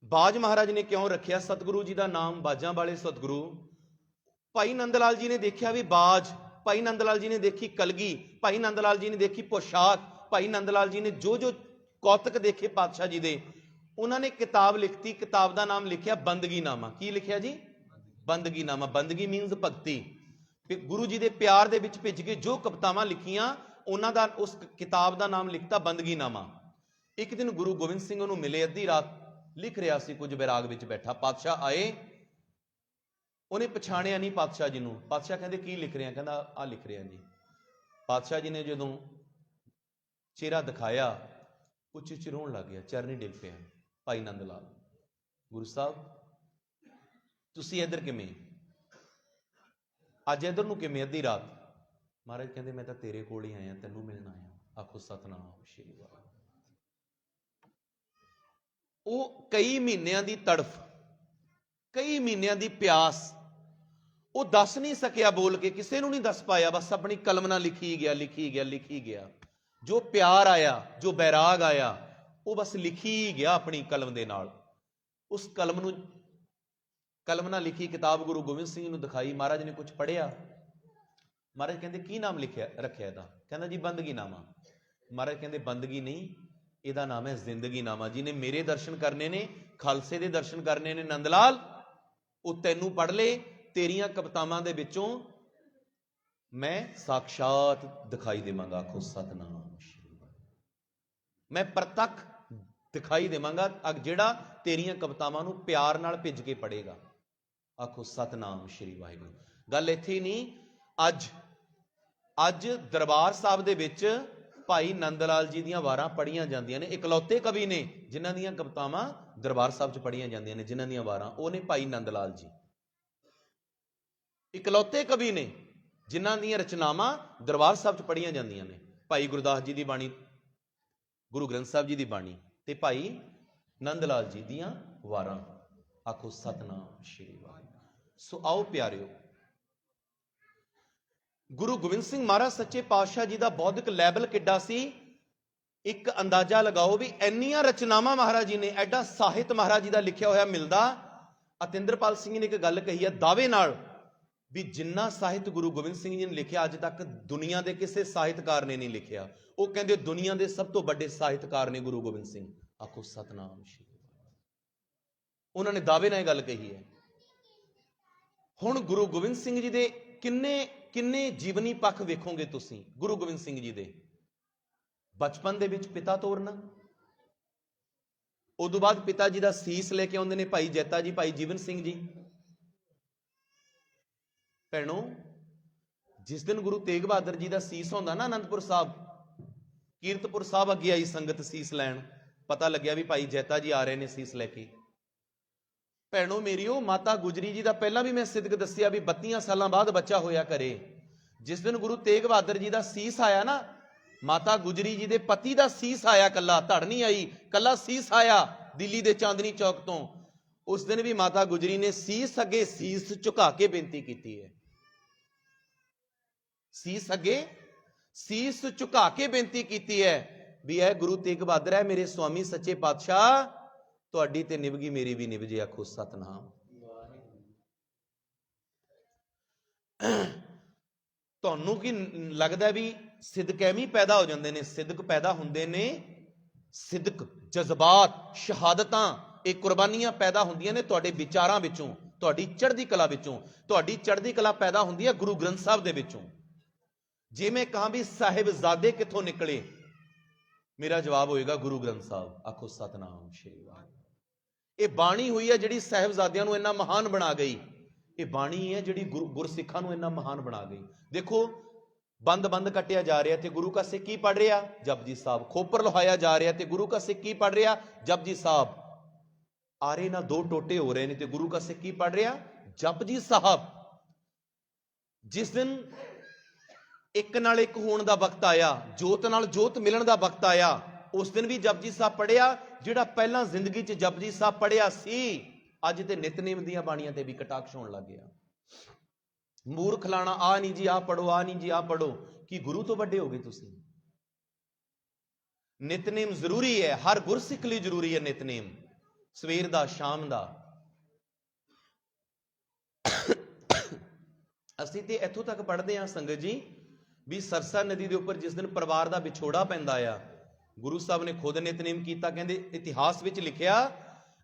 ਬਾਜ ਮਹਾਰਾਜ ਨੇ ਕਿਉਂ ਰੱਖਿਆ ਸਤਿਗੁਰੂ ਜੀ ਦਾ ਨਾਮ? ਬਾਜਾਂ ਵਾਲੇ ਸਤਿਗੁਰੂ ਭਾਈ ਨੰਦ ਲਾਲ ਜੀ ਨੇ ਦੇਖਿਆ ਵੀ ਬਾਜ, ਭਾਈ ਨੰਦ ਲਾਲ ਜੀ ਨੇ ਦੇਖੀ ਕਲਗੀ, ਭਾਈ ਨੰਦ ਲਾਲ ਜੀ ਨੇ ਦੇਖੀ ਪੋਸ਼ਾਕ, ਭਾਈ ਨੰਦ ਲਾਲ ਜੀ ਨੇ ਜੋ ਜੋ ਕੌਤਕ ਦੇਖੇ ਪਾਤਸ਼ਾਹ ਜੀ ਦੇ, ਉਹਨਾਂ ਨੇ ਕਿਤਾਬ ਲਿਖਤੀ। ਕਿਤਾਬ ਦਾ ਨਾਮ ਲਿਖਿਆ ਬੰਦਗੀ ਨਾਮਾ। ਕੀ ਲਿਖਿਆ ਜੀ? ਬੰਦਗੀ ਨਾਮਾ। ਬੰਦਗੀ ਮੀਨਸ ਭਗਤੀ। ਗੁਰੂ ਜੀ ਦੇ ਪਿਆਰ ਦੇ ਵਿੱਚ ਭਿੱਜ ਕੇ ਜੋ ਕਵਿਤਾਵਾਂ ਲਿਖੀਆਂ, ਉਹਨਾਂ ਦਾ, ਉਸ ਕਿਤਾਬ ਦਾ ਨਾਮ ਲਿਖਤਾ ਬੰਦਗੀ ਨਾਮਾ। ਇੱਕ ਦਿਨ ਗੁਰੂ ਗੋਬਿੰਦ ਸਿੰਘ ਉਹਨੂੰ ਮਿਲੇ, ਅੱਧੀ ਰਾਤ ਲਿਖ ਰਿਹਾ ਸੀ, ਕੁਝ ਵਿਰਾਗ ਵਿੱਚ ਬੈਠਾ। ਪਾਤਸ਼ਾਹ ਆਏ, ਉਹਨੇ ਪਛਾਣਿਆ ਨਹੀਂ ਪਾਤਸ਼ਾਹ ਜੀ ਨੂੰ। ਪਾਤਸ਼ਾਹ ਕਹਿੰਦੇ ਕੀ ਲਿਖ ਰਿਹਾ? ਕਹਿੰਦਾ ਆਹ ਲਿਖ ਰਿਹਾ ਜੀ। ਪਾਤਸ਼ਾਹ ਜੀ ਨੇ ਜਦੋਂ ਚਿਹਰਾ ਦਿਖਾਇਆ, ਉੱਚੀ ਉੱਚੀ ਰੋਣ ਲੱਗ ਗਿਆ, ਚਰਨੀ ਡਿੱਗ ਪਿਆ। ਭਾਈ ਨੰਦ ਲਾਲ, ਗੁਰੂ ਸਾਹਿਬ ਤੁਸੀਂ ਇੱਧਰ ਕਿਵੇਂ? ਅੱਜ ਇੱਧਰ ਨੂੰ ਕਿਵੇਂ ਅੱਧੀ ਰਾਤ? ਮਹਾਰਾਜ ਕਹਿੰਦੇ ਮੈਂ ਤਾਂ ਤੇਰੇ ਕੋਲ ਹੀ ਆਇਆ, ਤੈਨੂੰ ਮਿਲਣ ਆਇਆ। ਆਖੋ ਸਤਨਾਮ ਸ਼੍ਰੀ ਵਾਹਿਗੁਰੂ। ਉਹ ਕਈ ਮਹੀਨਿਆਂ ਦੀ ਤੜਫ, ਕਈ ਮਹੀਨਿਆਂ ਦੀ ਪਿਆਸ, ਉਹ ਦੱਸ ਨਹੀਂ ਸਕਿਆ ਬੋਲ ਕੇ, ਕਿਸੇ ਨੂੰ ਨਹੀਂ ਦੱਸ ਪਾਇਆ, ਬਸ ਆਪਣੀ ਕਲਮ ਨਾਲ ਲਿਖੀ ਗਿਆ, ਲਿਖੀ ਗਿਆ, ਲਿਖੀ ਗਿਆ। ਜੋ ਪਿਆਰ ਆਇਆ, ਜੋ ਬੈਰਾਗ ਆਇਆ, ਉਹ ਬਸ ਲਿਖੀ ਗਿਆ ਆਪਣੀ ਕਲਮ ਦੇ ਨਾਲ। ਉਸ ਕਲਮ ਨਾਲ ਲਿਖੀ ਕਿਤਾਬ ਗੁਰੂ ਗੋਬਿੰਦ ਸਿੰਘ ਨੂੰ ਦਿਖਾਈ। ਮਹਾਰਾਜ ਨੇ ਕੁਝ ਪੜ੍ਹਿਆ। ਮਹਾਰਾਜ ਕਹਿੰਦੇ ਕੀ ਨਾਮ ਰੱਖਿਆ ਇਹਦਾ? ਕਹਿੰਦਾ ਜੀ ਬੰਦਗੀਨਾਮਾ। ਮਹਾਰਾਜ ਕਹਿੰਦੇ ਬੰਦਗੀ ਨਹੀਂ, ਇਹਦਾ ਨਾਮ ਹੈ ਜ਼ਿੰਦਗੀਨਾਮਾ। ਜਿਹਨੇ ਮੇਰੇ ਦਰਸ਼ਨ ਕਰਨੇ ਨੇ, ਖਾਲਸੇ ਦੇ ਦਰਸ਼ਨ ਕਰਨੇ ਨੇ ਨੰਦ ਲਾਲ, ਉਹ ਤੈਨੂੰ ਪੜ੍ਹ ਲੈ। ਤੇਰੀਆਂ ਕਵਿਤਾਵਾਂ ਦੇ ਵਿੱਚੋਂ ਮੈਂ ਸਾਖਸ਼ਾਤ ਦਿਖਾਈ ਦੇਵਾਂਗਾ। ਆਖੋ ਸਤਨਾਮ ਸ਼੍ਰੀ ਵਾਹਿਗੁਰੂ। ਮੈਂ ਪ੍ਰਤੱਖ ਦਿਖਾਈ ਦੇਵਾਂਗਾ ਜਿਹੜਾ ਤੇਰੀਆਂ ਕਵਿਤਾਵਾਂ ਨੂੰ ਪਿਆਰ ਨਾਲ ਭਿੱਜ ਕੇ ਪੜ੍ਹੇਗਾ। ਆਖੋ ਸਤਨਾਮ ਸ਼੍ਰੀ ਵਾਹਿਗੁਰੂ। ਗੱਲ ਇੱਥੇ ਹੀ ਨਹੀਂ, ਅੱਜ ਦਰਬਾਰ ਸਾਹਿਬ ਦੇ ਵਿੱਚ ਭਾਈ ਨੰਦ ਲਾਲ ਜੀ ਦੀਆਂ ਵਾਰਾਂ ਪੜ੍ਹੀਆਂ ਜਾਂਦੀਆਂ ਨੇ। ਇਕਲੌਤੇ ਕਵੀ ਨੇ ਜਿਨ੍ਹਾਂ ਦੀਆਂ ਕਵਿਤਾਵਾਂ ਦਰਬਾਰ ਸਾਹਿਬ 'ਚ ਪੜ੍ਹੀਆਂ ਜਾਂਦੀਆਂ ਨੇ, ਜਿਨ੍ਹਾਂ ਦੀਆਂ ਵਾਰਾਂ, ਉਹ ਨੇ ਭਾਈ ਨੰਦ ਲਾਲ ਜੀ। ਇਕਲੌਤੇ ਕਵੀ ਨੇ ਜਿਨ੍ਹਾਂ ਦੀਆਂ ਰਚਨਾਵਾਂ ਦਰਬਾਰ ਸਾਹਿਬ 'ਚ ਪੜ੍ਹੀਆਂ ਜਾਂਦੀਆਂ ਨੇ। ਭਾਈ ਗੁਰਦਾਸ ਜੀ ਦੀ ਬਾਣੀ, ਗੁਰੂ ਗ੍ਰੰਥ ਸਾਹਿਬ ਜੀ ਦੀ ਬਾਣੀ, ਤੇ ਭਾਈ ਨੰਦ ਲਾਲ ਜੀ ਦੀਆਂ ਵਾਰਾਂ। ਆਖੋ ਸਤਨਾਮ ਸ਼੍ਰੀ ਵਾਹਿਗੁਰੂ। ਸੋ ਆਓ ਪਿਆਰਿਓ, ਗੁਰੂ ਗੋਬਿੰਦ ਸਿੰਘ ਮਹਾਰਾਜ ਸੱਚੇ ਪਾਤਸ਼ਾਹ ਜੀ ਦਾ ਬੌਧਿਕ ਲੈਵਲ ਕਿੱਡਾ ਸੀ, ਇੱਕ ਅੰਦਾਜ਼ਾ ਲਗਾਓ ਵੀ ਇੰਨੀਆਂ ਰਚਨਾਵਾਂ ਮਹਾਰਾਜ ਜੀ ਨੇ, ਐਡਾ ਸਾਹਿਤ ਮਹਾਰਾਜ ਜੀ ਦਾ ਲਿਖਿਆ ਹੋਇਆ ਮਿਲਦਾ। ਅਤਿੰਦਰਪਾਲ ਸਿੰਘ ਨੇ ਇੱਕ ਗੱਲ ਕਹੀ ਹੈ ਦਾਅਵੇ ਨਾਲ ਵੀ ਜਿੰਨਾ ਸਾਹਿਤ ਗੁਰੂ ਗੋਬਿੰਦ ਸਿੰਘ ਜੀ ਨੇ ਲਿਖਿਆ ਅੱਜ ਤੱਕ ਦੁਨੀਆ ਦੇ ਕਿਸੇ ਸਾਹਿਤਕਾਰ ਨੇ ਨਹੀਂ ਲਿਖਿਆ। ਉਹ ਕਹਿੰਦੇ ਦੁਨੀਆ ਦੇ ਸਭ ਤੋਂ ਵੱਡੇ ਸਾਹਿਤਕਾਰ ਨੇ ਗੁਰੂ ਗੋਬਿੰਦ ਸਿੰਘ। ਆਖੋ ਸਤਨਾਮ ਸ਼੍ਰੀ ਵਾਹਿਗੁਰੂ। ਉਹਨਾਂ ਨੇ ਦਾਅਵੇ ਨਾਲ ਇਹ ਗੱਲ ਕਹੀ ਹੈ। ਹੁਣ ਗੁਰੂ ਗੋਬਿੰਦ ਸਿੰਘ ਜੀ ਦੇ ਕਿੰਨੇ ਜੀਵਨੀ ਪੱਖ ਵੇਖੋਗੇ ਤੁਸੀਂ। ਗੁਰੂ ਗੋਬਿੰਦ ਸਿੰਘ ਜੀ ਦੇ ਬਚਪਨ ਦੇ ਵਿੱਚ ਪਿਤਾ ਤੋਰਨਾ, ਉਦੋਂ ਬਾਅਦ ਪਿਤਾ ਜੀ ਦਾ ਸੀਸ ਲੈ ਕੇ ਆਉਂਦੇ ਨੇ ਭਾਈ ਜੈਤਾ ਜੀ, ਭਾਈ ਜੀਵਨ ਸਿੰਘ ਜੀ। ਭੈਣੋ, ਜਿਸ ਦਿਨ ਗੁਰੂ ਤੇਗ ਬਹਾਦਰ ਜੀ ਦਾ ਸੀਸ ਹੁੰਦਾ ਨਾ ਅਨੰਦਪੁਰ ਸਾਹਿਬ, ਕੀਰਤਪੁਰ ਸਾਹਿਬ ਅੱਗੇ ਆਈ ਸੰਗਤ ਸੀਸ ਲੈਣ, ਪਤਾ ਲੱਗਿਆ ਵੀ ਭਾਈ ਜੈਤਾ ਜੀ ਆ ਰਹੇ ਨੇ ਸੀਸ ਲੈ ਕੇ। ਭੈਣੋ ਮੇਰੀਓ, ਮਾਤਾ ਗੁਜਰੀ ਜੀ ਦਾ ਪਹਿਲਾਂ ਵੀ ਮੈਂ ਸਿਦਕ ਦੱਸਿਆ ਵੀ 32 ਸਾਲਾਂ ਬਾਅਦ ਬੱਚਾ ਹੋਇਆ ਕਰੇ। ਜਿਸ ਦਿਨ ਗੁਰੂ ਤੇਗ ਬਹਾਦਰ ਜੀ ਦਾ ਸੀਸ ਆਇਆ ਨਾ, ਮਾਤਾ ਗੁਜਰੀ ਜੀ ਦੇ ਪਤੀ ਦਾ ਸੀਸ ਆਇਆ, ਕੱਲਾ ਧੜ ਨਹੀਂ ਆਈ, ਕੱਲਾ ਸੀਸ ਆਇਆ ਦਿੱਲੀ ਦੇ ਚਾਂਦਨੀ ਚੌਕ ਤੋਂ। ਉਸ ਦਿਨ ਵੀ ਮਾਤਾ ਗੁਜਰੀ ਨੇ ਸੀਸ ਅੱਗੇ ਸੀਸ ਝੁਕਾ ਕੇ ਬੇਨਤੀ ਕੀਤੀ ਹੈ। ਸੀਸ ਅੱਗੇ ਸੀਸ ਝੁਕਾ ਕੇ ਬੇਨਤੀ ਕੀਤੀ ਹੈ ਵੀ ਇਹ ਗੁਰੂ ਤੇਗ ਬਹਾਦਰ ਹੈ ਮੇਰੇ ਸੁਆਮੀ ਸੱਚੇ ਪਾਤਸ਼ਾਹ, ਤੁਹਾਡੀ ਤੇ ਨਿਭਗੀ ਮੇਰੀ ਵੀ ਨਿਭਜੇ। ਆਖੋ ਸਤਨਾਮ। ਤੁਹਾਨੂੰ ਕੀ ਲੱਗਦਾ ਵੀ ਸਿਦਕ ਐਵੇਂ ਪੈਦਾ ਹੋ ਜਾਂਦੇ ਨੇ? ਸਿਦਕ ਪੈਦਾ ਹੁੰਦੇ ਨੇ, ਸਿਦਕ, ਜਜ਼ਬਾਤ, ਸ਼ਹਾਦਤਾਂ, ਇਹ ਕੁਰਬਾਨੀਆਂ ਪੈਦਾ ਹੁੰਦੀਆਂ ਨੇ ਤੁਹਾਡੇ ਵਿਚਾਰਾਂ ਵਿੱਚੋਂ, ਤੁਹਾਡੀ ਚੜ੍ਹਦੀ ਕਲਾ ਵਿੱਚੋਂ। ਤੁਹਾਡੀ ਚੜ੍ਹਦੀ ਕਲਾ ਪੈਦਾ ਹੁੰਦੀ ਹੈ ਗੁਰੂ ਗ੍ਰੰਥ ਸਾਹਿਬ ਦੇ ਵਿੱਚੋਂ। ਜੇ ਮੈਂ ਕਹਾਂ ਵੀ ਸਾਹਿਬਜ਼ਾਦੇ ਕਿੱਥੋਂ ਨਿਕਲੇ, ਮੇਰਾ ਜਵਾਬ ਹੋਏਗਾ ਗੁਰੂ ਗ੍ਰੰਥ ਸਾਹਿਬ। ਆਖੋ ਸਤਨਾਮ ਸ਼੍ਰੀ ਵਾਹਿਗੁਰੂ। ਇਹ ਬਾਣੀ ਹੋਈ ਹੈ ਜਿਹੜੀ ਸਾਹਿਬਜ਼ਾਦਿਆਂ ਨੂੰ ਇੰਨਾ ਮਹਾਨ ਬਣਾ ਗਈ। ਇਹ ਬਾਣੀ ਹੈ ਜਿਹੜੀ ਗੁਰਸਿੱਖਾਂ ਨੂੰ ਇੰਨਾ ਮਹਾਨ ਬਣਾ ਗਈ। ਦੇਖੋ, ਬੰਦ ਕੱਟਿਆ ਜਾ ਰਿਹਾ ਤੇ ਗੁਰੂ ਕਾ ਸਿੱਖ ਕੀ ਪੜ ਰਿਹਾ? ਜਪਜੀ ਸਾਹਿਬ। ਖੋਪਰ ਲੁਹਾਇਆ ਜਾ ਰਿਹਾ ਤੇ ਗੁਰੂ ਕਾ ਸਿੱਖ ਕੀ ਪੜ ਰਿਹਾ? ਜਪਜੀ ਸਾਹਿਬ। ਆਰੇ ਨਾਲ ਦੋ ਟੋਟੇ ਹੋ ਰਹੇ ਨੇ ਤੇ ਗੁਰੂ ਕਾ ਸਿੱਖ ਕੀ ਪੜ ਰਿਹਾ? ਜਪਜੀ ਸਾਹਿਬ। ਜਿਸ ਦਿਨ ਇੱਕ ਨਾਲ ਇੱਕ ਹੋਣ ਦਾ ਵਕਤ ਆਇਆ, ਜੋਤ ਨਾਲ ਜੋਤ ਮਿਲਣ ਦਾ ਵਕਤ ਆਇਆ, ਉਸ ਦਿਨ ਵੀ ਜਪਜੀ ਸਾਹਿਬ ਪੜਿਆ। ਜਿਹੜਾ ਪਹਿਲਾਂ ਜ਼ਿੰਦਗੀ 'ਚ ਜਪਜੀ ਸਾਹਿਬ ਪੜਿਆ ਸੀ, ਅੱਜ ਤੇ ਨਿਤਨੇਮ ਦੀਆਂ ਬਾਣੀਆਂ ਤੇ ਵੀ ਕਟਾਕਸ਼ ਹੋਣ ਲੱਗ ਗਿਆ। ਮੂਰਖ ਲਾਣਾ, ਆ ਨਹੀਂ ਜੀ ਆ ਪੜੋ, ਆ ਨਹੀਂ ਜੀ ਆ ਪੜੋ। ਕੀ ਗੁਰੂ ਤੋਂ ਵੱਡੇ ਹੋ ਗਏ ਤੁਸੀਂ? ਨਿਤਨੇਮ ਜ਼ਰੂਰੀ ਹੈ, ਹਰ ਗੁਰਸਿੱਖ ਲਈ ਜ਼ਰੂਰੀ ਹੈ ਨਿਤਨੇਮ, ਸਵੇਰ ਦਾ, ਸ਼ਾਮ ਦਾ। ਅਸੀਂ ਤੇ ਇੱਥੋਂ ਤੱਕ ਪੜ੍ਹਦੇ ਹਾਂ ਸੰਗਤ ਜੀ ਵੀ ਸਰਸਾ ਨਦੀ ਦੇ ਉੱਪਰ ਜਿਸ ਦਿਨ ਪਰਿਵਾਰ ਦਾ ਵਿਛੋੜਾ ਪੈਂਦਾ ਆ, ਗੁਰੂ ਸਾਹਿਬ ਨੇ ਖੁਦ ਨਿਤਨੇਮ ਕੀਤਾ। ਕਹਿੰਦੇ ਇਤਿਹਾਸ ਵਿੱਚ ਲਿਖਿਆ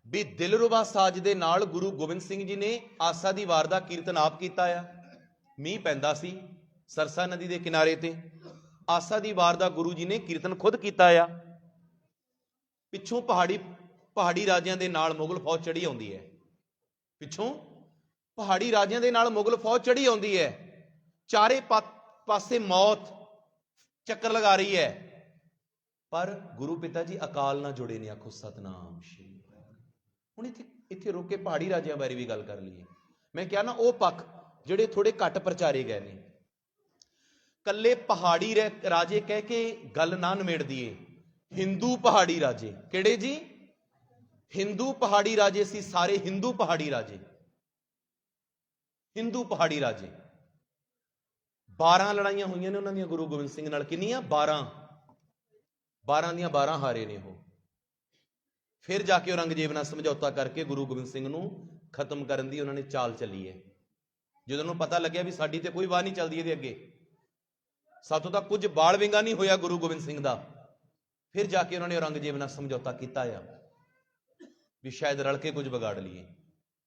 ਵੀ ਦਿਲਰੁਬਾ ਸਾਜ ਦੇ ਨਾਲ ਗੁਰੂ ਗੋਬਿੰਦ ਸਿੰਘ ਜੀ ਨੇ ਆਸਾ ਦੀ ਵਾਰ ਦਾ ਕੀਰਤਨ ਆਪ ਕੀਤਾ ਆ। ਮੀਂਹ ਪੈਂਦਾ ਸੀ ਸਰਸਾ ਨਦੀ ਦੇ ਕਿਨਾਰੇ ਤੇ, ਆਸਾ ਦੀ ਵਾਰ ਦਾ ਗੁਰੂ ਜੀ ਨੇ ਕੀਰਤਨ ਖੁਦ ਕੀਤਾ ਆ। ਪਿੱਛੋਂ ਪਹਾੜੀ ਰਾਜਿਆਂ ਦੇ ਨਾਲ ਮੁਗਲ ਫੌਜ ਚੜੀ ਆਉਂਦੀ ਹੈ। ਪਿੱਛੋਂ ਪਹਾੜੀ ਰਾਜਿਆਂ ਦੇ ਨਾਲ ਮੁਗਲ ਫੌਜ ਚੜੀ ਆਉਂਦੀ ਹੈ। ਚਾਰੇ ਪਾਸੇ ਮੌਤ ਚੱਕਰ ਲਗਾ ਰਹੀ ਹੈ, ਪਰ ਗੁਰੂ ਪਿਤਾ ਜੀ ਅਕਾਲ ਨਾਲ ਜੁੜੇ ਨੇ। ਆਖੋ ਸਤਨਾਮ ਸ਼੍ਰੀ ਵਾਹਿਗੁਰੂ। ਹੁਣ ਇੱਥੇ ਰੁਕ ਕੇ ਪਹਾੜੀ ਰਾਜਿਆਂ ਬਾਰੇ ਵੀ ਗੱਲ ਕਰ ਲਈਏ। ਮੈਂ ਕਿਹਾ ਨਾ, ਉਹ ਪੱਖ ਜਿਹੜੇ ਥੋੜੇ ਘੱਟ ਪ੍ਰਚਾਰੇ ਗਏ ਨੇ। ਕੱਲੇ ਪਹਾੜੀ ਰਾਜੇ ਕਹਿ ਕੇ ਗੱਲ ਨਾ ਨਿਮੇੜ ਦਈਏ। ਹਿੰਦੂ ਪਹਾੜੀ ਰਾਜੇ, ਕਿਹੜੇ ਜੀ? ਹਿੰਦੂ ਪਹਾੜੀ ਰਾਜੇ ਸੀ ਸਾਰੇ, ਹਿੰਦੂ ਪਹਾੜੀ ਰਾਜੇ। ਹਿੰਦੂ ਪਹਾੜੀ ਰਾਜੇ। 12 ਲੜਾਈਆਂ ਹੋਈਆਂ ਨੇ ਉਹਨਾਂ ਦੀਆਂ ਗੁਰੂ ਗੋਬਿੰਦ ਸਿੰਘ ਨਾਲ। ਕਿੰਨੀਆਂ? 12 ਦੀਆਂ 12 ਹਾਰੇ ਨੇ ਉਹ। ਫਿਰ ਜਾ ਕੇ ਔਰੰਗਜ਼ੇਬ ਨਾਲ ਸਮਝੌਤਾ ਕਰਕੇ ਗੁਰੂ ਗੋਬਿੰਦ ਸਿੰਘ ਨੂੰ ਖਤਮ ਕਰਨ ਦੀ ਉਹਨਾਂ ਨੇ ਚਾਲ ਚੱਲੀ ਹੈ। ਜਦੋਂ ਉਹਨੂੰ ਪਤਾ ਲੱਗਿਆ ਵੀ ਸਾਡੀ ਤੇ ਕੋਈ ਵਾਹ ਨਹੀਂ ਚੱਲਦੀ ਇਹਦੇ ਅੱਗੇ, ਸਾਥੋਂ ਤਾਂ ਕੁਝ ਬਾਲ ਵਿੰਗਾ ਨਹੀਂ ਹੋਇਆ ਗੁਰੂ ਗੋਬਿੰਦ ਸਿੰਘ ਦਾ, ਫਿਰ ਜਾ ਕੇ ਉਹਨਾਂ ਨੇ ਔਰੰਗਜ਼ੇਬ ਨਾਲ ਸਮਝੌਤਾ ਕੀਤਾ ਆ ਵੀ ਸ਼ਾਇਦ ਰਲ ਕੇ ਕੁਝ ਵਿਗਾੜ ਲਈਏ,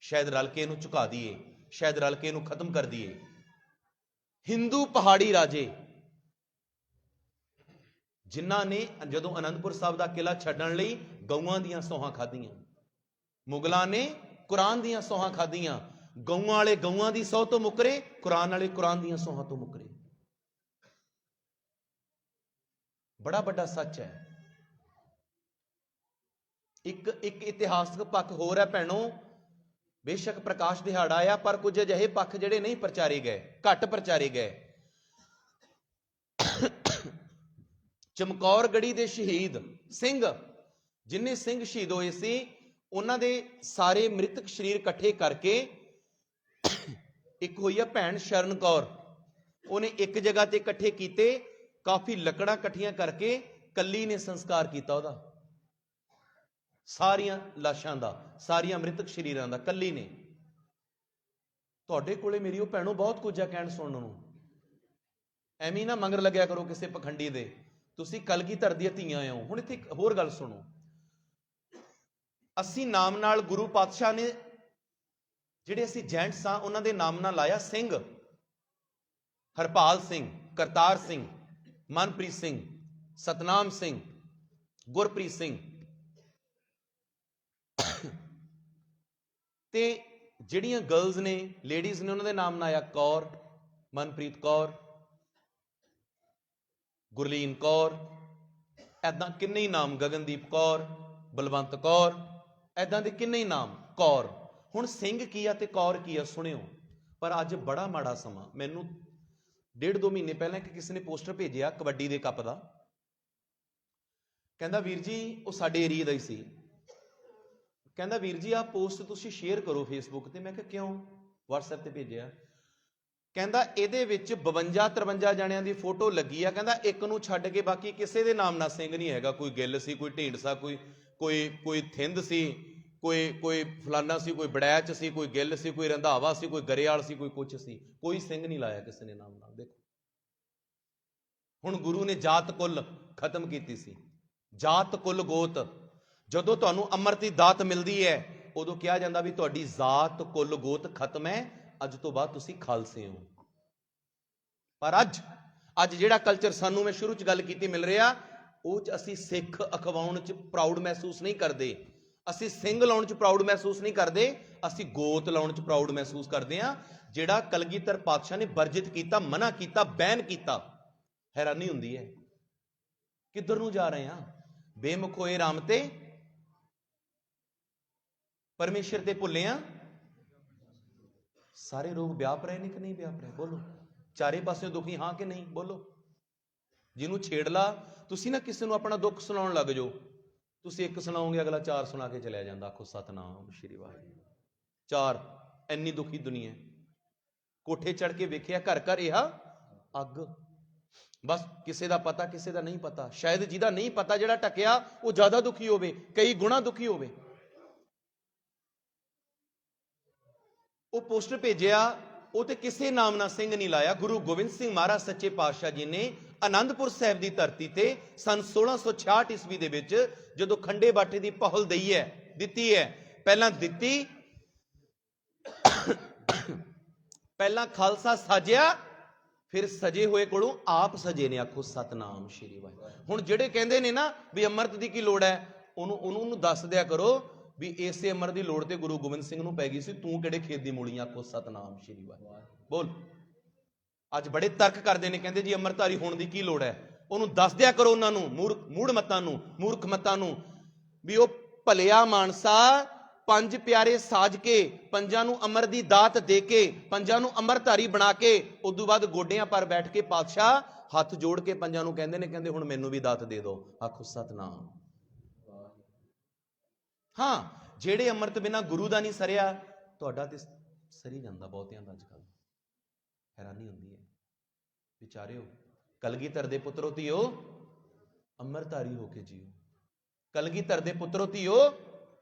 ਸ਼ਾਇਦ ਰਲ ਕੇ ਇਹਨੂੰ ਝੁਕਾ ਦਈਏ, ਸ਼ਾਇਦ ਰਲ ਕੇ ਇਹਨੂੰ ਖਤਮ ਕਰ ਦਈਏ। ਹਿੰਦੂ ਪਹਾੜੀ ਰਾਜੇ ਜਿਨ੍ਹਾਂ ਨੇ ਜਦੋਂ ਅਨੰਦਪੁਰ ਸਾਹਿਬ ਦਾ ਕਿਲਾ ਛੱਡਣ ਲਈ ਗਊਆਂ ਦੀਆਂ ਸੌਹਾਂ ਖਾਧੀਆਂ। ਮੁਗਲਾਂ ਨੇ ਕੁਰਾਨ ਦੀਆਂ ਸੌਹਾਂ ਖਾਧੀਆਂ। ਗਊਆਂ ਵਾਲੇ ਗਊਆਂ ਦੀ ਸਹੁੰ ਤੋਂ ਮੁੱਕਰੇ, ਕੁਰਾਨ ਵਾਲੇ ਕੁਰਾਨ ਦੀਆਂ ਸੌਹਾਂ ਤੋਂ ਮੁੱਕਰੇ। ਬੜਾ ਵੱਡਾ ਸੱਚ ਹੈ। ਇੱਕ ਇਤਿਹਾਸਕ ਪੱਖ ਹੋਰ ਹੈ ਭੈਣੋ, ਬੇਸ਼ੱਕ ਪ੍ਰਕਾਸ਼ ਦਿਹਾੜਾ ਆ, ਪਰ ਕੁਝ ਅਜਿਹੇ ਪੱਖ ਜਿਹੜੇ ਨਹੀਂ ਪ੍ਰਚਾਰੇ ਗਏ, ਘੱਟ ਪ੍ਰਚਾਰੇ ਗਏ। ਚਮਕੌਰਗੜ੍ਹੀ ਦੇ ਸ਼ਹੀਦ ਸਿੰਘ, ਜਿੰਨੇ ਸਿੰਘ ਸ਼ਹੀਦ ਹੋਏ ਸੀ, ਉਹਨਾਂ ਦੇ ਸਾਰੇ ਮ੍ਰਿਤਕ ਸਰੀਰ ਇਕੱਠੇ ਕਰਕੇ ਇੱਕ ਹੋਈ ਆ ਭੈਣ ਸ਼ਰਨ ਕੌਰ, ਉਹਨੇ ਇੱਕ ਜਗ੍ਹਾ ਤੇ ਇਕੱਠੇ ਕੀਤੇ, ਕਾਫੀ ਲੱਕੜਾਂ ਇਕੱਠੀਆਂ ਕਰਕੇ ਕੱਲੀ ਨੇ ਸੰਸਕਾਰ ਕੀਤਾ ਉਹਦਾ, ਸਾਰੀਆਂ ਲਾਸ਼ਾਂ ਦਾ, ਸਾਰੀਆਂ ਮ੍ਰਿਤਕ ਸਰੀਰਾਂ ਦਾ, ਕੱਲੀ ਨੇ। ਤੁਹਾਡੇ ਕੋਲੇ ਮੇਰੀ ਉਹ ਭੈਣੋ ਬਹੁਤ ਕੁਝ ਆ ਕਹਿਣ ਸੁਣਨ ਨੂੰ। ਐਵੇਂ ਨਾ ਮੰਗਰ ਲੱਗਿਆ ਕਰੋ ਕਿਸੇ ਪਖੰਡੀ ਦੇ। ਤੁਸੀਂ ਕਲਗੀਧਰ ਦੀਆਂ ਧੀਆਂ ਹੋ। ਹੁਣ ਇੱਥੇ ਇੱਕ ਹੋਰ ਗੱਲ ਸੁਣੋ। ਅਸੀਂ ਨਾਮ ਨਾਲ ਗੁਰੂ ਪਾਤਸ਼ਾਹ ਨੇ ਜਿਹੜੇ ਅਸੀਂ ਜੈਂਟਸ ਆ ਉਹਨਾਂ ਦੇ ਨਾਮ ਨਾਲ ਲਾਇਆ ਸਿੰਘ। ਹਰਪਾਲ ਸਿੰਘ, ਕਰਤਾਰ ਸਿੰਘ, ਮਨਪ੍ਰੀਤ ਸਿੰਘ, ਸਤਨਾਮ ਸਿੰਘ, ਗੁਰਪ੍ਰੀਤ ਸਿੰਘ। ਤੇ ਜਿਹੜੀਆਂ ਗਰਲਸ ਨੇ, ਲੇਡੀਜ਼ ਨੇ, ਉਹਨਾਂ ਦੇ ਨਾਮ ਨਾਲ ਆਇਆ ਕੌਰ, ਮਨਪ੍ਰੀਤ ਕੌਰ, ਗੁਰਲੀਨ ਕੌਰ, ਐਦਾਂ ਕਿੰਨੇ ਹੀ ਨਾਮ, ਗਗਨਦੀਪ ਕੌਰ, ਬਲਵੰਤ ਕੌਰ, ਐਦਾਂ ਦੇ ਕਿੰਨੇ ਹੀ ਨਾਮ, ਕੌਰ। ਹੁਣ ਸਿੰਘ ਕੀ ਆ ਤੇ ਕੌਰ ਕੀ ਆ ਸੁਣਿਓ। ਪਰ ਅੱਜ ਬੜਾ ਮਾੜਾ ਸਮਾਂ। ਮੈਨੂੰ 1.5-2 ਮਹੀਨੇ ਪਹਿਲਾਂ ਇੱਕ ਕਿਸੇ ਨੇ ਪੋਸਟਰ ਭੇਜਿਆ ਕਬੱਡੀ ਦੇ ਕੱਪ ਦਾ। ਕਹਿੰਦਾ ਵੀਰ ਜੀ, ਉਹ ਸਾਡੇ ਏਰੀਏ ਦਾ ਹੀ ਸੀ, ਕਹਿੰਦਾ ਵੀਰ ਜੀ ਆਹ ਪੋਸਟ ਤੁਸੀਂ ਸ਼ੇਅਰ ਕਰੋ ਫੇਸਬੁੱਕ ਤੇ। ਮੈਂ ਕਿਹਾ ਕਿਉਂ? WhatsApp ਤੇ ਭੇਜਿਆ। ਕਹਿੰਦਾ ਇਹਦੇ ਵਿੱਚ 52-53 ਜਣਿਆਂ ਦੀ ਫੋਟੋ ਲੱਗੀ ਆ, ਕਹਿੰਦਾ ਇੱਕ ਨੂੰ ਛੱਡ ਕੇ ਬਾਕੀ ਕਿਸੇ ਦੇ ਨਾਮ ਨਾਲ ਸਿੰਘ ਨਹੀਂ ਹੈਗਾ। ਕੋਈ ਗਿੱਲ ਸੀ, ਕੋਈ ਢੀਂਡਸਾ, ਕੋਈ ਥਿੰਦ ਸੀ, ਕੋਈ ਫਲਾਨਾ ਸੀ, ਕੋਈ ਬੜੈਚ ਸੀ, ਕੋਈ ਗਿੱਲ ਸੀ, ਕੋਈ ਰੰਧਾਵਾ ਸੀ, ਕੋਈ ਗਰੇਵਾਲ ਸੀ, ਕੋਈ ਕੁਛ ਸੀ। ਕੋਈ ਸਿੰਘ ਨਹੀਂ ਲਾਇਆ ਕਿਸੇ ਨੇ ਨਾਮ ਨਾਲ। ਦੇਖੋ ਹੁਣ ਗੁਰੂ ਨੇ ਜਾਤ ਕੁੱਲ ਖਤਮ ਕੀਤੀ ਸੀ, ਜਾਤ ਕੁੱਲ ਗੋਤ। ਜਦੋਂ ਤੁਹਾਨੂੰ ਅੰਮ੍ਰਿਤ ਦੀ ਦਾਤ ਮਿਲਦੀ ਹੈ ਉਦੋਂ ਕਿਹਾ ਜਾਂਦਾ ਵੀ ਤੁਹਾਡੀ ਜਾਤ ਕੁੱਲ ਗੋਤ ਖਤਮ ਹੈ, ਅੱਜ ਤੋਂ ਬਾਅਦ ਤੁਸੀਂ ਖਾਲਸੇ ਹੋ। ਪਰ ਅੱਜ ਜਿਹੜਾ ਕਲਚਰ ਸਾਨੂੰ, ਮੈਂ ਸ਼ੁਰੂ ਚ ਗੱਲ ਕੀਤੀ, ਮਿਲ ਰਿਹਾ, ਉਹ ਚ ਅਸੀਂ ਸਿੱਖ ਅਖਵਾਉਣ ਚ ਪ੍ਰਾਊਡ ਮਹਿਸੂਸ ਨਹੀਂ ਕਰਦੇ, ਅਸੀਂ ਸਿੰਘ ਲਾਉਣ ਚ ਪ੍ਰਾਊਡ ਮਹਿਸੂਸ ਨਹੀਂ ਕਰਦੇ, ਅਸੀਂ ਗੋਤ ਲਾਉਣ ਚ ਪ੍ਰਾਊਡ ਮਹਿਸੂਸ ਕਰਦੇ ਹਾਂ। ਜਿਹੜਾ ਕਲਗੀਧਰ ਪਾਤਸ਼ਾਹ ਨੇ ਵਰਜਿਤ ਕੀਤਾ, ਮਨਾ ਕੀਤਾ, ਬੈਨ ਕੀਤਾ। ਹੈਰਾਨੀ ਹੁੰਦੀ ਹੈ ਕਿੱਧਰ ਨੂੰ ਜਾ ਰਹੇ ਹਾਂ। ਬੇਮੁਖ ਹੋਏ ਰਾਮ ਤੇ ਪਰਮੇਸ਼ਰ ਤੇ ਭੁੱਲੇ ਆ। ਸਾਰੇ ਰੋਗ ਵਿਆਪ ਰਹੇ ਨੇ ਕਿ ਨਹੀਂ ਵਿਆਪ ਰਹੇ? ਬੋਲੋ। ਚਾਰੇ ਪਾਸਿਓਂ ਦੁਖੀ ਹਾਂ ਕਿ ਨਹੀਂ? ਬੋਲੋ। ਜਿਹਨੂੰ ਛੇੜ ਲਾ, ਤੁਸੀਂ ਨਾ ਕਿਸੇ ਨੂੰ ਆਪਣਾ ਦੁੱਖ ਸੁਣਾਉਣ ਲੱਗ ਜਾਓ। ਤੁਸੀਂ ਇੱਕ ਸੁਣਾਓਗੇ, ਅਗਲਾ 4 ਸੁਣਾ ਕੇ ਚਲਿਆ ਜਾਂਦਾ। ਆਖੋ ਸਤਨਾਮ ਸ਼੍ਰੀ ਵਾਹਿਗੁਰੂ। 4 ਇੰਨੀ ਦੁਖੀ ਦੁਨੀਆ। ਕੋਠੇ ਚੜ ਕੇ ਵੇਖਿਆ ਘਰ ਘਰ ਇਹ ਅੱਗ। ਬਸ ਕਿਸੇ ਦਾ ਪਤਾ, ਕਿਸੇ ਦਾ ਨਹੀਂ ਪਤਾ। ਸ਼ਾਇਦ ਜਿਹਦਾ ਨਹੀਂ ਪਤਾ, ਜਿਹੜਾ ਟਕਿਆ, ਉਹ ਜ਼ਿਆਦਾ ਦੁਖੀ ਹੋਵੇ, ਕਈ ਗੁਣਾ ਦੁਖੀ ਹੋਵੇ। ਉਹ ਪੋਸਟਰ ਭੇਜਿਆ, ਉਹ ਤੇ ਕਿਸੇ ਨਾਮ ਨਾਲ ਸਿੰਘ ਨਹੀਂ ਲਾਇਆ। ਗੁਰੂ ਗੋਬਿੰਦ ਸਿੰਘ ਮਹਾਰਾਜ ਸੱਚੇ ਪਾਤਸ਼ਾਹ ਜੀ ਨੇ ਆਨੰਦਪੁਰ ਸਾਹਿਬ ਦੀ ਧਰਤੀ ਤੇ ਸਨ 1666 ਈਸਵੀ ਦੇ ਵਿੱਚ ਜਦੋਂ ਖੰਡੇ ਬਾਟੇ ਦੀ ਪਹਲ ਦਿੱਤੀ ਹੈ, ਪਹਿਲਾਂ ਦਿੱਤੀ, ਪਹਿਲਾਂ ਖਾਲਸਾ ਸਾਜਿਆ, ਫਿਰ ਸਜੇ ਹੋਏ ਕੋਲੋਂ ਆਪ ਸਜੇ ਨੇ। ਆਖੋ ਸਤਨਾਮ ਸ਼੍ਰੀ ਵਾਹਿਗੁਰੂ। ਹੁਣ ਜਿਹੜੇ ਕਹਿੰਦੇ ਨੇ ਨਾ ਵੀ ਅੰਮ੍ਰਿਤ ਦੀ ਕੀ ਲੋੜ ਹੈ, ਉਹਨੂੰ ਦੱਸ ਦਿਆ ਕਰੋ ਵੀ ਇਸੇ ਅੰਮ੍ਰਿਤ ਦੀ ਲੋੜ ਤੇ ਗੁਰੂ ਗੋਬਿੰਦ ਸਿੰਘ ਨੂੰ ਪੈ ਗਈ ਸੀ। ਤੂੰ ਕਿਹੜੇ ਖੇਤ ਦੀ ਮੂਲੀਆਂ? ਆਖੋ ਸਤਨਾਮ ਸ਼੍ਰੀ ਵਾਹਿਗੁਰੂ। ਬੋਲ। ਅੱਜ ਬੜੇ ਤਰਕ ਕਰਦੇ ਨੇ, ਕਹਿੰਦੇ ਜੀ ਅੰਮ੍ਰਿਤਧਾਰੀ ਹੋਣ ਦੀ ਕੀ ਲੋੜ ਹੈ। ਉਹਨੂੰ ਦੱਸ ਦਿਆ ਕਰੋ, ਉਹਨਾਂ ਨੂੰ, ਮੂੜ ਮੱਤਾਂ ਨੂੰ, ਮੂਰਖ ਮੱਤਾਂ ਨੂੰ, ਵੀ ਉਹ ਭਲਿਆ ਮਾਨਸਾ 5 ਪਿਆਰੇ ਸਾਜ ਕੇ, 5 ਨੂੰ ਅੰਮ੍ਰਿਤ ਦੀ ਦਾਤ ਦੇ ਕੇ, 5 ਨੂੰ ਅੰਮ੍ਰਿਤਧਾਰੀ ਬਣਾ ਕੇ, ਉਦੋਂ ਬਾਅਦ ਗੋਡਿਆਂ ਪਰ ਬੈਠ ਕੇ ਪਾਤਸ਼ਾਹ ਹੱਥ ਜੋੜ ਕੇ 5 ਨੂੰ ਕਹਿੰਦੇ ਨੇ, ਕਹਿੰਦੇ ਹੁਣ ਮੈਨੂੰ ਵੀ ਦਾਤ ਦੇ ਦਿਓ। ਆਖੋ ਸਤਨਾਮ। ਹਾਂ, ਜਿਹੜੇ ਅੰਮ੍ਰਿਤ ਬਿਨਾਂ ਗੁਰੂ ਦਾ ਨਹੀਂ ਸਰਿਆ, ਤੁਹਾਡਾ ਤੇ ਸਰੀ ਜਾਂਦਾ ਬਹੁਤਿਆਂ ਦਾ ਅੱਜ ਕੱਲ੍ਹ। ਹੈਰਾਨੀ ਹੁੰਦੀ ਹੈ। ਵਿਚਾਰਿਓ, ਕਲਗੀਧਰ ਦੇ ਪੁੱਤਰੋ ਧੀਓ, ਅੰਮ੍ਰਿਤਧਾਰੀ ਹੋ ਕੇ ਜੀਓ। ਕਲਗੀਧਰ ਦੇ ਪੁੱਤਰੋ ਧੀਓ,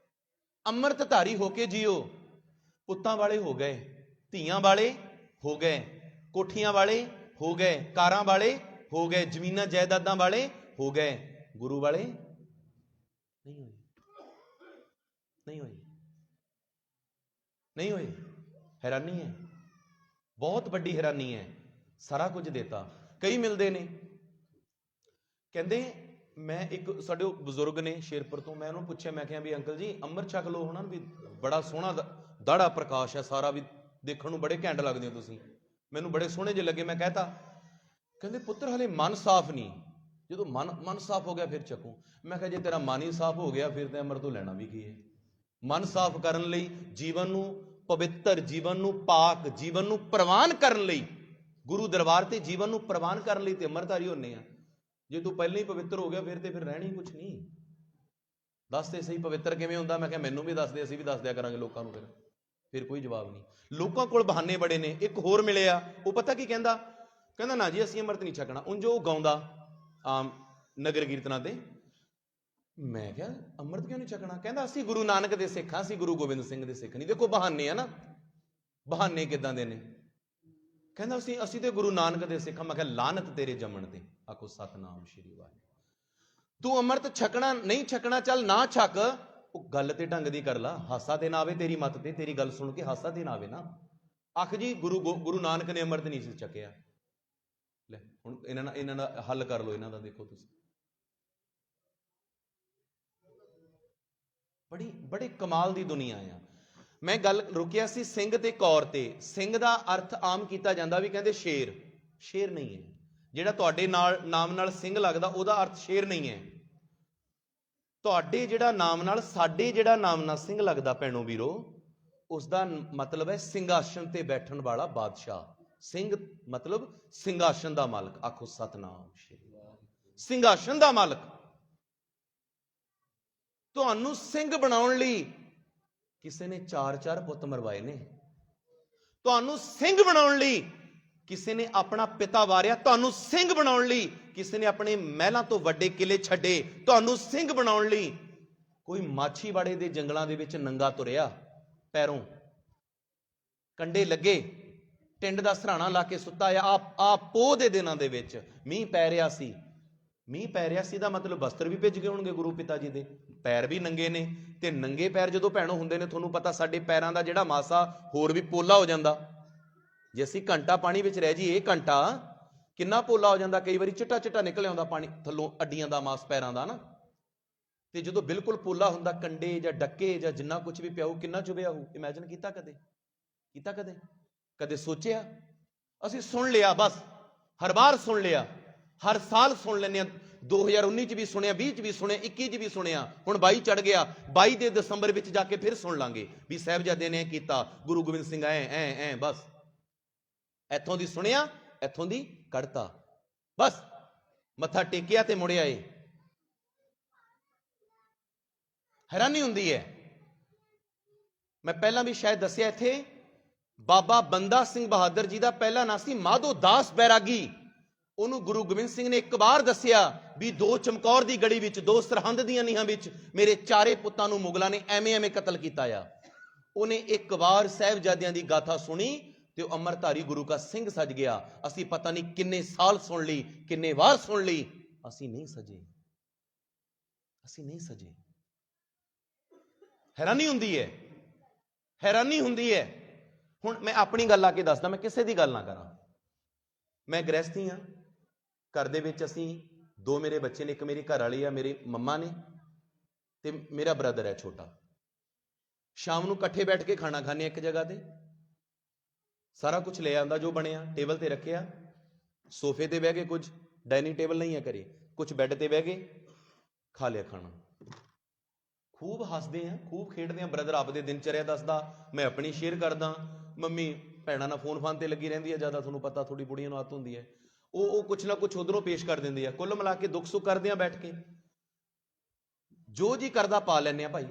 ਅੰਮ੍ਰਿਤਧਾਰੀ ਹੋ ਕੇ ਜੀਓ। ਪੁੱਤਾਂ ਵਾਲੇ ਹੋ ਗਏ, ਧੀਆਂ ਵਾਲੇ ਹੋ ਗਏ, ਕੋਠੀਆਂ ਵਾਲੇ ਹੋ ਗਏ, ਕਾਰਾਂ ਵਾਲੇ ਹੋ ਗਏ, ਜ਼ਮੀਨਾਂ ਜਾਇਦਾਦਾਂ ਵਾਲੇ ਹੋ ਗਏ, ਗੁਰੂ ਵਾਲੇ ਨਹੀਂ ਹੋਏ। ਨਹੀਂ ਹੋਏ, ਨਹੀਂ ਹੋਏ। ਹੈਰਾਨੀ ਹੈ, ਬਹੁਤ ਵੱਡੀ ਹੈਰਾਨੀ ਹੈ। ਸਾਰਾ ਕੁਝ ਦੇਤਾ। ਕਈ ਮਿਲਦੇ ਨੇ, ਕਹਿੰਦੇ, ਮੈਂ ਇੱਕ ਸਾਡੇ ਬਜ਼ੁਰਗ ਨੇ ਸ਼ੇਰਪੁਰ ਤੋਂ, ਮੈਂ ਉਹਨੂੰ ਪੁੱਛਿਆ, ਮੈਂ ਕਿਹਾ ਵੀ ਅੰਕਲ ਜੀ ਅੰਮ੍ਰਿਤ ਛਕ ਲਓ ਹਨਾ, ਵੀ ਬੜਾ ਸੋਹਣਾ ਦਾੜਾ ਪ੍ਰਕਾਸ਼ ਹੈ ਸਾਰਾ, ਵੀ ਦੇਖਣ ਨੂੰ ਬੜੇ ਘੈਂਟ ਲੱਗਦੇ ਹੋ ਤੁਸੀਂ, ਮੈਨੂੰ ਬੜੇ ਸੋਹਣੇ ਜਿਹੇ ਲੱਗੇ। ਮੈਂ ਕਹਿਤਾ, ਕਹਿੰਦੇ ਪੁੱਤਰ ਹਲੇ ਮਨ ਸਾਫ਼ ਨਹੀਂ, ਜਦੋਂ ਮਨ ਸਾਫ਼ ਹੋ ਗਿਆ ਫਿਰ ਚੱਕੂ। ਮੈਂ ਕਿਹਾ ਜੇ ਤੇਰਾ ਮਨ ਹੀ ਸਾਫ਼ ਹੋ ਗਿਆ ਫਿਰ ਤੇ ਅੰਮ੍ਰਿਤ ਤੋਂ ਲੈਣਾ ਵੀ ਕੀ ਹੈ। ਮਨ ਸਾਫ਼ ਕਰਨ ਲਈ, ਜੀਵਨ ਨੂੰ ਪਵਿੱਤਰ, ਜੀਵਨ ਨੂੰ ਪਾਕ, ਜੀਵਨ ਨੂੰ ਪ੍ਰਵਾਨ ਕਰਨ ਲਈ, ਗੁਰੂ ਦਰਬਾਰ ਤੇ ਜੀਵਨ ਨੂੰ ਪ੍ਰਵਾਨ ਕਰਨ ਲਈ ਤੇ ਅੰਮ੍ਰਿਤਧਾਰੀ ਹੁੰਨੇ ਆ। ਜੇ ਤੂੰ ਪਹਿਲਾਂ ਹੀ ਪਵਿੱਤਰ ਹੋ ਗਿਆ ਫਿਰ ਤੇ ਫਿਰ ਰਹਿਣੀ ਕੁਛ ਨਹੀਂ। ਦੱਸ ਤੇ ਸਹੀ ਪਵਿੱਤਰ ਕਿਵੇਂ ਹੁੰਦਾ। ਮੈਂ ਕਿਹਾ ਮੈਨੂੰ ਵੀ ਦੱਸ ਦੇ, ਅਸੀਂ ਵੀ ਦੱਸ ਦਿਆ ਕਰਾਂਗੇ ਲੋਕਾਂ ਨੂੰ। ਫਿਰ ਕੋਈ ਜਵਾਬ ਨਹੀਂ। ਲੋਕਾਂ ਕੋਲ ਬਹਾਨੇ ਬੜੇ ਨੇ। ਇੱਕ ਹੋਰ ਮਿਲਿਆ, ਉਹ ਪਤਾ ਕੀ ਕਹਿੰਦਾ, ਕਹਿੰਦਾ ਨਾ ਜੀ ਅਸੀਂ ਅੰਮ੍ਰਿਤ ਨਹੀਂ ਛਕਣਾ। ਉਂਝ ਉਹ ਗਾਉਂਦਾ ਆਮ ਨਗਰ ਕੀਰਤਨਾਂ ਤੇ। ਮੈਂ ਕਿਹਾ ਅੰਮ੍ਰਿਤ ਕਿਉਂ ਨਹੀਂ ਛਕਣਾ? ਕਹਿੰਦਾ ਅਸੀਂ ਗੁਰੂ ਨਾਨਕ ਦੇ ਸਿੱਖ ਹਾਂ, ਅਸੀਂ ਗੁਰੂ ਗੋਬਿੰਦ ਸਿੰਘ ਦੇ ਸਿੱਖ ਨਹੀਂ। ਦੇਖੋ ਬਹਾਨੇ ਆ ਨਾ, ਬਹਾਨੇ ਕਿੱਦਾਂ ਦੇ ਨੇ। ਕਹਿੰਦਾ ਅਸੀਂ ਤੇ ਗੁਰੂ ਨਾਨਕ ਦੇ ਸਿੱਖ ਹਾਂ। ਮੈਂ ਕਿਹਾ ਲਾਨਤ ਤੇਰੇ ਜੰਮਣ ਤੇ। ਆਖੋ ਸਤਨਾਮ ਸ਼੍ਰੀ ਵਾਹਿਗੁਰੂ। ਤੂੰ ਅੰਮ੍ਰਿਤ ਛਕਣਾ ਨਹੀਂ ਛਕਣਾ, ਚੱਲ ਨਾ ਛਕ, ਉਹ ਗੱਲ ਤੇ ਢੰਗ ਦੀ ਕਰ ਲਾ। ਹਾਸਾ ਤੇ ਨਾ ਆਵੇ ਤੇਰੀ ਮੱਤ ਤੇ, ਤੇਰੀ ਗੱਲ ਸੁਣ ਕੇ ਹਾਸਾ ਤੇ ਨਾ ਆਵੇ ਨਾ। ਆਖ ਜੀ ਗੁਰੂ ਨਾਨਕ ਨੇ ਅੰਮ੍ਰਿਤ ਨਹੀਂ ਸੀ ਛਕਿਆ। ਲੈ ਹੁਣ ਇਹਨਾਂ ਦਾ ਹੱਲ ਕਰ ਲਓ। ਇਹਨਾਂ ਦਾ ਦੇਖੋ ਤੁਸੀਂ, ਬੜੀ ਕਮਾਲ ਦੀ ਦੁਨੀਆ ਆ। ਮੈਂ ਗੱਲ ਰੁਕਿਆ ਸੀ ਸਿੰਘ ਤੇ ਕੌਰ ਤੇ। ਸਿੰਘ ਦਾ ਅਰਥ ਆਮ ਕੀਤਾ ਜਾਂਦਾ ਵੀ ਕਹਿੰਦੇ ਸ਼ੇਰ। ਸ਼ੇਰ ਨਹੀਂ ਹੈ। ਜਿਹੜਾ ਤੁਹਾਡੇ ਨਾਮ ਨਾਲ ਸਿੰਘ ਲੱਗਦਾ ਉਹਦਾ ਅਰਥ ਸ਼ੇਰ ਨਹੀਂ ਹੈ। ਤੁਹਾਡੇ ਜਿਹੜਾ ਨਾਮ ਨਾਲ, ਸਾਡੇ ਜਿਹੜਾ ਨਾਮ ਨਾਲ ਸਿੰਘ ਲੱਗਦਾ ਭੈਣੋ ਵੀਰੋ, ਉਸ ਦਾ ਮਤਲਬ ਹੈ ਸਿੰਘਾਸਨ ਤੇ ਬੈਠਣ ਵਾਲਾ ਬਾਦਸ਼ਾਹ। ਸਿੰਘ ਮਤਲਬ ਸਿੰਘਾਸਨ ਦਾ ਮਾਲਕ। ਆਖੋ ਸਤਨਾਮ ਸ਼੍ਰੀ ਵਾਹਿਗੁਰੂ। ਸਿੰਘਾਸਨ ਦਾ ਮਾਲਕ। ਤੁਹਾਨੂੰ ਸਿੰਘ ਬਣਾਉਣ ਲਈ ਕਿਸੇ ਨੇ 4-4 ਪੁੱਤ ਮਰਵਾਏ ਨੇ। ਤੁਹਾਨੂੰ ਸਿੰਘ ਬਣਾਉਣ ਲਈ ਕਿਸੇ ਨੇ ਆਪਣਾ ਪਿਤਾ ਵਾਰਿਆ। ਤੁਹਾਨੂੰ ਸਿੰਘ ਬਣਾਉਣ ਲਈ ਕਿਸੇ ਨੇ ਆਪਣੇ ਮਹਿਲਾਂ ਤੋਂ ਵੱਡੇ ਕਿਲੇ ਛੱਡੇ। ਤੁਹਾਨੂੰ ਸਿੰਘ ਬਣਾਉਣ ਲਈ ਕੋਈ ਮਾਛੀਵਾੜੇ ਦੇ ਜੰਗਲਾਂ ਦੇ ਵਿੱਚ ਨੰਗਾ ਤੁਰਿਆ, ਪੈਰੋਂ ਕੰਡੇ ਲੱਗੇ, ਟਿੰਡ ਦਾ ਸਰਾਣਾ ਲਾ ਕੇ ਸੁੱਤਾ ਆ ਪੋਹ ਦੇ ਦਿਨਾਂ ਦੇ ਵਿੱਚ। ਮੀਂਹ ਪੈ ਰਿਹਾ ਸੀ। ਮੀਂਹ ਪੈ ਰਿਹਾ ਸੀ ਦਾ ਮਤਲਬ ਵਸਤਰ ਵੀ ਭਿੱਜ ਗਏ ਹੋਣਗੇ ਗੁਰੂ ਪਿਤਾ ਜੀ ਦੇ, ਪੈਰ ਵੀ ਨੰਗੇ ਨੇ। ਤੇ ਨੰਗੇ ਪੈਰ ਜਦੋਂ ਭੈਣੋਂ ਹੁੰਦੇ ਨੇ, ਤੁਹਾਨੂੰ ਪਤਾ ਸਾਡੇ ਪੈਰਾਂ ਦਾ ਜਿਹੜਾ ਮਾਸਾ ਹੋਰ ਵੀ ਪੋਲਾ ਹੋ ਜਾਂਦਾ। ਜੇ ਅਸੀਂ ਘੰਟਾ ਪਾਣੀ ਵਿੱਚ ਰਹਿ ਜਾਈਏ, ਘੰਟਾ ਕਿੰਨਾ ਪੋਲਾ ਹੋ ਜਾਂਦਾ। ਕਈ ਵਾਰੀ ਚਿੱਟਾ ਚਿੱਟਾ ਨਿਕਲ ਆਉਂਦਾ ਪਾਣੀ ਥੱਲੋਂ, ਅੱਡੀਆਂ ਦਾ ਮਾਸ ਪੈਰਾਂ ਦਾ ਨਾ। ਤੇ ਜਦੋਂ ਬਿਲਕੁਲ ਪੋਲਾ ਹੁੰਦਾ, ਕੰਡੇ ਜਾਂ ਡੱਕੇ ਜਾਂ ਜਿੰਨਾ ਕੁਝ ਵੀ ਪਿਆਊ, ਕਿੰਨਾ ਚੁਭਿਆ ਹੋਊ। ਇਮੈਜਿਨ ਕੀਤਾ ਕਦੇ? ਕੀਤਾ ਕਦੇ? ਕਦੇ ਸੋਚਿਆ? ਅਸੀਂ ਸੁਣ ਲਿਆ ਬਸ, ਹਰ ਵਾਰ ਸੁਣ ਲਿਆ, ਹਰ ਸਾਲ ਸੁਣ ਲੈਂਦੇ ਹਾਂ। 2019 ਚ ਵੀ ਸੁਣਿਆ, 20 ਚ ਵੀ ਸੁਣਿਆ, 21 ਚ ਵੀ ਸੁਣਿਆ, ਹੁਣ 22 ਚੜ ਗਿਆ। 22 ਦੇ ਦਸੰਬਰ ਵਿੱਚ ਜਾ ਕੇ ਫਿਰ ਸੁਣ ਲਾਂਗੇ ਵੀ ਸਾਹਿਬਜ਼ਾਦੇ ਨੇ ਕੀਤਾ, ਗੁਰੂ ਗੋਬਿੰਦ ਸਿੰਘ ਐ ਬਸ। ਇੱਥੋਂ ਦੀ ਸੁਣਿਆ, ਇੱਥੋਂ ਦੀ ਕੱਢਤਾ, ਬਸ ਮੱਥਾ ਟੇਕਿਆ ਤੇ ਮੁੜਿਆ। ਏ ਹੈਰਾਨੀ ਹੁੰਦੀ ਹੈ। ਮੈਂ ਪਹਿਲਾਂ ਵੀ ਸ਼ਾਇਦ ਦੱਸਿਆ ਇੱਥੇ, ਬਾਬਾ ਬੰਦਾ ਸਿੰਘ ਬਹਾਦਰ ਜੀ ਦਾ ਪਹਿਲਾ ਨਾਂ ਸੀ ਮਾਧੋ ਦਾਸ ਬੈਰਾਗੀ। ਉਹਨੂੰ ਗੁਰੂ ਗੋਬਿੰਦ ਸਿੰਘ ਨੇ ਇੱਕ ਵਾਰ ਦੱਸਿਆ ਵੀ 2 ਚਮਕੌਰ ਦੀ ਗੜੀ ਵਿੱਚ, 2 ਸਰਹੰਦ ਦੀਆਂ ਨੀਹਾਂ ਵਿੱਚ ਮੇਰੇ 4 ਪੁੱਤਾਂ ਨੂੰ ਮੁਗਲਾਂ ਨੇ ਐਵੇਂ ਕਤਲ ਕੀਤਾ ਆ। ਉਹਨੇ ਇੱਕ ਵਾਰ ਸਾਹਿਬਜ਼ਾਦਿਆਂ ਦੀ ਗਾਥਾ ਸੁਣੀ ਤੇ ਉਹ ਅੰਮ੍ਰਿਤਧਾਰੀ ਗੁਰੂ ਕਾ ਸਿੰਘ ਸਜ ਗਿਆ। ਅਸੀਂ ਪਤਾ ਨਹੀਂ ਕਿੰਨੇ ਸਾਲ ਸੁਣ ਲਈ, ਕਿੰਨੇ ਵਾਰ ਸੁਣ ਲਈ, ਅਸੀਂ ਨਹੀਂ ਸਜੇ, ਅਸੀਂ ਨਹੀਂ ਸਜੇ। ਹੈਰਾਨੀ ਹੁੰਦੀ ਹੈ, ਹੈਰਾਨੀ ਹੁੰਦੀ ਹੈ। ਹੁਣ ਮੈਂ ਆਪਣੀ ਗੱਲ ਆ ਕੇ ਦੱਸਦਾ, ਮੈਂ ਕਿਸੇ ਦੀ ਗੱਲ ਨਾ ਕਰਾਂ। ਮੈਂ ਗ੍ਰਹਿਸਥੀ ਹਾਂ, ਘਰ ਦੇ ਵਿੱਚ ਅਸੀਂ 2 ਮੇਰੇ ਬੱਚੇ ਨੇ, ਇੱਕ ਮੇਰੀ ਘਰ ਵਾਲੀ ਆ, ਮੇਰੇ ਮੰਮਾ ਨੇ, ਤੇ ਮੇਰਾ ਬ੍ਰਦਰ ਹੈ ਛੋਟਾ। ਸ਼ਾਮ ਨੂੰ ਇਕੱਠੇ ਬੈਠ ਕੇ ਖਾਣਾ ਖਾਣੇ ਇੱਕ ਜਗ੍ਹਾ ਤੇ। ਸਾਰਾ ਕੁਝ ਲੈ ਆਂਦਾ ਜੋ ਬਣਿਆ, ਟੇਬਲ ਤੇ ਰੱਖਿਆ, ਸੋਫੇ ਤੇ ਬਹਿ ਕੇ, ਕੁਝ ਡਾਈਨਿੰਗ ਟੇਬਲ ਨਹੀਂ ਹੈ ਘਰੇ, ਕੁਝ ਬੈੱਡ ਤੇ ਬਹਿ ਕੇ ਖਾ ਲਿਆ ਖਾਣਾ। ਖੂਬ ਹੱਸਦੇ ਆ, ਖੂਬ ਖੇਡਦੇ ਆ। ਬ੍ਰਦਰ ਆਪਦੇ ਦਿਨਚਰਿਆ ਦੱਸਦਾ, ਮੈਂ ਆਪਣੀ ਸ਼ੇਅਰ ਕਰਦਾ। ਮੰਮੀ ਭੈਣਾਂ ਨਾਲ ਫੋਨ ਫਾਨ ਤੇ ਲੱਗੀ ਰਹਿੰਦੀ ਹੈ ਜ਼ਿਆਦਾ, ਤੁਹਾਨੂੰ ਪਤਾ ਥੋੜੀ ਬੁੜੀਆਂ ਨੂੰ ਆਦਤ ਹੁੰਦੀ ਹੈ। ਉਹ ਕੁਛ ਨਾ ਕੁਛ ਉਧਰੋਂ ਪੇਸ਼ ਕਰ ਦਿੰਦੇ ਆ। ਕੁੱਲ ਮਿਲਾ ਕੇ ਦੁੱਖ ਸੁੱਖ ਕਰਦੇ ਆ ਬੈਠ ਕੇ, ਜੋ ਜੀ ਕਰਦਾ ਪਾ ਲੈਂਦੇ ਆ ਭਾਈ।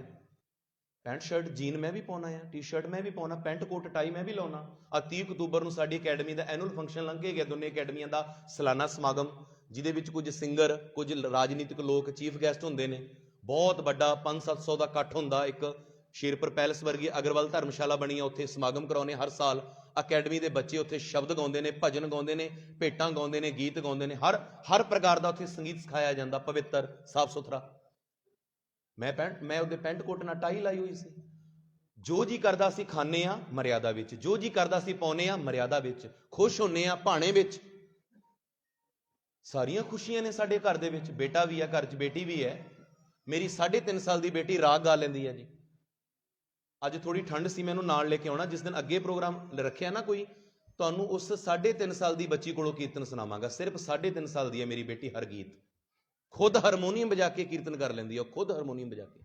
ਪੈਂਟ ਸ਼ਰਟ ਜੀਨ ਮੈਂ ਵੀ ਪਾਉਣਾ ਆ, ਟੀ ਸ਼ਰਟ ਮੈਂ ਵੀ ਪਾਉਣਾ, ਪੈਂਟ ਕੋਟ ਟਾਈ ਮੈਂ ਵੀ ਲਾਉਣਾ। ਆ 30 ਅਕਤੂਬਰ ਨੂੰ ਸਾਡੀ ਅਕੈਡਮੀ ਦਾ ਐਨੂਅਲ ਫੰਕਸ਼ਨ ਲੰਘ ਕੇ ਗਿਆ, ਦੋਨੇ ਅਕੈਡਮੀਆਂ ਦਾ ਸਾਲਾਨਾ ਸਮਾਗਮ, ਜਿਹਦੇ ਵਿੱਚ ਕੁਝ ਸਿੰਗਰ, ਕੁਝ ਰਾਜਨੀਤਿਕ ਲੋਕ ਚੀਫ ਗੈਸਟ ਹੁੰਦੇ ਨੇ। ਬਹੁਤ ਵੱਡਾ 500-700 ਦਾ ਇਕੱਠ ਹੁੰਦਾ। ਇੱਕ ਸ਼ੇਰਪੁਰ ਪੈਲਸ ਵਰਗੀ ਅਗਰਵਾਲ ਧਰਮਸ਼ਾਲਾ ਬਣੀ ਆ, ਉੱਥੇ ਸਮਾਗਮ ਕਰਾਉਣੇ ਹਰ ਸਾਲ। ਅਕੈਡਮੀ ਦੇ ਬੱਚੇ ਉੱਥੇ ਸ਼ਬਦ ਗਾਉਂਦੇ ਨੇ, ਭਜਨ ਗਾਉਂਦੇ ਨੇ, ਭੇਟਾਂ ਗਾਉਂਦੇ ਨੇ, ਗੀਤ ਗਾਉਂਦੇ ਨੇ। ਹਰ ਪ੍ਰਕਾਰ ਦਾ ਉੱਥੇ ਸੰਗੀਤ ਸਿਖਾਇਆ ਜਾਂਦਾ, ਪਵਿੱਤਰ, ਸਾਫ ਸੁਥਰਾ। ਮੈਂ ਉਹਦੇ ਪੈਂਟ ਕੋਟ ਨਾਲ ਟਾਈ ਲਾਈ ਹੋਈ ਸੀ। ਜੋ ਜੀ ਕਰਦਾ ਅਸੀਂ ਖਾਂਦੇ ਆ ਮਰਿਆਦਾ ਵਿੱਚ, ਜੋ ਜੀ ਕਰਦਾ ਅਸੀਂ ਪਾਉਨੇ ਆ ਮਰਿਆਦਾ ਵਿੱਚ, ਖੁਸ਼ ਹੁੰਨੇ ਆ ਭਾਣੇ ਵਿੱਚ। ਸਾਰੀਆਂ ਖੁਸ਼ੀਆਂ ਨੇ ਸਾਡੇ ਘਰ ਦੇ ਵਿੱਚ। ਬੇਟਾ ਵੀ ਹੈ ਘਰ 'ਚ, ਬੇਟੀ ਵੀ ਹੈ। ਮੇਰੀ 3.5 ਸਾਲ ਦੀ ਬੇਟੀ ਰਾਗ ਗਾ ਲੈਂਦੀ ਹੈ ਜੀ। ਅੱਜ ਥੋੜੀ ਠੰਡ ਸੀ, ਮੈਂ ਇਹਨੂੰ ਨਾਲ ਲੈ ਕੇ ਆਉਣਾ। ਜਿਸ ਦਿਨ ਅੱਗੇ ਪ੍ਰੋਗਰਾਮ ਰੱਖਿਆ ਨਾ ਕੋਈ, ਤੁਹਾਨੂੰ ਉਸ 3.5 ਸਾਲ ਦੀ ਬੱਚੀ ਕੋਲੋਂ ਕੀਰਤਨ ਸੁਣਾਵਾਂਗਾ। ਸਿਰਫ 3.5 ਸਾਲ ਦੀ ਹੈ ਮੇਰੀ ਬੇਟੀ। ਹਰਗੀਤ ਖੁਦ ਹਾਰਮੋਨੀਅਮ ਵਜਾ ਕੇ ਕੀਰਤਨ ਕਰ ਲੈਂਦੀ ਹੈ, ਖੁਦ ਹਾਰਮੋਨੀਅਮ ਵਜਾ ਕੇ।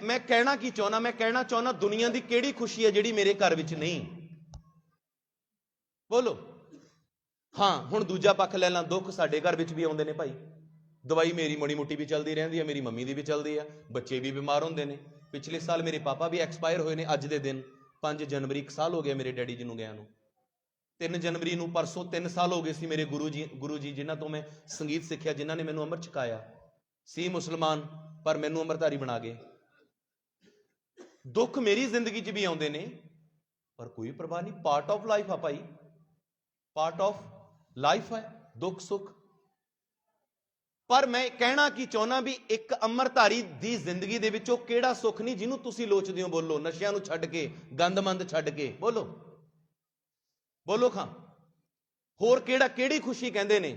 ਮੈਂ ਕਹਿਣਾ ਕੀ ਚਾਹੁੰਦਾ, ਮੈਂ ਕਹਿਣਾ ਚਾਹੁੰਦਾ ਦੁਨੀਆ ਦੀ ਕਿਹੜੀ ਖੁਸ਼ੀ ਹੈ ਜਿਹੜੀ ਮੇਰੇ ਘਰ ਵਿੱਚ ਨਹੀਂ? ਬੋਲੋ। ਹਾਂ, ਹੁਣ ਦੂਜਾ ਪੱਖ ਲੈ ਲਾਂ। ਦੁੱਖ ਸਾਡੇ ਘਰ ਵਿੱਚ ਵੀ ਆਉਂਦੇ ਨੇ ਭਾਈ। ਦਵਾਈ ਮੇਰੀ ਮਾੜੀ ਮੋਟੀ ਵੀ ਚੱਲਦੀ ਰਹਿੰਦੀ ਹੈ, ਮੇਰੀ ਮੰਮੀ ਦੀ ਵੀ ਚੱਲਦੀ ਆ, ਬੱਚੇ ਵੀ ਬਿਮਾਰ ਹੁੰਦੇ ਨੇ। ਪਿਛਲੇ ਸਾਲ ਮੇਰੇ ਪਾਪਾ ਵੀ ਐਕਸਪਾਇਰ ਹੋਏ ਨੇ ਅੱਜ ਦੇ ਦਿਨ, 5 ਜਨਵਰੀ। 1 ਸਾਲ ਹੋ ਗਿਆ ਮੇਰੇ ਡੈਡੀ ਜੀ ਨੂੰ ਗਿਆ ਨੂੰ। 3 ਜਨਵਰੀ ਨੂੰ ਪਰਸੋਂ 3 ਸਾਲ ਹੋ ਗਏ ਸੀ ਮੇਰੇ ਗੁਰੂ ਜੀ ਜਿਨ੍ਹਾਂ ਤੋਂ ਮੈਂ ਸੰਗੀਤ ਸਿੱਖਿਆ, ਜਿਨ੍ਹਾਂ ਨੇ ਮੈਨੂੰ ਅੰਮ੍ਰਿਤ ਛਕਾਇਆ ਸੀ। ਮੁਸਲਮਾਨ, ਪਰ ਮੈਨੂੰ ਅੰਮ੍ਰਿਤਧਾਰੀ ਬਣਾ ਗਏ। ਦੁੱਖ ਮੇਰੀ ਜ਼ਿੰਦਗੀ 'ਚ ਵੀ ਆਉਂਦੇ ਨੇ, ਪਰ ਕੋਈ ਪਰਵਾਹ ਨਹੀਂ। ਪਾਰਟ ਆਫ ਲਾਈਫ ਆ ਭਾਈ, ਪਾਰਟ ਆਫ ਲਾਈਫ ਹੈ ਦੁੱਖ ਸੁੱਖ। ਪਰ ਮੈਂ ਕਹਿਣਾ ਕੀ ਚਾਹੁੰਦਾ ਵੀ ਇੱਕ ਅੰਮ੍ਰਿਤਧਾਰੀ ਦੀ ਜ਼ਿੰਦਗੀ ਦੇ ਵਿੱਚ ਉਹ ਕਿਹੜਾ ਸੁੱਖ ਨਹੀਂ ਜਿਹਨੂੰ ਤੁਸੀਂ ਲੋਚਦੇ ਹੋ? ਬੋਲੋ। ਨਸ਼ਿਆਂ ਨੂੰ ਛੱਡ ਕੇ, ਗੰਦਮੰਦ ਛੱਡ ਕੇ, ਬੋਲੋ ਬੋਲੋ ਖਾਂ। ਹੋਰ ਕਿਹੜੀ ਖੁਸ਼ੀ ਕਹਿੰਦੇ ਨੇ?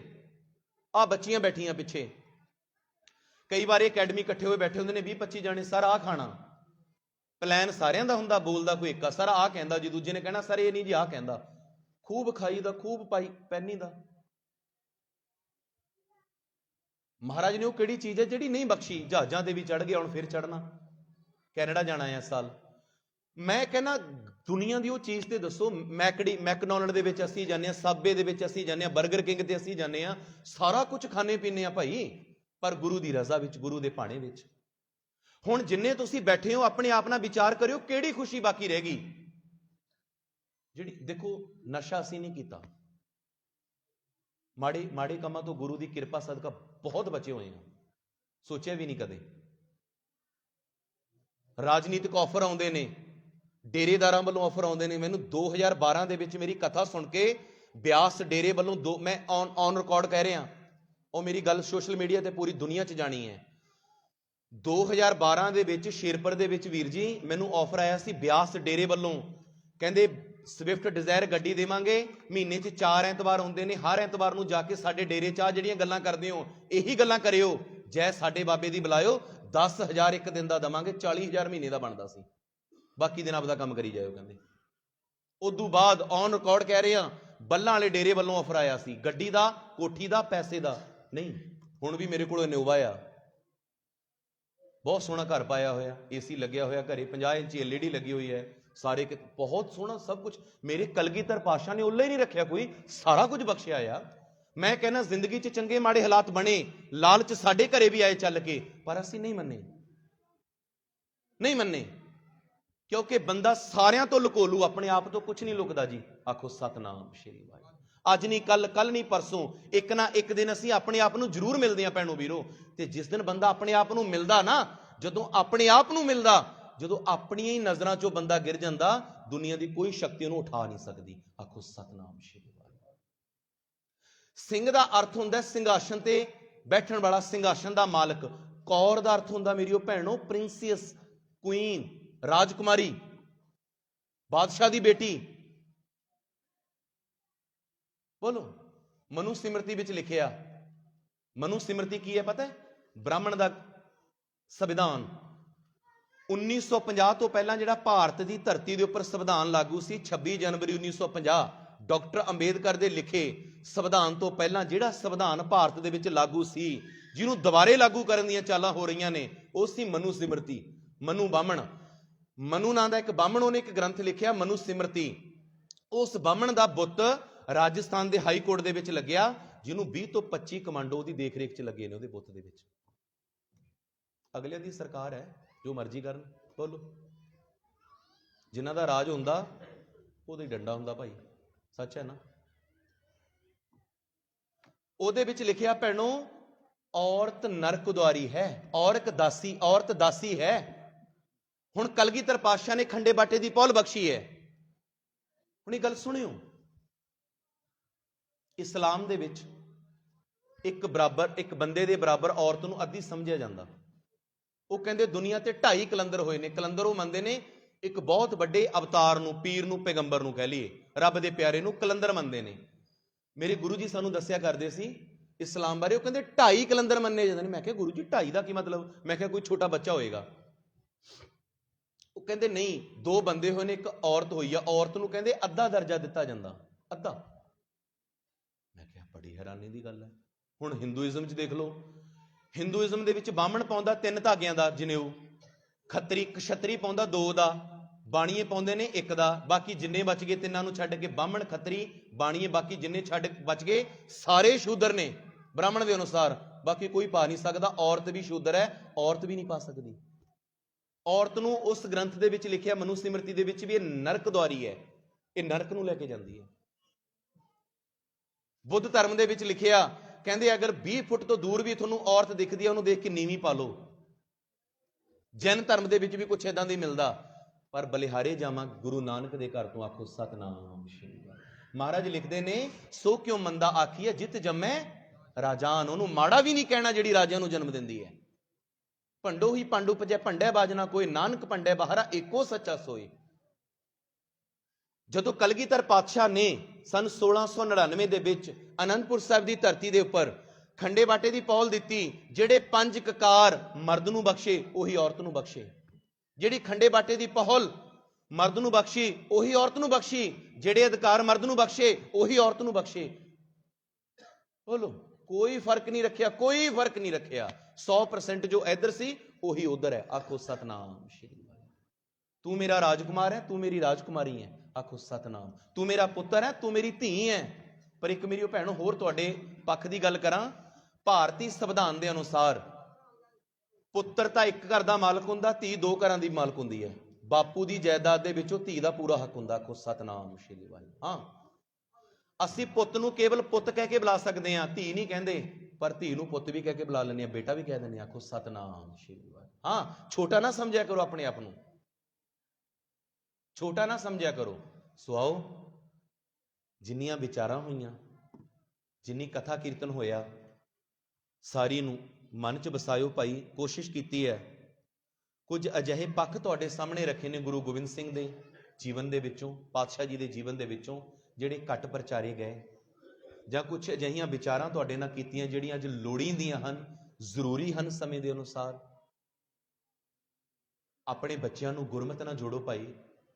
ਆ ਬੱਚੀਆਂ ਬੈਠੀਆਂ ਪਿੱਛੇ, ਕਈ ਵਾਰ ਅਕੈਡਮੀ ਇਕੱਠੇ ਹੋਏ ਬੈਠੇ ਹੁੰਦੇ ਨੇ 20-25 ਜਾਣੇ। ਸਰ ਆਹ ਖਾਣਾ, ਪਲਾਨ ਸਾਰਿਆਂ ਦਾ ਹੁੰਦਾ, ਬੋਲਦਾ ਕੋਈ ਇੱਕ ਆ, ਸਰ ਆਹ ਕਹਿੰਦਾ ਜੀ, ਦੂਜੇ ਨੇ ਕਹਿਣਾ ਸਰ ਇਹ ਨਹੀਂ ਜੀ ਆਹ ਕਹਿੰਦਾ। ਖੂਬ ਖਾਈ ਦਾ, ਖੂਬ ਪਾਈ ਪੈਨੀ ਦਾ। ਮਹਾਰਾਜ ਨੇ ਉਹ ਕਿਹੜੀ ਚੀਜ਼ ਹੈ ਜਿਹੜੀ ਨਹੀਂ ਬਖਸ਼ੀ? ਜਹਾਜ਼ਾਂ ਦੇ ਵੀ ਚੜ ਗਿਆ, ਹੁਣ ਫਿਰ ਚੜਨਾ। ਕੈਨੇਡਾ ਜਾਣਾ ਹੈ ਇਸ ਸਾਲ। ਮੈਂ ਕਹਿੰਦਾ ਦੁਨੀਆ ਦੀ ਉਹ ਚੀਜ਼ ਤੇ ਦੱਸੋ। ਮੈਕਡੋਨਲਡ ਦੇ ਵਿੱਚ ਅਸੀਂ ਜਾਂਦੇ ਹਾਂ, ਸਾਬੇ ਦੇ ਵਿੱਚ ਅਸੀਂ ਜਾਂਦੇ ਹਾਂ, 버ਗਰ ਕਿੰਗ ਤੇ ਅਸੀਂ ਜਾਂਦੇ ਹਾਂ, ਸਾਰਾ ਕੁਝ ਖਾਣੇ ਪੀਣੇ ਆ ਭਾਈ, ਪਰ ਗੁਰੂ ਦੀ ਰਜ਼ਾ ਵਿੱਚ, ਗੁਰੂ ਦੇ ਭਾਣੇ ਵਿੱਚ। ਹੁਣ ਜਿੰਨੇ ਤੁਸੀਂ ਬੈਠੇ ਹੋ ਆਪਣੇ ਆਪ ਨਾਲ ਵਿਚਾਰ ਕਰਿਓ, ਕਿਹੜੀ ਖੁਸ਼ੀ ਬਾਕੀ ਰਹਿ ਗਈ ਜਿਹੜੀ? ਦੇਖੋ, ਨਸ਼ਾ ਅਸੀਂ ਨਹੀਂ ਕੀਤਾ, ਮਾੜੇ ਕੰਮਾਂ ਤੋਂ ਗੁਰੂ ਦੀ ਕਿਰਪਾ ਸਦਕਾ ਬਹੁਤ ਬਚੇ ਹੋਏ ਆ, ਸੋਚਿਆ ਵੀ ਨਹੀਂ ਕਦੇ। ਰਾਜਨੀਤਿਕ ਆਫਰ ਆਉਂਦੇ ਨੇ, ਡੇਰੇਦਾਰਾਂ ਵੱਲੋਂ ਆਫਰ ਆਉਂਦੇ ਨੇ। ਮੈਨੂੰ 2012 ਦੇ ਵਿੱਚ ਮੇਰੀ ਕਥਾ ਸੁਣ ਕੇ ਬਿਆਸ ਡੇਰੇ ਵੱਲੋਂ ਮੈਂ ਔਨ ਰਿਕਾਰਡ ਕਹਿ ਰਿਹਾ, ਉਹ ਮੇਰੀ ਗੱਲ ਸੋਸ਼ਲ ਮੀਡੀਆ ਤੇ ਪੂਰੀ ਦੁਨੀਆ 'ਚ ਜਾਣੀ ਹੈ। 2012 ਦੇ ਵਿੱਚ ਸ਼ੇਰਪੁਰ ਦੇ ਵਿੱਚ ਵੀਰ ਜੀ ਮੈਨੂੰ ਆਫਰ ਆਇਆ ਸੀ ਬਿਆਸ ਡੇਰੇ ਵੱਲੋਂ। ਕਹਿੰਦੇ ਸਵਿਫਟ ਡਿਜ਼ਾਇਰ ਗੱਡੀ ਦੇਵਾਂਗੇ, ਮਹੀਨੇ 'ਚ 4 ਐਤਵਾਰ ਹੁੰਦੇ ਨੇ, ਹਰ ਐਤਵਾਰ ਨੂੰ ਜਾ ਕੇ ਸਾਡੇ ਡੇਰੇ 'ਚ ਜਿਹੜੀਆਂ ਗੱਲਾਂ ਕਰਦੇ ਹੋ ਇਹੀ ਗੱਲਾਂ ਕਰਿਓ, ਜੈ ਸਾਡੇ ਬਾਬੇ ਦੀ ਬੁਲਾਇਓ। 10,000 ਇੱਕ ਦਿਨ ਦਾ ਦੇਵਾਂਗੇ, 40,000 ਮਹੀਨੇ ਦਾ ਬਣਦਾ ਸੀ, ਬਾਕੀ ਦਿਨ ਆਪਦਾ ਕੰਮ ਕਰੀ ਜਾਇਓ ਕਹਿੰਦੇ। ਉਦੋਂ ਬਾਅਦ ਔਨ ਰਿਕਾਰਡ ਕਹਿ ਰਹੇ ਆ ਬੱਲਾਂ ਵਾਲੇ ਡੇਰੇ ਵੱਲੋਂ ਆਫਰ ਆਇਆ ਸੀ ਗੱਡੀ ਦਾ, ਕੋਠੀ ਦਾ, ਪੈਸੇ ਦਾ ਨਹੀਂ। ਹੁਣ ਵੀ ਮੇਰੇ ਕੋਲ ਇਨੋਵਾ ਆ, ਬਹੁਤ ਸੋਹਣਾ ਘਰ ਪਾਇਆ ਹੋਇਆ, ਏਸੀ ਲੱਗਿਆ ਹੋਇਆ ਘਰੇ, 50 ਇੰਚ LED ਲੱਗੀ ਹੋਈ ਹੈ, ਸਾਰੇ ਬਹੁਤ ਸੋਹਣਾ ਸਭ ਕੁਝ। ਮੇਰੇ ਕਲਗੀਧਰ ਪਾਤਸ਼ਾਹ ਨੇ ਉੱਲੇ ਨਹੀਂ ਰੱਖਿਆ ਕੋਈ, ਸਾਰਾ ਕੁਝ ਬਖਸ਼ਿਆ ਆ। ਮੈਂ ਕਹਿੰਦਾ ਜ਼ਿੰਦਗੀ 'ਚ ਚੰਗੇ ਮਾੜੇ ਹਾਲਾਤ ਬਣੇ, ਲਾਲਚ ਸਾਡੇ ਘਰੇ ਵੀ ਆਏ ਚੱਲ ਕੇ, ਪਰ ਅਸੀਂ ਨਹੀਂ ਮੰਨੇ, ਕਿਉਂਕਿ ਬੰਦਾ ਸਾਰਿਆਂ ਤੋਂ ਲੁਕੋ ਲੂ, ਆਪਣੇ ਆਪ ਤੋਂ ਕੁਝ ਨਹੀਂ ਲੁਕਦਾ ਜੀ। ਆਖੋ ਸਤਨਾਮ ਸ਼੍ਰੀ ਵਾਹਿਗੁਰੂ। ਅੱਜ ਨਹੀਂ ਕੱਲ ਨਹੀਂ ਪਰਸੋਂ, ਇੱਕ ਨਾ ਇੱਕ ਦਿਨ ਅਸੀਂ ਆਪਣੇ ਆਪ ਨੂੰ ਜ਼ਰੂਰ ਮਿਲਦੇ ਹਾਂ ਭੈਣੋ ਵੀਰੋ। ਤੇ ਜਿਸ ਦਿਨ ਬੰਦਾ ਆਪਣੇ ਆਪ ਨੂੰ ਮਿਲਦਾ ਨਾ, ਜਦੋਂ ਆਪਣੇ ਆਪ ਨੂੰ ਮਿਲਦਾ, ਜਦੋਂ ਆਪਣੀਆਂ ਹੀ ਨਜ਼ਰਾਂ 'ਚੋਂ ਬੰਦਾ ਗਿਰ ਜਾਂਦਾ, ਦੁਨੀਆ ਦੀ ਕੋਈ ਸ਼ਕਤੀ ਉਹਨੂੰ ਉਠਾ ਨਹੀਂ ਸਕਦੀ। ਆਖੋ ਸਤਨਾਮ ਸ਼੍ਰੀ ਵਾਹਿਗੁਰੂ। ਸਿੰਘ ਦਾ ਅਰਥ ਹੁੰਦਾ ਸਿੰਘਾਸਨ ਤੇ ਬੈਠਣ ਵਾਲਾ, ਸਿੰਘਾਸਨ ਦਾ ਮਾਲਕ। ਕੌਰ ਦਾ ਅਰਥ ਹੁੰਦਾ ਮੇਰੀ ਉਹ ਭੈਣੋ ਪ੍ਰਿੰਸੈਸ, ਕੁਈਨ, ਰਾਜਕੁਮਾਰੀ, ਬਾਦਸ਼ਾਹ ਦੀ ਬੇਟੀ। ਬੋਲੋ। ਮਨੂ ਸਿਮਰਤੀ ਵਿੱਚ ਲਿਖਿਆ, ਮਨੂ ਸਿਮਰਤੀ ਕੀ ਹੈ ਪਤਾ ਹੈ? ਬ੍ਰਾਹਮਣ ਦਾ ਸੰਵਿਧਾਨ। 1950 ਤੋਂ ਪਹਿਲਾਂ ਜਿਹੜਾ ਭਾਰਤ ਦੀ ਧਰਤੀ ਦੇ ਉੱਪਰ ਸੰਵਿਧਾਨ ਲਾਗੂ ਸੀ, 26 ਜਨਵਰੀ 1950 ਡਾਕਟਰ ਅੰਬੇਦਕਰ ਦੇ ਲਿਖੇ ਸੰਵਿਧਾਨ ਤੋਂ ਪਹਿਲਾਂ ਜਿਹੜਾ ਸੰਵਿਧਾਨ ਭਾਰਤ ਦੇ ਵਿੱਚ ਲਾਗੂ ਸੀ, ਜਿਹਨੂੰ ਦੁਬਾਰੇ ਲਾਗੂ ਕਰਨ ਦੀਆਂ ਚਾਲਾਂ ਹੋ ਰਹੀਆਂ ਨੇ, ਉਹ ਸੀ ਮਨੂ ਸਿਮਰਤੀ। ਮਨੂ ਬਾਹਮਣ, ਮਨੂ ਨਾਂ ਦਾ ਇੱਕ ਬਾਹਮਣ, ਉਹਨੇ ਇੱਕ ਗ੍ਰੰਥ ਲਿਖਿਆ ਮਨੂ ਸਿਮਰਤੀ। ਉਸ ਬਾਹਮਣ ਦਾ ਬੁੱਤ ਰਾਜਸਥਾਨ ਦੇ ਹਾਈ ਕੋਰਟ ਦੇ ਵਿੱਚ ਲੱਗਿਆ, ਜਿਹਨੂੰ 20 ਤੋਂ 25 ਕਮਾਂਡੋ ਉਹਦੀ ਦੇਖ ਰੇਖ 'ਚ ਲੱਗੇ ਨੇ ਉਹਦੇ ਬੁੱਤ ਦੇ ਵਿੱਚ। ਅਗਲਿਆਂ ਦੀ ਸਰਕਾਰ ਹੈ, ਜੋ ਮਰਜ਼ੀ ਕਰਨ। ਬੋਲੋ, ਜਿਨ੍ਹਾਂ ਦਾ ਰਾਜ ਹੁੰਦਾ ਉਹਦਾ ਹੀ ਡੰਡਾ ਹੁੰਦਾ ਭਾਈ, ਸੱਚ ਹੈ ਨਾ। ਉਹਦੇ ਵਿੱਚ ਲਿਖਿਆ ਭੈਣੋ, ਔਰਤ ਨਰਕ ਦੁਆਰੀ ਹੈ, ਔਰਤ ਦਾਸੀ ਹੈ। ਹੁਣ ਕਲਗੀਧਰ ਪਾਤਸ਼ਾਹ ਨੇ ਖੰਡੇ ਬਾਟੇ ਦੀ ਪਹੁਲ ਬਖਸ਼ੀ ਹੈ। ਹੁਣ ਇਹ ਗੱਲ ਸੁਣਿਓ, ਇਸਲਾਮ ਦੇ ਵਿੱਚ ਇੱਕ ਬੰਦੇ ਦੇ ਬਰਾਬਰ ਔਰਤ ਨੂੰ ਅੱਧੀ ਸਮਝਿਆ ਜਾਂਦਾ। ਉਹ ਕਹਿੰਦੇ ਦੁਨੀਆ ਤੇ 2.5 ਕਲੰਦਰ ਹੋਏ ਨੇ। ਕਲੰਦਰ ਉਹ ਮੰਨਦੇ ਨੇ ਇੱਕ ਬਹੁਤ ਵੱਡੇ ਅਵਤਾਰ ਨੂੰ, ਪੀਰ ਨੂੰ, ਪੈਗੰਬਰ ਨੂੰ ਕਹਿ ਲਈਏ, ਰੱਬ ਦੇ ਪਿਆਰੇ ਨੂੰ ਕਲੰਦਰ ਮੰਨਦੇ ਨੇ। ਮੇਰੇ ਗੁਰੂ ਜੀ ਸਾਨੂੰ ਦੱਸਿਆ ਕਰਦੇ ਸੀ ਇਸਲਾਮ ਬਾਰੇ, ਉਹ ਕਹਿੰਦੇ 2.5 ਕਲੰਦਰ ਮੰਨੇ ਜਾਂਦੇ ਨੇ। ਮੈਂ ਕਿਹਾ ਗੁਰੂ ਜੀ 2.5 ਦਾ ਕੀ ਮਤਲਬ? ਮੈਂ ਕਿਹਾ ਕੋਈ ਛੋਟਾ ਬੱਚਾ ਹੋਏਗਾ। ਉਹ ਕਹਿੰਦੇ ਨਹੀਂ, 2 ਬੰਦੇ ਹੋਏ ਨੇ, ਇੱਕ ਔਰਤ ਹੋਈ ਆ, ਔਰਤ ਨੂੰ ਕਹਿੰਦੇ ਅੱਧਾ ਦਰਜਾ ਦਿੱਤਾ ਜਾਂਦਾ, ਅੱਧਾ। ਮੈਂ ਕਿਹਾ ਬੜੀ ਹੈਰਾਨੀ ਦੀ ਗੱਲ ਹੈ। ਹੁਣ ਹਿੰਦੂਇਜ਼ਮ 'ਚ ਦੇਖ ਲਓ, ਹਿੰਦੂਇਜ਼ਮ ਦੇ ਵਿੱਚ ਬਾਹਮਣ ਪਾਉਂਦਾ 3 ਧਾਗਿਆਂ ਦਾ ਜਨੇਊ, ਖੱਤਰੀ ਪਾਉਂਦਾ 2 ਦਾ, ਬਾਣੀਏ ਪਾਉਂਦੇ ਨੇ 1 ਦਾ। ਬਾਕੀ ਜਿੰਨੇ ਬਚ ਗਏ 3 ਨੂੰ ਛੱਡ ਕੇ ਬਾਹਮਣ, ਖੱਤਰੀ, ਬਾਣੀਏ, ਬਾਕੀ ਜਿੰਨੇ ਛੱਡ ਬਚ ਗਏ ਸਾਰੇ ਸ਼ੂਦਰ ਨੇ ਬ੍ਰਾਹਮਣ ਦੇ ਅਨੁਸਾਰ। ਬਾਕੀ ਕੋਈ ਪਾ ਨਹੀਂ ਸਕਦਾ। ਔਰਤ ਵੀ ਸ਼ੂਦਰ ਹੈ, ਔਰਤ ਵੀ ਨਹੀਂ ਪਾ ਸਕਦੀ। ਔਰਤ ਨੂੰ ਉਸ ਗ੍ਰੰਥ ਦੇ ਵਿੱਚ ਲਿਖਿਆ, ਮਨੂ ਸਿਮਰਤੀ ਦੇ ਵਿੱਚ ਵੀ, ਇਹ ਨਰਕ ਦੁਆਰੀ ਹੈ, ਇਹ ਨਰਕ ਨੂੰ ਲੈ ਕੇ ਜਾਂਦੀ ਹੈ। ਬੁੱਧ ਧਰਮ ਦੇ ਵਿੱਚ ਲਿਖਿਆ, ਕਹਿੰਦੇ ਅਗਰ 20 ਫੁੱਟ ਤੋਂ ਦੂਰ ਵੀ ਤੁਹਾਨੂੰ ਔਰਤ ਦਿਖਦੀ ਹੈ, ਉਹਨੂੰ ਦੇਖ ਕੇ ਨੀਵੀਂ ਪਾ ਲਓ। ਜੈਨ ਧਰਮ ਦੇ ਵਿੱਚ ਵੀ ਕੁਛ ਏਦਾਂ ਦੀ ਮਿਲਦਾ। ਪਰ ਬਲਿਹਾਰੇ ਜਾਵਾਂ ਗੁਰੂ ਨਾਨਕ ਦੇ ਘਰ ਤੋਂ, ਆਖੋ ਸਤਨਾਮ ਸ਼੍ਰੀ ਵਾਹਿਗੁਰੂ। ਮਹਾਰਾਜ ਲਿਖਦੇ ਨੇ, ਸੋ ਕਿਉਂ ਮੰਦਾ ਆਖੀਏ ਜਿਤ ਜੰਮੈ ਰਾਜਾਨ। ਉਹਨੂੰ ਮਾੜਾ ਵੀ ਨਹੀਂ ਕਹਿਣਾ ਜਿਹੜੀ ਰਾਜਿਆਂ ਨੂੰ ਜਨਮ ਦਿੰਦੀ ਹੈ। ਭੰਡੋ ਹੀ ਪਾਂਡੂ ਭਜੈ ਭੰਡੈ ਬਾਜਨਾ ਕੋਈ, ਨਾਨਕ ਭੰਡੈ ਬਾਹਰਾ ਏਕੋ ਸੱਚਾ ਸੋਏ। ਜਦੋਂ ਕਲਗੀਧਰ ਪਾਤਸ਼ਾਹ ਨੇ ਸਨ 1699 ਦੇ ਵਿੱਚ ਅਨੰਦਪੁਰ ਸਾਹਿਬ ਦੀ ਧਰਤੀ ਦੇ ਉੱਪਰ ਖੰਡੇ ਬਾਟੇ ਦੀ ਪਹੁਲ ਦਿੱਤੀ, ਜਿਹੜੇ 5 ਕਕਾਰ ਮਰਦ ਨੂੰ ਬਖਸ਼ੇ ਉਹੀ ਔਰਤ ਨੂੰ ਬਖਸ਼ੇ। ਜਿਹੜੀ ਖੰਡੇ ਬਾਟੇ ਦੀ ਪਹੁਲ ਮਰਦ ਨੂੰ ਬਖਸ਼ੀ ਉਹੀ ਔਰਤ ਨੂੰ ਬਖਸ਼ੀ। ਜਿਹੜੇ ਅਧਿਕਾਰ ਮਰਦ ਨੂੰ ਬਖਸ਼ੇ ਉਹੀ ਔਰਤ ਨੂੰ ਬਖਸ਼ੇ। ਬੋਲੋ, ਕੋਈ ਫਰਕ ਨਹੀਂ ਰੱਖਿਆ, ਕੋਈ ਫਰਕ ਨਹੀਂ ਰੱਖਿਆ। 100% ਜੋ ਇੱਧਰ ਸੀ ਉਹੀ ਉਧਰ ਹੈ। ਆਖੋ ਸਤਨਾਮ ਸ਼੍ਰੀ ਵਾਹਿਗੁਰੂ। ਤੂੰ ਮੇਰਾ ਰਾਜਕੁਮਾਰ ਹੈ, ਤੂੰ ਮੇਰੀ ਰਾਜਕੁਮਾਰੀ ਹੈ, ਆਖੋ ਸਤਨਾਮ। ਤੂੰ ਮੇਰਾ ਪੁੱਤਰ ਹੈ, ਤੂੰ ਮੇਰੀ ਧੀ ਹੈ। ਪਰ ਇੱਕ ਮੇਰੀ ਭੈਣੋ ਹੋਰ ਤੁਹਾਡੇ ਪੱਖ ਦੀ ਗੱਲ ਕਰਾਂ, ਭਾਰਤੀ ਸੰਵਿਧਾਨ ਦੇ ਅਨੁਸਾਰ ਪੁੱਤਰ ਤਾਂ 1 ਘਰ ਦਾ ਮਾਲਕ ਹੁੰਦਾ, ਧੀ 2 ਘਰਾਂ ਦੀ ਮਾਲਕ ਹੁੰਦੀ ਹੈ। ਬਾਪੂ ਦੀ ਜਾਇਦਾਦ ਦੇ ਵਿੱਚੋਂ ਧੀ ਦਾ ਪੂਰਾ ਹੱਕ ਹੁੰਦਾ। ਆਖੋ ਸਤਨਾਮ ਸ਼੍ਰੀ ਵਾਹਿਗੁਰੂ। ਹਾਂ, ਅਸੀਂ ਪੁੱਤ ਨੂੰ ਕੇਵਲ ਪੁੱਤ ਕਹਿ ਕੇ ਬੁਲਾ ਸਕਦੇ ਹਾਂ, ਧੀ ਨਹੀਂ ਕਹਿੰਦੇ। ਪਰ ਧੀ ਨੂੰ ਪੁੱਤ ਵੀ ਕਹਿ ਕੇ ਬੁਲਾ ਲੈਂਦੇ ਹਾਂ, ਬੇਟਾ ਵੀ ਕਹਿ ਦਿੰਦੇ ਹਾਂ। ਆਖੋ ਸਤਨਾਮ ਸ਼੍ਰੀ ਵਾਹਿਗੁਰੂ। ਹਾਂ, ਛੋਟਾ ਨਾ ਸਮਝਿਆ ਕਰੋ ਆਪਣੇ ਆਪ ਨੂੰ, ਛੋਟਾ ਨਾ ਸਮਝਿਆ ਕਰੋ। ਸੋ ਆਓ, ਜਿੰਨੀਆਂ ਵਿਚਾਰਾਂ ਹੋਈਆਂ, ਜਿੰਨੀ ਕਥਾ ਕੀਰਤਨ ਹੋਇਆ, ਸਾਰੀ ਨੂੰ ਮਨ 'ਚ ਵਸਾਇਓ ਭਾਈ। ਕੋਸ਼ਿਸ਼ ਕੀਤੀ ਹੈ, ਕੁਝ ਅਜਿਹੇ ਪੱਖ ਤੁਹਾਡੇ ਸਾਹਮਣੇ ਰੱਖੇ ਨੇ ਗੁਰੂ ਗੋਬਿੰਦ ਸਿੰਘ ਦੇ ਜੀਵਨ ਦੇ ਵਿੱਚੋਂ, ਪਾਤਸ਼ਾਹ ਜੀ ਦੇ ਜੀਵਨ ਦੇ ਵਿੱਚੋਂ, ਜਿਹੜੇ ਘੱਟ ਪ੍ਰਚਾਰੇ ਗਏ, ਜਾਂ ਕੁਝ ਅਜਿਹੀਆਂ ਵਿਚਾਰਾਂ ਤੁਹਾਡੇ ਨਾਲ ਕੀਤੀਆਂ ਜਿਹੜੀਆਂ ਅੱਜ ਲੋੜੀਂਦੀਆਂ ਹਨ, ਜ਼ਰੂਰੀ ਹਨ ਸਮੇਂ ਦੇ ਅਨੁਸਾਰ। ਆਪਣੇ ਬੱਚਿਆਂ ਨੂੰ ਗੁਰਮਤਿ ਨਾਲ ਜੋੜੋ ਭਾਈ।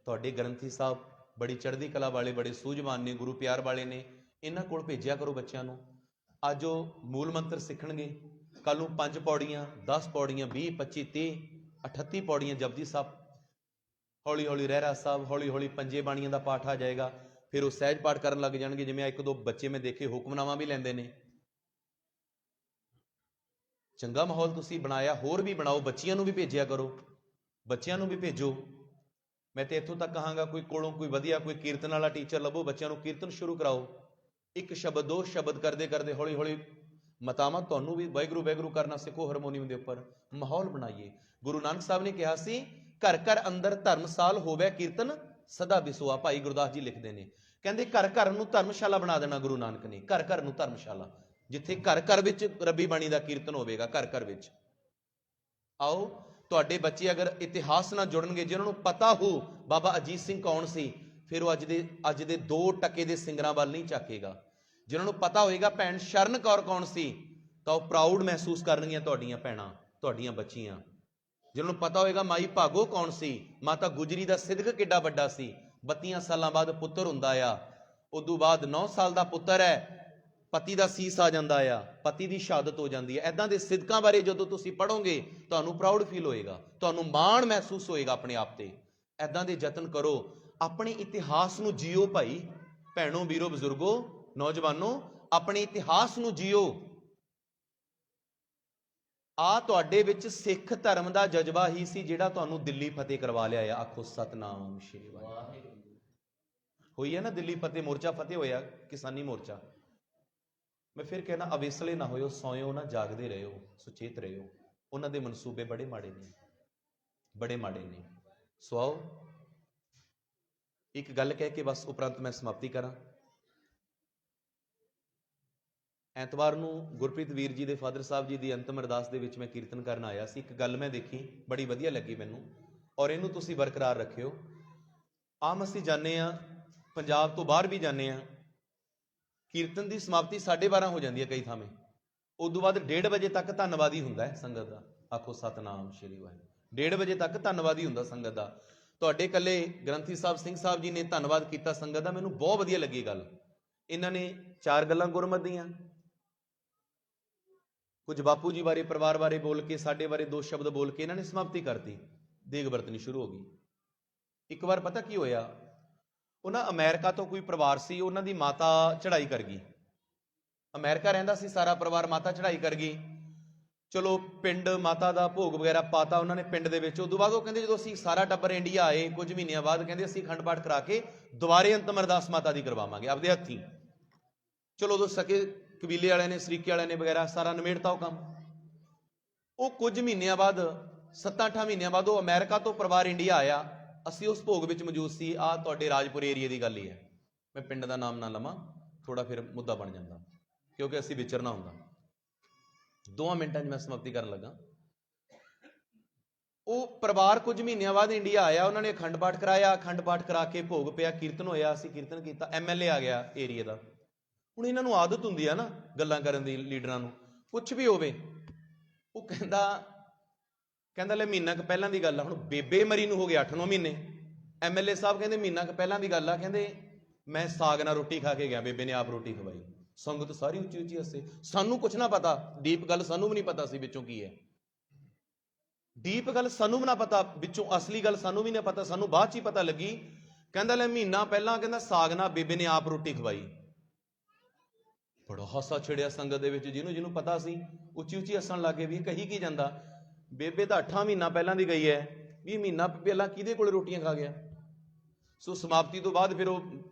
ਤੁਹਾਡੇ ਗ੍ਰੰਥੀ ਸਾਹਿਬ ਬੜੀ ਚੜ੍ਹਦੀ ਕਲਾ ਵਾਲੇ, ਬੜੇ ਸੂਝਵਾਨ ਨੇ, ਗੁਰੂ ਪਿਆਰ ਵਾਲੇ ਨੇ। ਇਹਨਾਂ ਕੋਲ ਭੇਜਿਆ ਕਰੋ ਬੱਚਿਆਂ ਨੂੰ। ਅੱਜ ਉਹ ਮੂਲ ਮੰਤਰ ਸਿੱਖਣਗੇ, ਕੱਲ ਨੂੰ 5 ਪੌੜੀਆਂ, 10 ਪੌੜੀਆਂ, 20, 25, 30, 38 ਪੌੜੀਆਂ ਜਪਜੀ ਸਾਹਿਬ, ਹੌਲੀ ਹੌਲੀ ਰਹਿਰਾ ਸਾਹਿਬ, ਹੌਲੀ ਹੌਲੀ 5 ਬਾਣੀਆਂ ਦਾ ਪਾਠ ਆ ਜਾਏਗਾ। ਫਿਰ ਉਹ ਸਹਿਜ ਪਾਠ ਕਰਨ ਲੱਗ ਜਾਣਗੇ। ਜਿਵੇਂ 1-2 ਬੱਚੇ ਮੈਂ ਦੇਖੇ ਹੁਕਮਨਾਮਾ ਵੀ ਲੈਂਦੇ ਨੇ। ਚੰਗਾ ਮਾਹੌਲ ਤੁਸੀਂ ਬਣਾਇਆ, ਹੋਰ ਵੀ ਬਣਾਓ। ਬੱਚਿਆਂ ਨੂੰ ਵੀ ਭੇਜਿਆ ਕਰੋ, ਬੱਚਿਆਂ ਨੂੰ ਵੀ ਭੇਜੋ। ਮੈਂ ਤੇ ਇੱਥੋਂ ਤੱਕ ਕਹਾਂਗਾ, ਕੋਈ ਕੋਲੋਂ ਕੋਈ ਵਧੀਆ ਕੋਈ ਕੀਰਤਨ ਵਾਲਾ ਟੀਚਰ ਲੱਭੋ, ਬੱਚਿਆਂ ਨੂੰ ਕੀਰਤਨ ਸ਼ੁਰੂ ਕਰਾਓ। 1 ਸ਼ਬਦ 2 ਸ਼ਬਦ ਕਰਦੇ ਕਰਦੇ ਹੌਲੀ ਹੌਲੀ ਮਤਾਵਾਂ ਤੁਹਾਨੂੰ ਵੀ ਵਾਹਿਗੁਰੂ ਵਾਹਿਗੁਰੂ ਕਰਨਾ ਸਿੱਖੋ। ਹਾਰਮੋਨੀਅਮ ਦੇ ਉੱਪਰ ਮਾਹੌਲ ਬਣਾਈਏ। ਗੁਰੂ ਨਾਨਕ ਸਾਹਿਬ ਨੇ ਕਿਹਾ ਸੀ, ਘਰ ਘਰ ਅੰਦਰ ਧਰਮਸਾਲ ਹੋਵੇ ਕੀਰਤਨ ਸਦਾ ਵਿਸੋਆ। ਭਾਈ ਗੁਰਦਾਸ ਜੀ ਲਿਖਦੇ ਨੇ, ਕਹਿੰਦੇ ਘਰ ਘਰ ਨੂੰ ਧਰਮਸ਼ਾਲਾ ਬਣਾ ਦੇਣਾ ਗੁਰੂ ਨਾਨਕ ਨੇ। ਘਰ ਘਰ ਨੂੰ ਧਰਮਸ਼ਾਲਾ, ਜਿੱਥੇ ਘਰ ਘਰ ਵਿੱਚ ਰੱਬੀ ਬਾਣੀ ਦਾ ਕੀਰਤਨ ਹੋਵੇਗਾ, ਘਰ ਘਰ ਵਿੱਚ। ਆਓ, ਤੁਹਾਡੇ ਬੱਚੇ ਅਗਰ ਇਤਿਹਾਸ ਨਾਲ ਜੁੜਨਗੇ, ਜਿਹਨਾਂ ਨੂੰ ਪਤਾ ਹੋ ਬਾਬਾ ਅਜੀਤ ਸਿੰਘ ਕੌਣ ਸੀ, ਫਿਰ ਉਹ ਅੱਜ ਦੇ 2% ਦੇ ਸਿੰਗਰਾਂ ਵੱਲ ਨਹੀਂ ਝਾਕੇਗਾ। ਜਿਹਨਾਂ ਨੂੰ ਪਤਾ ਹੋਏਗਾ ਭੈਣ ਸ਼ਰਨ ਕੌਰ ਕੌਣ ਸੀ, ਤਾਂ ਉਹ ਪ੍ਰਾਊਡ ਮਹਿਸੂਸ ਕਰਨਗੀਆਂ ਤੁਹਾਡੀਆਂ ਭੈਣਾਂ, ਤੁਹਾਡੀਆਂ ਬੱਚੀਆਂ। ਜਿਹਨਾਂ ਨੂੰ ਪਤਾ ਹੋਏਗਾ ਮਾਈ ਭਾਗੋ ਕੌਣ ਸੀ, ਮਾਤਾ ਗੁਜਰੀ ਦਾ ਸਿਦਕ ਕਿੱਡਾ ਵੱਡਾ ਸੀ। 32 ਸਾਲਾਂ ਬਾਅਦ ਪੁੱਤਰ ਹੁੰਦਾ ਆ, ਉਦੋਂ ਬਾਅਦ 9 ਸਾਲ ਦਾ ਪੁੱਤਰ ਹੈ, ਪਤੀ ਦਾ ਸੀਸ ਆ ਜਾਂਦਾ ਆ, ਪਤੀ ਦੀ ਸ਼ਹਾਦਤ ਹੋ ਜਾਂਦੀ ਹੈ। ਐਦਾਂ ਦੇ ਸਿਦਕਾਂ ਬਾਰੇ ਜਦੋਂ ਤੁਸੀਂ ਪੜ੍ਹੋਗੇ, ਤੁਹਾਨੂੰ ਪ੍ਰਾਊਡ ਫੀਲ ਹੋਏਗਾ, ਤੁਹਾਨੂੰ ਮਾਣ ਮਹਿਸੂਸ ਹੋਏਗਾ ਆਪਣੇ ਆਪ ਤੇ। ਐਦਾਂ ਦੇ ਯਤਨ ਕਰੋ, ਆਪਣੇ ਇਤਿਹਾਸ ਨੂੰ ਜੀਓ ਭਾਈ। ਭੈਣੋ, ਵੀਰੋ, ਬਜ਼ੁਰਗੋ, ਨੌਜਵਾਨੋ, ਆਪਣੇ ਇਤਿਹਾਸ ਨੂੰ ਜੀਓ। ਆ ਤੁਹਾਡੇ ਵਿੱਚ ਸਿੱਖ ਧਰਮ ਦਾ ਜਜ਼ਬਾ ਹੀ ਸੀ ਜਿਹੜਾ ਤੁਹਾਨੂੰ ਦਿੱਲੀ ਫਤਿਹ ਕਰਵਾ ਲਿਆ ਆ। ਆਖੋ ਸਤਨਾਮ ਸ਼੍ਰੀ ਵਾਹਿਗੁਰੂ। ਹੋਈ ਹੈ ਨਾ ਦਿੱਲੀ ਫਤਿਹ, ਮੋਰਚਾ ਫਤਿਹ ਹੋਇਆ, ਕਿਸਾਨੀ ਮੋਰਚਾ। ਮੈਂ ਫਿਰ ਕਹਿਣਾ, ਅਵੇਸਲੇ ਨਾ ਹੋਇਓ, ਸੌਇਓ ਨਾ, ਜਾਗਦੇ ਰਹਿਓ, ਸੁਚੇਤ ਰਹਿਓ। ਉਹਨਾਂ ਦੇ ਮਨਸੂਬੇ ਬੜੇ ਮਾੜੇ ਨੇ, ਬੜੇ ਮਾੜੇ ਨੇ। ਸੋ ਆਓ ਇੱਕ ਗੱਲ ਕਹਿ ਕੇ ਬਸ ਉਪਰੰਤ ਮੈਂ ਸਮਾਪਤੀ ਕਰਾਂ। ਐਤਵਾਰ ਨੂੰ ਗੁਰਪ੍ਰੀਤ ਵੀਰ ਜੀ ਦੇ ਫਾਦਰ ਸਾਹਿਬ ਜੀ ਦੀ ਅੰਤਮ ਅਰਦਾਸ ਦੇ ਵਿੱਚ ਮੈਂ ਕੀਰਤਨ ਕਰਨ ਆਇਆ ਸੀ। ਇੱਕ ਗੱਲ ਮੈਂ ਦੇਖੀ, ਬੜੀ ਵਧੀਆ ਲੱਗੀ ਮੈਨੂੰ, ਔਰ ਇਹਨੂੰ ਤੁਸੀਂ ਬਰਕਰਾਰ ਰੱਖਿਓ। ਆਮ ਅਸੀਂ ਜਾਂਦੇ ਹਾਂ, ਪੰਜਾਬ ਤੋਂ ਬਾਹਰ ਵੀ ਜਾਂਦੇ ਹਾਂ, ਕੀਰਤਨ ਦੀ ਸਮਾਪਤੀ 12:30 ਹੋ ਜਾਂਦੀ ਹੈ ਕਈ ਥਾਵੇਂ। ਉਦੋਂ ਬਾਅਦ 1:30 ਵਜੇ ਤੱਕ ਧੰਨਵਾਦੀ ਹੁੰਦਾ ਹੈ ਸੰਗਤ ਦਾ। ਆਖੋ ਸਤਨਾਮ ਸ਼੍ਰੀ ਵਾਹਿਗੁਰੂ। 1:30 ਵਜੇ ਤੱਕ ਧੰਨਵਾਦੀ ਹੁੰਦਾ ਸੰਗਤ ਦਾ। ਤੁਹਾਡੇ ਇਕੱਲੇ ਗ੍ਰੰਥੀ ਸਾਹਿਬ ਸਿੰਘ ਸਾਹਿਬ ਜੀ ਨੇ ਧੰਨਵਾਦ ਕੀਤਾ ਸੰਗਤ ਦਾ, ਮੈਨੂੰ ਬਹੁਤ ਵਧੀਆ ਲੱਗੀ ਗੱਲ। ਇਹਨਾਂ ਨੇ 4 ਗੱਲਾਂ ਗੁਰਮਤਿ ਦੀਆਂ, ਕੁਝ ਬਾਪੂ ਜੀ ਬਾਰੇ, ਪਰਿਵਾਰ ਬਾਰੇ ਬੋਲ ਕੇ, ਸਾਡੇ ਬਾਰੇ 2 ਸ਼ਬਦ ਬੋਲ ਕੇ ਇਹਨਾਂ ਨੇ ਸਮਾਪਤੀ ਕਰਤੀ। ਦੇਗ ਵਰਤਣੀ ਸ਼ੁਰੂ ਹੋ ਗਈ। ਇੱਕ ਵਾਰ ਪਤਾ ਕੀ ਹੋਇਆ, ਉਹਨਾਂ ਅਮਰੀਕਾ ਤੋਂ ਕੋਈ ਪਰਿਵਾਰ ਸੀ, ਉਹਨਾਂ ਦੀ ਮਾਤਾ ਚੜ੍ਹਾਈ ਕਰ ਗਈ। ਅਮਰੀਕਾ ਰਹਿੰਦਾ ਸੀ ਸਾਰਾ ਪਰਿਵਾਰ, ਮਾਤਾ ਚੜ੍ਹਾਈ ਕਰ ਗਈ। ਚਲੋ ਪਿੰਡ ਮਾਤਾ ਦਾ ਭੋਗ ਵਗੈਰਾ ਪਾਤਾ ਉਹਨਾਂ ਨੇ ਪਿੰਡ ਦੇ ਵਿੱਚ। ਉਦੋਂ ਬਾਅਦ ਉਹ ਕਹਿੰਦੇ ਜਦੋਂ ਅਸੀਂ ਸਾਰਾ ਟੱਬਰ ਇੰਡੀਆ ਆਏ ਕੁਝ ਮਹੀਨਿਆਂ ਬਾਅਦ, ਕਹਿੰਦੇ ਅਸੀਂ ਅਖੰਡ ਪਾਠ ਕਰਾ ਕੇ ਦੁਬਾਰੇ ਅੰਤਮ ਅਰਦਾਸ ਮਾਤਾ ਦੀ ਕਰਵਾਵਾਂਗੇ ਆਪਦੇ ਹੱਥੀਂ। ਚਲੋ ਉਦੋਂ ਸਕੇ ਕਬੀਲੇ ਵਾਲਿਆਂ ਨੇ, ਸਰੀਕੇ ਵਾਲਿਆਂ ਨੇ ਵਗੈਰਾ ਸਾਰਾ ਨਿਮੇੜਤਾ ਉਹ ਕੰਮ। ਉਹ ਕੁਝ ਮਹੀਨਿਆਂ ਬਾਅਦ, 7-8 ਮਹੀਨਿਆਂ ਬਾਅਦ ਉਹ ਅਮਰੀਕਾ ਤੋਂ ਪਰਿਵਾਰ ਇੰਡੀਆ ਆਇਆ। ਅਸੀਂ ਉਸ ਭੋਗ ਵਿੱਚ ਮੌਜੂਦ ਸੀ। ਆਹ ਤੁਹਾਡੇ ਰਾਜਪੁਰ ਏਰੀਏ ਦੀ ਗੱਲ ਹੀ ਹੈ, ਮੈਂ ਪਿੰਡ ਦਾ ਨਾਮ ਨਾ ਲਵਾਂ, ਥੋੜਾ ਫਿਰ ਮੁੱਦਾ ਬਣ ਜਾਂਦਾ, ਕਿਉਂਕਿ ਅਸੀਂ ਵਿਚਰਨਾ ਹੁੰਦਾ। 2 ਮਿੰਟਾਂ 'ਚ ਮੈਂ ਸਮਾਪਤੀ ਕਰਨ ਲੱਗਾ। ਉਹ ਪਰਿਵਾਰ ਕੁਝ ਮਹੀਨਿਆਂ ਬਾਅਦ ਇੰਡੀਆ ਆਇਆ, ਉਹਨਾਂ ਨੇ ਅਖੰਡ ਪਾਠ ਕਰਾਇਆ। ਅਖੰਡ ਪਾਠ ਕਰਾ ਕੇ ਭੋਗ ਪਿਆ, ਕੀਰਤਨ ਹੋਇਆ, ਅਸੀਂ ਕੀਰਤਨ ਕੀਤਾ। MLA ਆ ਗਿਆ ਏਰੀਏ ਦਾ। ਹੁਣ ਇਹਨਾਂ ਨੂੰ ਆਦਤ ਹੁੰਦੀ ਆ ਨਾ ਗੱਲਾਂ ਕਰਨ ਦੀ, ਲੀਡਰਾਂ ਨੂੰ ਕੁਛ ਵੀ ਹੋਵੇ। ਉਹ ਕਹਿੰਦਾ ਲੈ ਮਹੀਨਾ ਕੁ ਪਹਿਲਾਂ ਦੀ ਗੱਲ ਆ, ਹੁਣ ਬੇਬੇ ਮਰੀ ਨੂੰ ਹੋ ਗਏ 8-9 ਮਹੀਨੇ। MLA ਸਾਹਿਬ ਕਹਿੰਦੇ ਮਹੀਨਾ ਕੁ ਪਹਿਲਾਂ ਦੀ ਗੱਲ ਆ, ਕਹਿੰਦੇ ਮੈਂ ਸਾਗ ਨਾਲ ਰੋਟੀ ਖਾ ਕੇ ਗਿਆ, ਬੇਬੇ ਨੇ ਆਪ ਰੋਟੀ ਖਵਾਈ। ਸੰਗਤ ਸਾਰੀ ਉੱਚੀ ਉੱਚੀ ਹੱਸੇ। ਸਾਨੂੰ ਕੁਛ ਨਾ ਪਤਾ, ਡੀਪ ਗੱਲ ਸਾਨੂੰ ਵੀ ਨਹੀਂ ਪਤਾ ਸੀ ਵਿੱਚੋਂ ਕੀ ਹੈ। ਡੀਪ ਗੱਲ ਸਾਨੂੰ ਵੀ ਨਾ ਪਤਾ, ਵਿੱਚੋਂ ਅਸਲੀ ਗੱਲ ਸਾਨੂੰ ਵੀ ਨਾ ਪਤਾ, ਸਾਨੂੰ ਬਾਅਦ 'ਚ ਹੀ ਪਤਾ ਲੱਗੀ। ਕਹਿੰਦਾ ਲੈ ਮਹੀਨਾ ਪਹਿਲਾਂ, ਕਹਿੰਦਾ ਸਾਗ ਨਾਲ ਬੇਬੇ ਨੇ ਆਪ ਰੋਟੀ ਖਵਾਈ। ਬੜਾ ਹਾਸਾ ਛਿੜਿਆ ਸੰਗਤ ਦੇ ਵਿੱਚ। ਜਿਹਨੂੰ ਪਤਾ ਸੀ ਉੱਚੀ ਉੱਚੀ ਹੱਸਣ ਲੱਗੇ ਵੀ ਕਹੀ ਕੀ ਜਾਂਦਾ। ਬੇਬੇ ਤਾਂ 8 ਮਹੀਨਾ ਪਹਿਲਾਂ ਦੀ ਗਈ ਹੈ, 20 ਮਹੀਨਾ ਪਹਿਲਾਂ ਕਿਹਦੇ ਕੋਲ ਰੋਟੀਆਂ ਖਾ ਗਿਆ। ਸੋ ਸਮਾਪਤੀ ਤੋਂ ਬਾਅਦ ਫਿਰ ਉਹ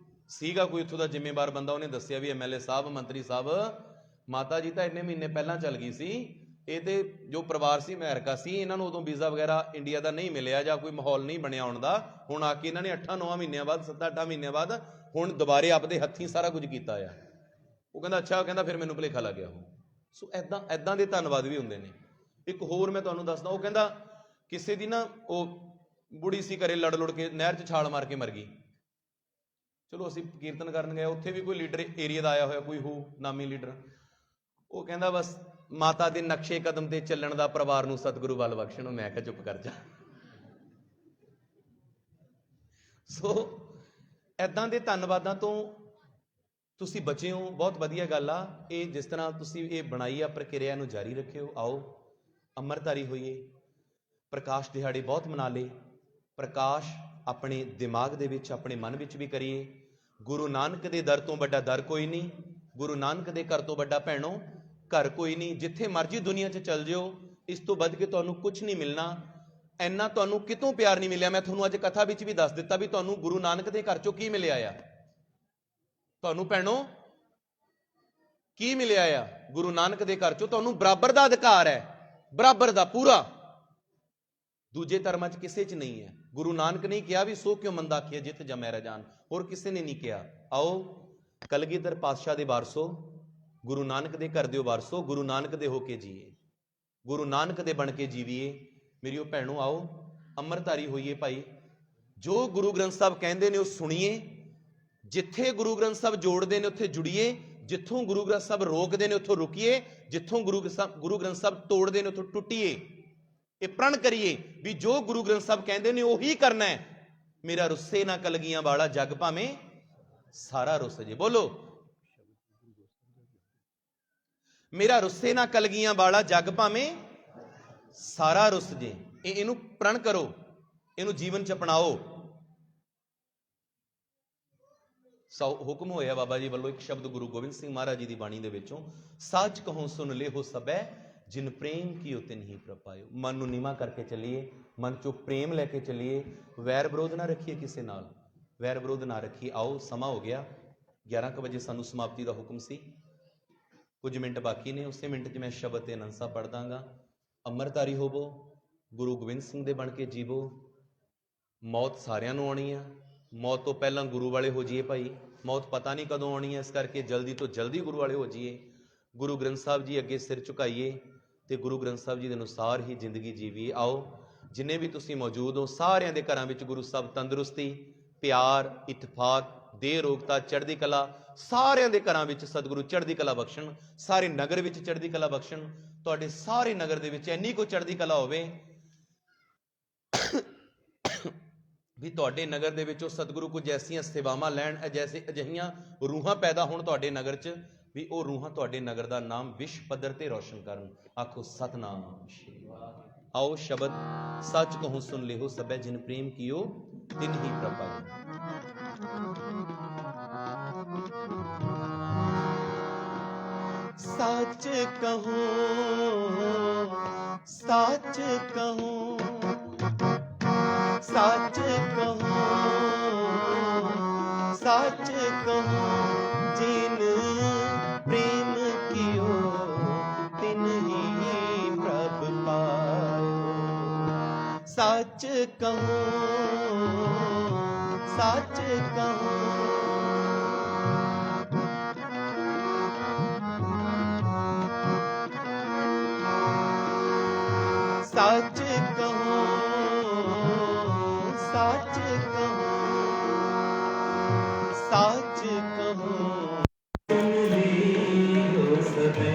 ਸੀਗਾ ਕੋਈ ਉੱਥੋਂ ਦਾ ਜ਼ਿੰਮੇਵਾਰ ਬੰਦਾ, ਉਹਨੇ ਦੱਸਿਆ ਵੀ MLA ਸਾਹਿਬ, ਮੰਤਰੀ ਸਾਹਿਬ, ਮਾਤਾ ਜੀ ਤਾਂ ਇੰਨੇ ਮਹੀਨੇ ਪਹਿਲਾਂ ਚੱਲ ਗਈ ਸੀ। ਇਹ ਤੇ ਜੋ ਪਰਿਵਾਰ ਸੀ ਅਮਰੀਕਾ ਸੀ, ਇਹਨਾਂ ਨੂੰ ਉਦੋਂ ਵੀਜ਼ਾ ਵਗੈਰਾ ਇੰਡੀਆ ਦਾ ਨਹੀਂ ਮਿਲਿਆ ਜਾਂ ਕੋਈ ਮਾਹੌਲ ਨਹੀਂ ਬਣਿਆ ਆਉਣ ਦਾ। ਹੁਣ ਆ ਕੇ ਇਹਨਾਂ ਨੇ 8-9 ਮਹੀਨਿਆਂ ਬਾਅਦ, 7-8 ਮਹੀਨਿਆਂ ਬਾਅਦ ਹੁਣ ਦੁਬਾਰੇ ਆਪਦੇ ਹੱਥੀਂ ਸਾਰਾ ਕੁਝ ਕੀਤਾ ਆ। ਉਹ ਕਹਿੰਦਾ ਅੱਛਾ, ਕਹਿੰਦਾ ਫਿਰ ਮੈਨੂੰ ਭੁਲੇਖਾ ਲੱਗ ਗਿਆ। ਉਹ ਸੋ ਐਦਾਂ ਦੇ ਧੰਨਵਾਦ ਵੀ ਹੁੰਦੇ ਨੇ। ਇੱਕ ਹੋਰ ਮੈਂ ਤੁਹਾਨੂੰ ਦੱਸਦਾ, ਉਹ ਕਹਿੰਦਾ ਕਿਸੇ ਦੀ ਨਾ ਉਹ ਬੁੜੀ ਸੀ, ਘਰੇ ਲੜ ਕੇ ਨਹਿਰ 'ਚ ਛਾਲ ਮਾਰ ਕੇ ਮਰ ਗਈ। ਚਲੋ ਅਸੀਂ ਕੀਰਤਨ ਕਰਨ ਗਏ, ਉੱਥੇ ਵੀ ਕੋਈ ਲੀਡਰ ਏਰੀਆ ਦਾ ਆਇਆ ਹੋਇਆ, ਕੋਈ ਹੋ ਨਾਮੀ ਲੀਡਰ। ਉਹ ਕਹਿੰਦਾ ਬਸ ਮਾਤਾ ਦੇ ਨਕਸ਼ੇ ਕਦਮ ਤੇ ਚੱਲਣ ਦਾ ਪਰਿਵਾਰ ਨੂੰ ਸਤਿਗੁਰੂ ਵੱਲ ਬਖਸ਼ਣ। ਮੈਂ ਕਿਹਾ ਚੁੱਪ ਕਰ ਜਾ। ਸੋ ਐਦਾਂ ਦੇ ਧੰਨਵਾਦਾਂ ਤੋਂ ਤੁਸੀਂ ਬਚੇ ਹੋ, ਬਹੁਤ ਵਧੀਆ ਗੱਲ ਆ। ਇਹ ਜਿਸ ਤਰ੍ਹਾਂ ਤੁਸੀਂ ਇਹ ਬਣਾਈ ਆ ਪ੍ਰਕਿਰਿਆ ਨੂੰ ਜਾਰੀ ਰੱਖਿਓ। ਆਓ ਅੰਮ੍ਰਿਤਧਾਰੀ ਹੋਈਏ। ਪ੍ਰਕਾਸ਼ ਦਿਹਾੜੇ ਬਹੁਤ ਮਨਾ ਲਏ। ਪ੍ਰਕਾਸ਼ ਆਪਣੇ ਦਿਮਾਗ ਦੇ ਵਿੱਚ, ਆਪਣੇ ਮਨ ਵਿੱਚ ਵੀ ਕਰੀਏ। ਗੁਰੂ ਨਾਨਕ ਦੇ ਦਰ ਤੋਂ ਵੱਡਾ ਦਰ ਕੋਈ ਨਹੀਂ। ਗੁਰੂ ਨਾਨਕ ਦੇ ਘਰ ਤੋਂ ਵੱਡਾ ਭੈਣੋ ਘਰ ਕੋਈ ਨਹੀਂ। ਜਿੱਥੇ ਮਰਜ਼ੀ ਦੁਨੀਆ 'ਚ ਚੱਲ ਜਿਓ, ਇਸ ਤੋਂ ਵੱਧ ਕੇ ਤੁਹਾਨੂੰ ਕੁਝ ਨਹੀਂ ਮਿਲਣਾ। ਇੰਨਾ ਤੁਹਾਨੂੰ ਕਿਤੋਂ ਪਿਆਰ ਨਹੀਂ ਮਿਲਿਆ। ਮੈਂ ਤੁਹਾਨੂੰ ਅੱਜ ਕਥਾ ਵਿੱਚ ਵੀ ਦੱਸ ਦਿੱਤਾ ਵੀ ਤੁਹਾਨੂੰ ਗੁਰੂ ਨਾਨਕ ਦੇ ਘਰ 'ਚੋਂ ਕੀ ਮਿਲਿਆ ਆ। ਤੁਹਾਨੂੰ ਭੈਣੋ ਕੀ ਮਿਲਿਆ ਆ ਗੁਰੂ ਨਾਨਕ ਦੇ ਘਰ 'ਚੋਂ? ਤੁਹਾਨੂੰ ਬਰਾਬਰ ਦਾ ਅਧਿਕਾਰ ਹੈ, ਬਰਾਬਰ ਦਾ ਪੂਰਾ। ਦੂਜੇ ਧਰਮਾਂ 'ਚ ਕਿਸੇ 'ਚ ਨਹੀਂ ਹੈ। ਗੁਰੂ ਨਾਨਕ ਨੇ ਕਿਹਾ ਵੀ ਸੋ ਕਿਉਂ ਮੰਦਾ ਆਖੀਏ ਜਿਤ ਜਮੈ ਰਜਾਨ, ਹੋਰ ਕਿਸੇ ਨੇ ਨਹੀਂ ਕਿਹਾ। ਆਓ ਕਲਗੀਧਰ ਪਾਤਸ਼ਾਹ ਦੇ ਵਾਰਸੋ, ਗੁਰੂ ਨਾਨਕ ਦੇ ਘਰ ਦੇ ਵਾਰਸੋ, ਗੁਰੂ ਨਾਨਕ ਦੇ ਹੋ ਕੇ ਜੀਏ, ਗੁਰੂ ਨਾਨਕ ਦੇ ਬਣ ਕੇ ਜੀਵੀਏ। ਮੇਰੀ ਉਹ ਭੈਣੋ, ਆਓ ਅੰਮ੍ਰਿਤਧਾਰੀ ਹੋਈਏ ਭਾਈ। ਜੋ ਗੁਰੂ ਗ੍ਰੰਥ ਸਾਹਿਬ ਕਹਿੰਦੇ ਨੇ ਉਹ ਸੁਣੀਏ। ਜਿੱਥੇ ਗੁਰੂ ਗ੍ਰੰਥ ਸਾਹਿਬ ਜੋੜਦੇ ਨੇ ਉੱਥੇ ਜੁੜੀਏ। ਜਿੱਥੋਂ ਗੁਰੂ ਗ੍ਰੰਥ ਸਾਹਿਬ ਰੋਕਦੇ ਨੇ ਉੱਥੋਂ ਰੁਕੀਏ। ਜਿੱਥੋਂ ਗੁਰੂ ਗ੍ਰੰਥ ਸਾਹਿਬ ਤੋੜਦੇ ਨੇ ਉੱਥੋਂ ਟੁੱਟੀਏ। ਇਹ ਪ੍ਰਣ ਕਰੀਏ ਵੀ ਜੋ ਗੁਰੂ ਗ੍ਰੰਥ ਸਾਹਿਬ ਕਹਿੰਦੇ ਨੇ ਉਹੀ ਕਰਨਾ ਹੈ। ਮੇਰਾ ਰੁੱਸੇ ਨਾ ਕਲਗੀਆਂ ਵਾਲਾ, ਜਗ ਭਾਵੇਂ ਸਾਰਾ ਰੁੱਸ ਜੇ। ਬੋਲੋ, ਮੇਰਾ ਰੁੱਸੇ ਨਾ ਕਲਗੀਆਂ ਵਾਲਾ, ਜਗ ਭਾਵੇਂ ਸਾਰਾ ਰੁੱਸ ਜੇ। ਇਹਨੂੰ ਪ੍ਰਣ ਕਰੋ, ਇਹਨੂੰ ਜੀਵਨ 'ਚ ਅਪਣਾਓ। ਹੁਕਮ ਹੋਇਆ ਬਾਬਾ ਜੀ ਵੱਲੋਂ ਇੱਕ ਸ਼ਬਦ ਗੁਰੂ ਗੋਬਿੰਦ ਸਿੰਘ ਮਹਾਰਾਜ ਜੀ ਦੀ ਬਾਣੀ ਦੇ ਵਿੱਚੋਂ, ਸੱਚ ਕਹੋ ਸੁਣ ਲਿਓ ਸਭੈ, जिन प्रेम कियो तिन ही प्रभ पायो। मन ਨੂੰ ਨੀਵਾਂ ਕਰਕੇ ਚੱਲੀਏ, ਮਨ ਚੋਂ ਪ੍ਰੇਮ ਲੈ ਕੇ ਚੱਲੀਏ, ਵੈਰ ਵਿਰੋਧ ਨਾ ਰੱਖੀਏ ਕਿਸੇ ਨਾਲ, ਵੈਰ ਵਿਰੋਧ ਨਾ ਰੱਖੀਏ। ਆਓ ਸਮਾਂ ਹੋ ਗਿਆ, 11 ਵਜੇ ਸਾਨੂੰ ਸਮਾਪਤੀ ਦਾ ਹੁਕਮ ਸੀ, ਕੁਝ ਮਿੰਟ ਬਾਕੀ ਨੇ, ਉਸੇ ਮਿੰਟ 'ਚ ਮੈਂ ਸ਼ਬਦ ਤੇ ਆਨੰਦ ਸਾਹਿਬ ਪੜ੍ਹ ਦਾਂਗਾ। ਅੰਮ੍ਰਿਤਧਾਰੀ ਹੋਵੋ, ਗੁਰੂ ਗੋਬਿੰਦ ਸਿੰਘ ਦੇ ਬਣ ਕੇ ਜੀਵੋ। ਮੌਤ ਸਾਰਿਆਂ ਨੂੰ ਆਉਣੀ ਆ, ਮੌਤ ਤੋਂ ਪਹਿਲਾਂ ਗੁਰੂ ਵਾਲੇ ਹੋ ਜਾਈਏ ਭਾਈ, ਮੌਤ ਪਤਾ ਨਹੀਂ ਕਦੋਂ ਆਉਣੀ ਹੈ, ਇਸ ਕਰਕੇ ਜਲਦੀ ਤੋਂ ਜਲਦੀ ਗੁਰੂ ਵਾਲੇ ਹੋ ਜਾਈਏ। ਗੁਰੂ ਗ੍ਰੰਥ ਸਾਹਿਬ ਜੀ ਅੱਗੇ ਸਿਰ ਝੁਕਾਈਏ ਤੇ ਗੁਰੂ ਗ੍ਰੰਥ ਸਾਹਿਬ ਜੀ ਦੇ ਅਨੁਸਾਰ ਹੀ ਜ਼ਿੰਦਗੀ ਜੀਵੀਏ। ਆਓ ਜਿੰਨੇ ਵੀ ਤੁਸੀਂ ਮੌਜੂਦ ਹੋ, ਸਾਰਿਆਂ ਦੇ ਘਰਾਂ ਵਿੱਚ ਗੁਰੂ ਸਾਹਿਬ ਤੰਦਰੁਸਤੀ, ਪਿਆਰ, ਇਤਫਾਕ, ਦੇਹ ਰੋਗਤਾ, ਚੜ੍ਹਦੀ ਕਲਾ, ਸਾਰਿਆਂ ਦੇ ਘਰਾਂ ਵਿੱਚ ਸਤਿਗੁਰੂ ਚੜ੍ਹਦੀ ਕਲਾ ਬਖਸ਼ਣ, ਸਾਰੇ ਨਗਰ ਵਿੱਚ ਚੜ੍ਹਦੀ ਕਲਾ ਬਖਸ਼ਣ। ਤੁਹਾਡੇ ਸਾਰੇ ਨਗਰ ਦੇ ਵਿੱਚ ਇੰਨੀ ਕੋ ਚੜ੍ਹਦੀ ਕਲਾ ਹੋਵੇ ਵੀ ਤੁਹਾਡੇ ਨਗਰ ਦੇ ਵਿੱਚ ਉਹ ਸਤਿਗੁਰੂ ਕੁਝ ਐਸੀਆਂ ਸੇਵਾਵਾਂ ਲੈਣ, ਅਜਿਹੀਆਂ ਰੂਹਾਂ ਪੈਦਾ ਹੋਣ ਤੁਹਾਡੇ ਨਗਰ 'ਚ ਵੀ ਉਹ ਰੂਹਾਂ ਤੁਹਾਡੇ ਨਗਰ ਦਾ ਨਾਮ ਵਿਸ਼ਵ ਪੱਧਰ ਤੇ ਰੌਸ਼ਨ ਕਰਨ। ਆਖੋ ਸਤਨਾਮ ਸ਼੍ਰੀ ਵਾਹਿਗੁਰੂ। ਆਓ ਸ਼ਬਦ ਸੱਚ ਕਹੂੰ ਸੁਨ ਲਿਓ ਸਭੈ, ਜਿਨ ਪ੍ਰੇਮ ਕੀਓ ਤਿਨ ਹੀ ਪ੍ਰਭ ਪਾਇਓ। सच कहूं, सच कहूं, सच कहूं, सच कहूं, जिन प्रेम कियो तिन ही प्रभ पायो। सच कहूं, सच कहूं, सच कहूं, सच कहूं, सच कहूं। सुन लियो सबे,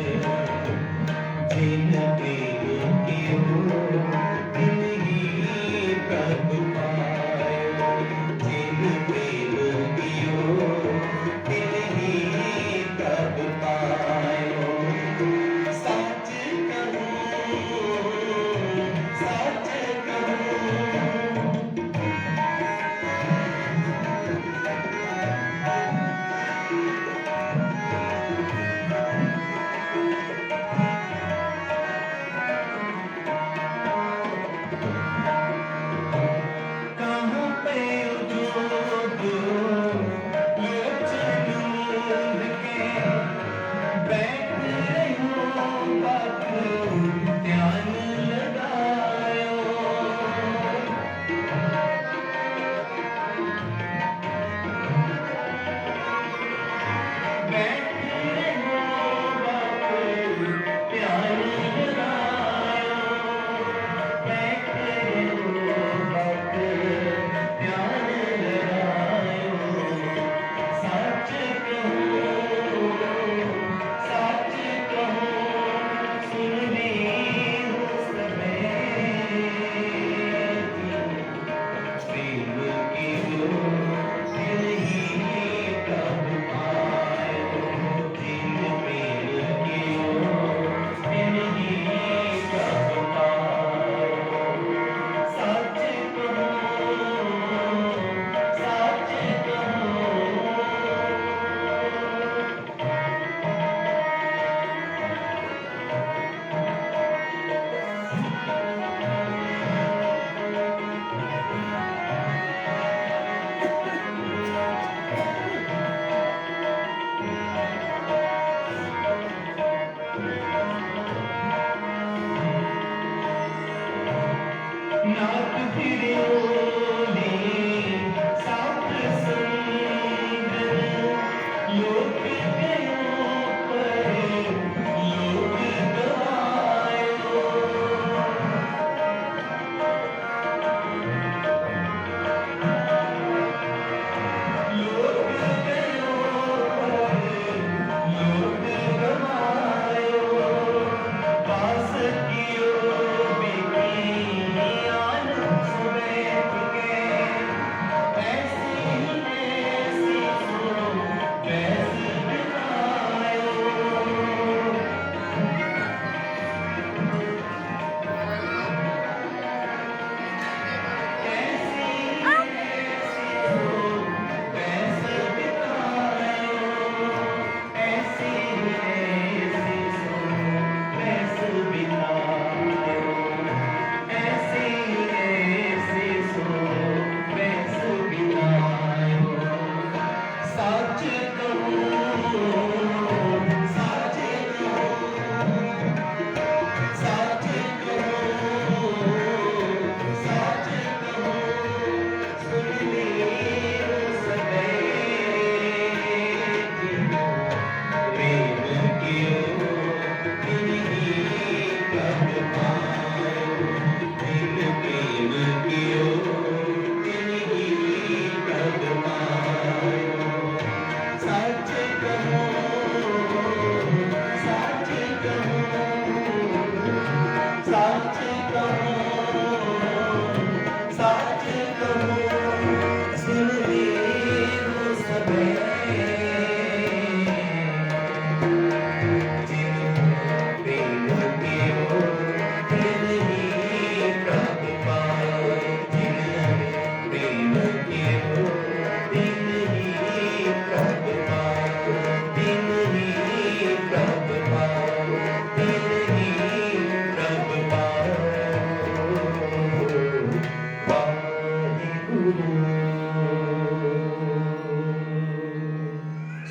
जिन प्रेम कियो तिन ही प्रभ पायो। जिन प्रेम कियो तिन ही प्रभ पायो। सच कहूं,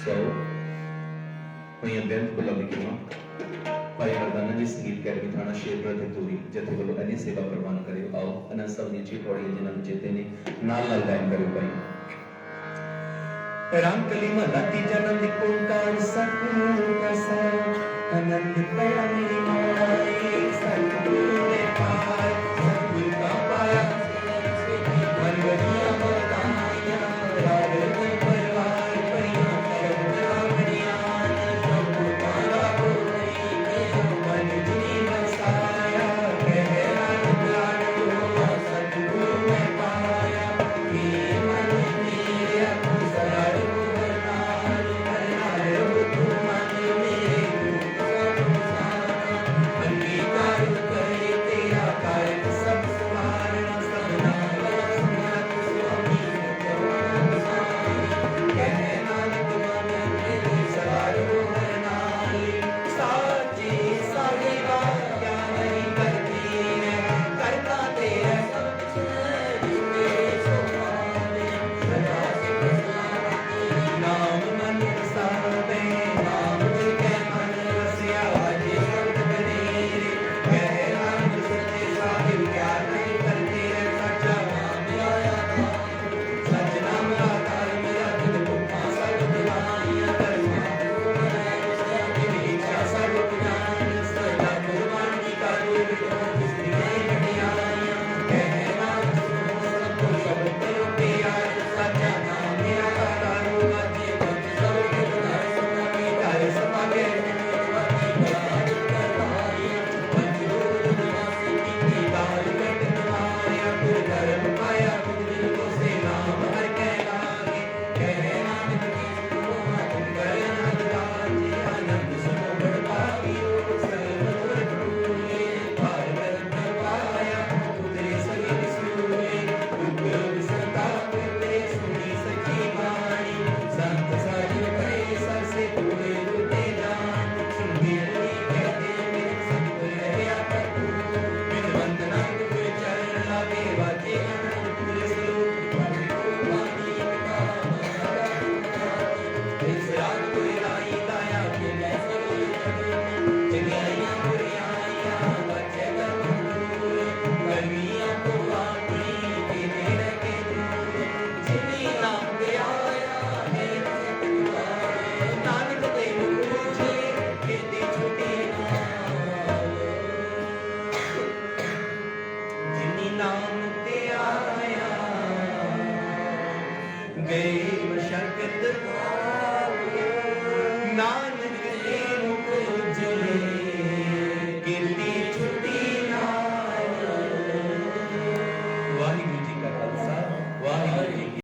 ਸੋ ਹੋਈਆਂ ਬੇਨਤੀ ਕੋਲ ਲਿਖੀਆਂ ਭਾਈ ਮਰਦਾਨਾ ਜੀ ਸੰਗੀਤ ਅਕੈਡਮੀ ਥਾਣਾ ਸ਼ੇਰਪੁਰ ਤੇ ਦੂਰੀ ਜਥੇ ਵੱਲੋਂ ਅਨੀ ਸੇਵਾ ਪ੍ਰਵਾਨ ਕਰਿਓ। ਆਓ ਅਨੰਦ ਸਾਹਿਬ ਦੀਆਂ ਜੀ ਪੌੜੀਆਂ ਜਿਨ੍ਹਾਂ ਨੂੰ ਚੇਤੇ ਨੇ ਨਾਲ ਗਾਇਨ ਕਰਿਓ ਭਾਈ। रामकली मलाती जन्म निकोकार सतगुरु कसा आनंद पया मेरी माई सतगुरु ने पार सतगुरु का पाया मनवरिया बताया राग परिवार परिया करम बनियान सब तारा बोली मन जी बसाया कहरा लाडो सतगुरु ने पाया ये मन मेरा सदा गए